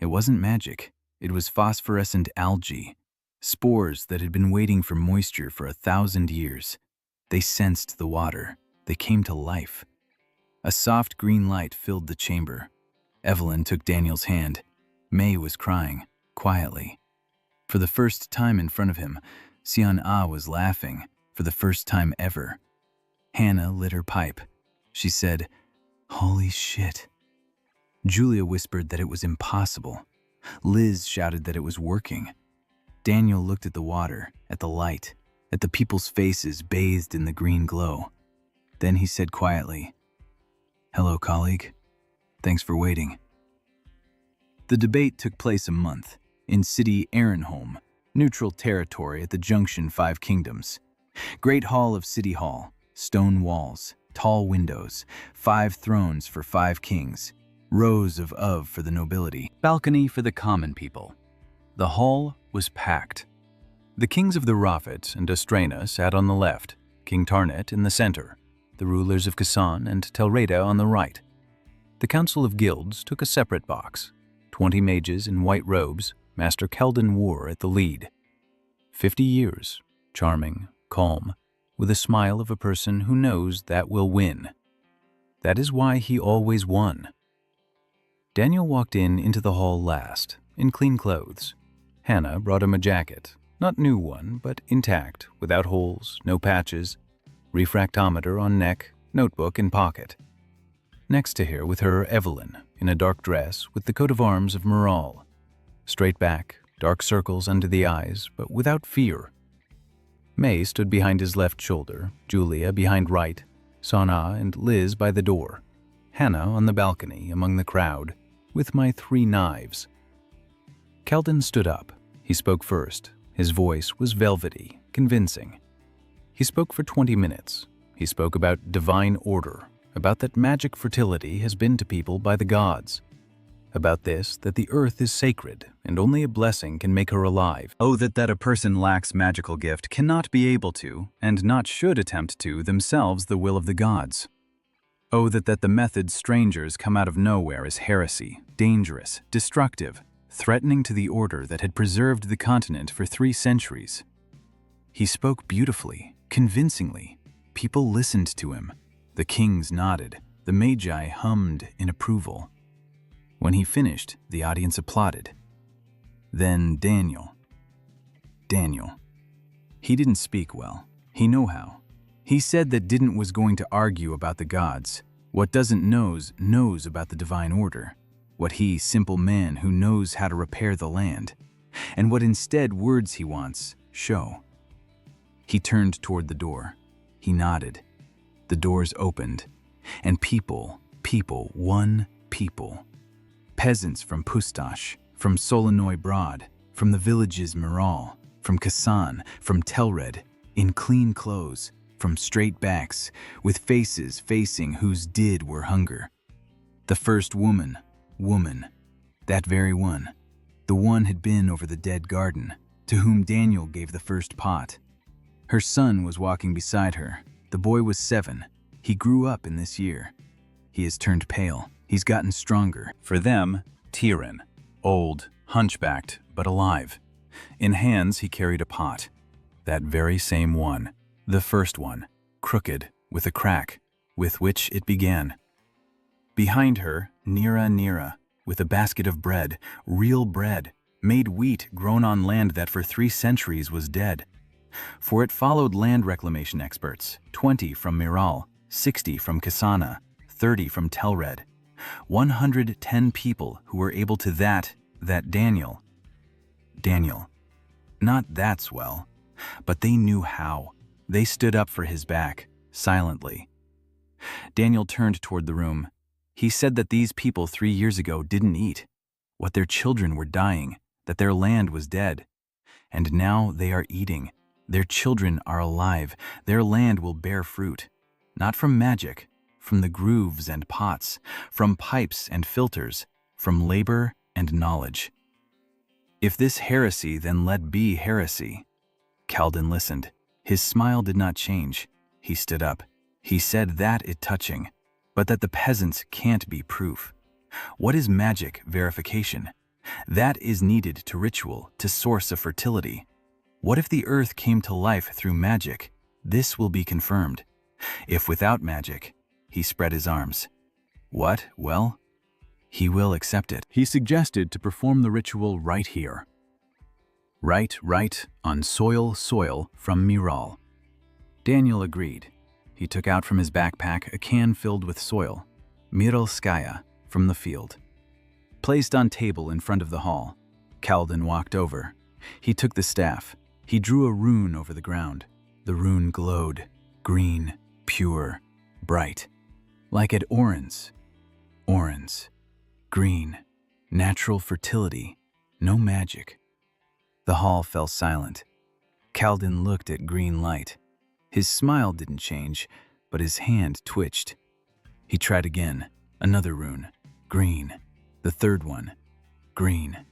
It wasn't magic. It was phosphorescent algae, spores that had been waiting for moisture for 1,000 years. They sensed the water. They came to life. A soft green light filled the chamber. Evelyn took Daniel's hand. May was crying, quietly. For the first time in front of him, Xian-Ah was laughing, for the first time ever. Hannah lit her pipe. She said, "Holy shit." Julia whispered that it was impossible. Liz shouted that it was working. Daniel looked at the water, at the light, at the people's faces bathed in the green glow. Then he said quietly, "Hello, colleague. Thanks for waiting." The debate took place a month in city Ehrenholm, neutral territory at the junction 5 kingdoms. Great hall of City Hall, stone walls, tall windows, 5 thrones for 5 kings, rows of for the nobility, balcony for the common people. The hall was packed. The kings of the Rafet and Astrana sat on the left, King Tarnet in the center, the rulers of Kasan and Telreda on the right. The Council of Guilds took a separate box. 20 mages in white robes, Master Keldon wore at the lead. 50 years, charming, calm, with a smile of a person who knows that will win. That is why he always won. Daniel walked into the hall last, in clean clothes. Hannah brought him a jacket, not new one, but intact, without holes, no patches, refractometer on neck, notebook in pocket. Next to her with her Evelyn, in a dark dress with the coat of arms of Moral. Straight back, dark circles under the eyes, but without fear. May stood behind his left shoulder, Julia behind right, Sana and Liz by the door, Hannah on the balcony among the crowd, with my 3 knives. Keldon stood up. He spoke first. His voice was velvety, convincing. He spoke for 20 minutes. He spoke about divine order, about that magic fertility has been to people by the gods. About this, that the earth is sacred, and only a blessing can make her alive. Oh, that a person lacks magical gift cannot be able to, and not should attempt to, themselves the will of the gods. Oh, that the method strangers come out of nowhere is heresy, dangerous, destructive, threatening to the order that had preserved the continent for 3 centuries. He spoke beautifully, convincingly. People listened to him. The kings nodded. The magi hummed in approval. When he finished, the audience applauded. Then Daniel. He didn't speak well. He know how. He said that didn't was going to argue about the gods. What doesn't knows about the divine order. What he, simple man who knows how to repair the land. And what instead words he wants, show. He turned toward the door. He nodded. The doors opened. And people, peasants from Pustash, from Solonoy Broad, from the villages Miral, from Kasan, from Telred, in clean clothes, from straight backs, with faces facing whose did were hunger. The first woman, that very one, the one had been over the dead garden, to whom Daniel gave the first pot. Her son was walking beside her. The boy was 7. He grew up in this year. He has turned pale. He's gotten stronger. For them, Tyran, old, hunchbacked, but alive. In hands he carried a pot. That very same one, the first one, crooked, with a crack, with which it began. Behind her, Nira, with a basket of bread, real bread, made wheat grown on land that for 3 centuries was dead. For it followed land reclamation experts, 20 from Miral, 60 from Kasana, 30 from Telred. 110 people who were able to that Daniel. Not that swell, but they knew how. They stood up for his back, silently. Daniel turned toward the room. He said that these people 3 years ago didn't eat, what their children were dying, that their land was dead. And now they are eating. Their children are alive. Their land will bear fruit, not from magic, from the grooves and pots, from pipes and filters, from labor and knowledge. If this heresy, then let be heresy. Calden listened. His smile did not change. He stood up. He said that it touching, but that the peasants can't be proof. What is magic verification? That is needed to ritual, to source of fertility. What if the earth came to life through magic? This will be confirmed. If without magic, he spread his arms. What? Well, he will accept it. He suggested to perform the ritual right here. Right, on soil from Miral. Daniel agreed. He took out from his backpack a can filled with soil, Miralskaya, from the field. Placed on table in front of the hall, Calden walked over. He took the staff. He drew a rune over the ground. The rune glowed, green, pure, bright, like at Oran's. Green, natural fertility, no magic. The hall fell silent. Calden looked at green light. His smile didn't change, but his hand twitched. He tried again, another rune, green. The third one, green.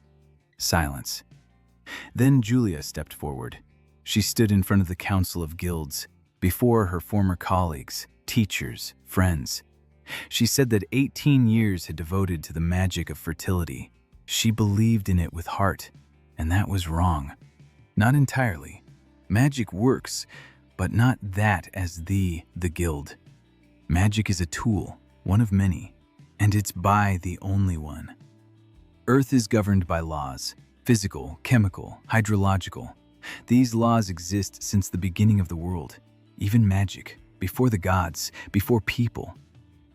Silence. Then Julia stepped forward. She stood in front of the Council of Guilds, before her former colleagues, teachers, friends. She said that 18 years had devoted to the magic of fertility. She believed in it with heart, and that was wrong. Not entirely. Magic works, but not that as the guild. Magic is a tool, one of many, and it's by the only one. Earth is governed by laws, physical, chemical, hydrological. These laws exist since the beginning of the world, even magic, before the gods, before people.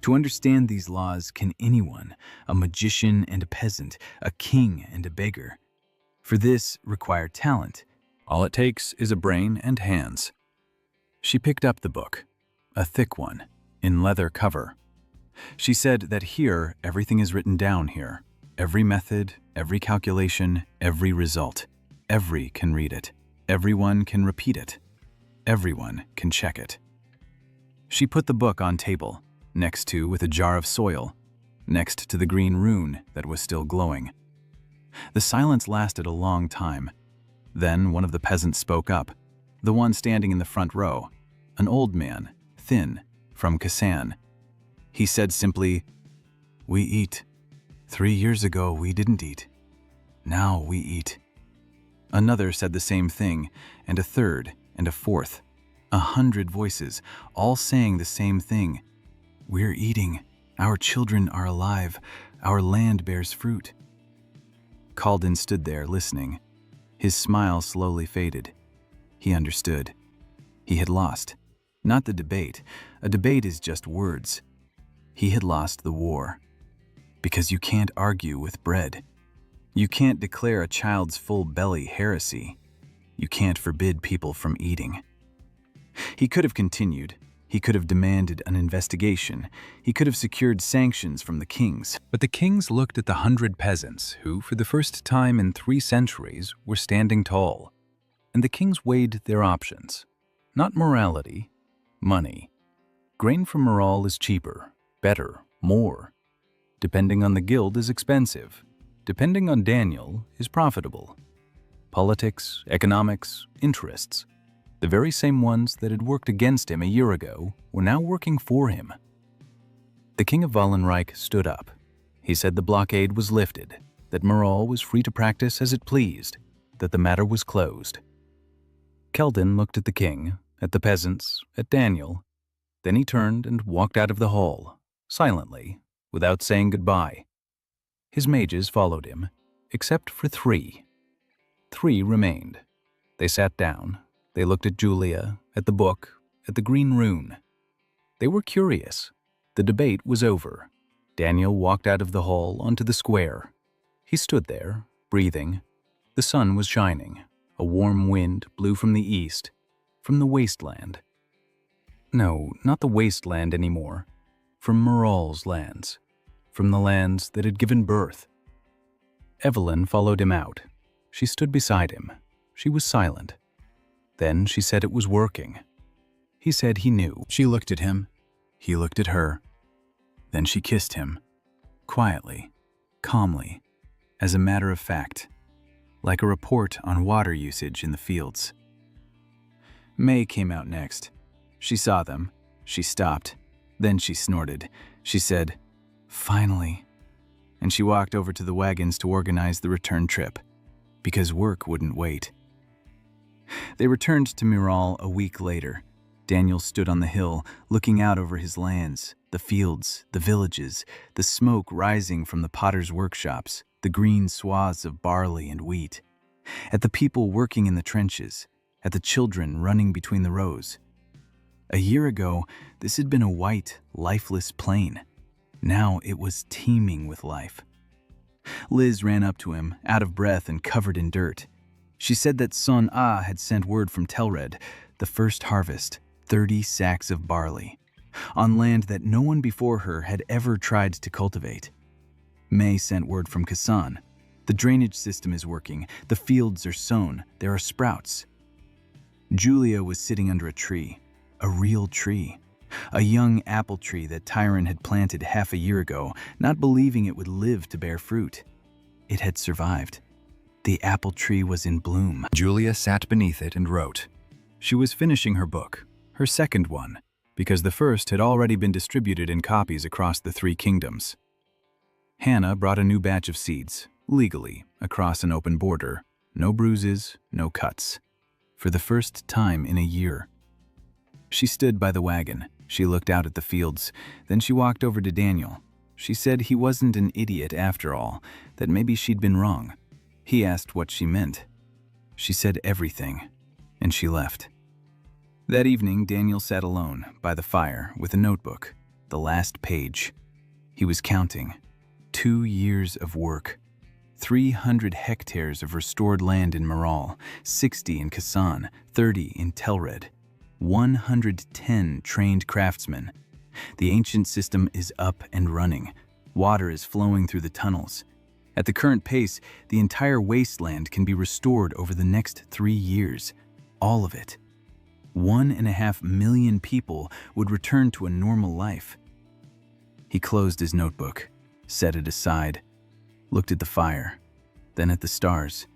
To understand these laws can anyone, a magician and a peasant, a king and a beggar. For this require talent. All it takes is a brain and hands. She picked up the book, a thick one, in leather cover. She said that here everything is written down here. Every method, every calculation, every result. Every can read it. Everyone can repeat it. Everyone can check it. She put the book on table, next to with a jar of soil, next to the green rune that was still glowing. The silence lasted a long time. Then one of the peasants spoke up, the one standing in the front row, an old man, thin, from Kasan. He said simply, "We eat. 3 years ago we didn't eat. Now we eat." Another said the same thing, and a third, and a fourth. 100 voices, all saying the same thing. "We're eating. Our children are alive. Our land bears fruit." Calden stood there listening. His smile slowly faded. He understood. He had lost. Not the debate. A debate is just words. He had lost the war. Because you can't argue with bread. You can't declare a child's full belly heresy. You can't forbid people from eating. He could have continued. He could have demanded an investigation. He could have secured sanctions from the kings. But the kings looked at the 100 peasants who, for the first time in 3 centuries, were standing tall. And the kings weighed their options. Not morality, money. Grain from Moral is cheaper, better, more. Depending on the guild is expensive. Depending on Daniel is profitable. Politics, economics, interests. The very same ones that had worked against him a year ago were now working for him. The king of Wallenreich stood up. He said the blockade was lifted, that Moral was free to practice as it pleased, that the matter was closed. Calden looked at the king, at the peasants, at Daniel. Then he turned and walked out of the hall, silently, without saying goodbye. His mages followed him, except for 3. 3 remained. They sat down. They looked at Julia, at the book, at the green rune. They were curious. The debate was over. Daniel walked out of the hall onto the square. He stood there, breathing. The sun was shining. A warm wind blew from the east, from the wasteland. No, not the wasteland anymore. From Moral's lands. From the lands that had given birth. Evelyn followed him out. She stood beside him. She was silent. Then she said it was working. He said he knew. She looked at him. He looked at her. Then she kissed him, quietly, calmly, as a matter of fact, like a report on water usage in the fields. May came out next. She saw them. She stopped. Then she snorted. She said, "Finally." And she walked over to the wagons to organize the return trip, because work wouldn't wait. They returned to Miral a week later. Daniel stood on the hill, looking out over his lands, the fields, the villages, the smoke rising from the potter's workshops, the green swaths of barley and wheat, at the people working in the trenches, at the children running between the rows. A year ago, this had been a white, lifeless plain. Now it was teeming with life. Liz ran up to him, out of breath and covered in dirt. She said that Son Ah had sent word from Telred, the first harvest, 30 sacks of barley, on land that no one before her had ever tried to cultivate. May sent word from Kasan. The drainage system is working, the fields are sown, there are sprouts. Julia was sitting under a tree, a real tree, a young apple tree that Tyron had planted half a year ago, not believing it would live to bear fruit. It had survived. The apple tree was in bloom. Julia sat beneath it and wrote. She was finishing her book, her second one, because the first had already been distributed in copies across the 3 kingdoms. Hannah brought a new batch of seeds, legally, across an open border. No bruises, no cuts. For the first time in a year. She stood by the wagon. She looked out at the fields. Then she walked over to Daniel. She said he wasn't an idiot after all, that maybe she'd been wrong. He asked what she meant. She said everything, and she left. That evening, Daniel sat alone, by the fire, with a notebook, the last page. He was counting. 2 years of work. 300 hectares of restored land in Miral, 60 in Kasan, 30 in Telred. 110 trained craftsmen. The ancient system is up and running. Water is flowing through the tunnels. At the current pace, the entire wasteland can be restored over the next 3 years. All of it. 1.5 million people would return to a normal life. He closed his notebook, set it aside, looked at the fire, then at the stars.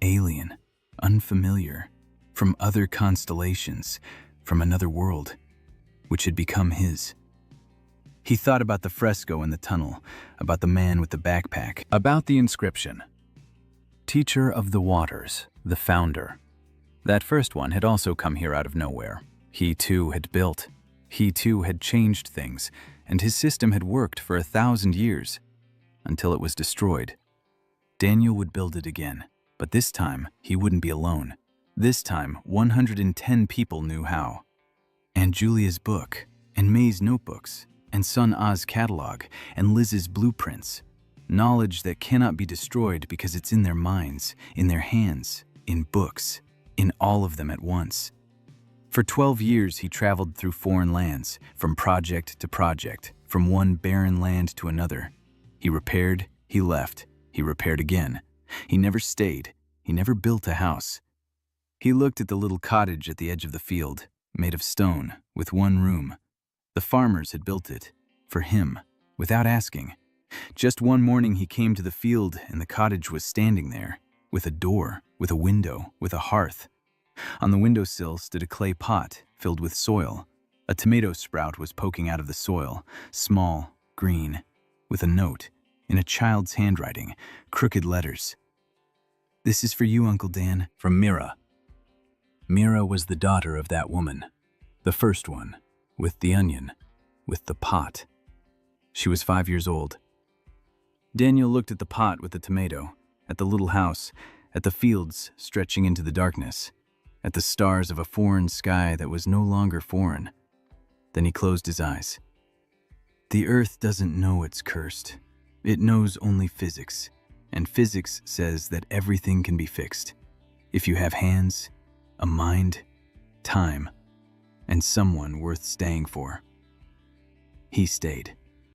Alien, unfamiliar, from other constellations, from another world, which had become his. He thought about the fresco in the tunnel, about the man with the backpack, about the inscription. Teacher of the Waters, the founder. That first one had also come here out of nowhere. He too had built. He too had changed things, and his system had worked for 1,000 years, until it was destroyed. Daniel would build it again, but this time he wouldn't be alone. This time, 110 people knew how. And Julia's book, and May's notebooks, and Son Ah's catalog, and Liz's blueprints. Knowledge that cannot be destroyed because it's in their minds, in their hands, in books, in all of them at once. For 12 years, he traveled through foreign lands, from project to project, from one barren land to another. He repaired, he left, he repaired again. He never stayed, he never built a house. He looked at the little cottage at the edge of the field, made of stone, with one room. The farmers had built it, for him, without asking. Just one morning he came to the field and the cottage was standing there, with a door, with a window, with a hearth. On the windowsill stood a clay pot filled with soil. A tomato sprout was poking out of the soil, small, green, with a note, in a child's handwriting, crooked letters. "This is for you, Uncle Dan, from Mira." Mira was the daughter of that woman, the first one, with the onion, with the pot. She was 5 years old. Daniel looked at the pot with the tomato, at the little house, at the fields stretching into the darkness, at the stars of a foreign sky that was no longer foreign. Then he closed his eyes. The earth doesn't know it's cursed. It knows only physics, and physics says that everything can be fixed. If you have hands, a mind, time, and someone worth staying for. He stayed.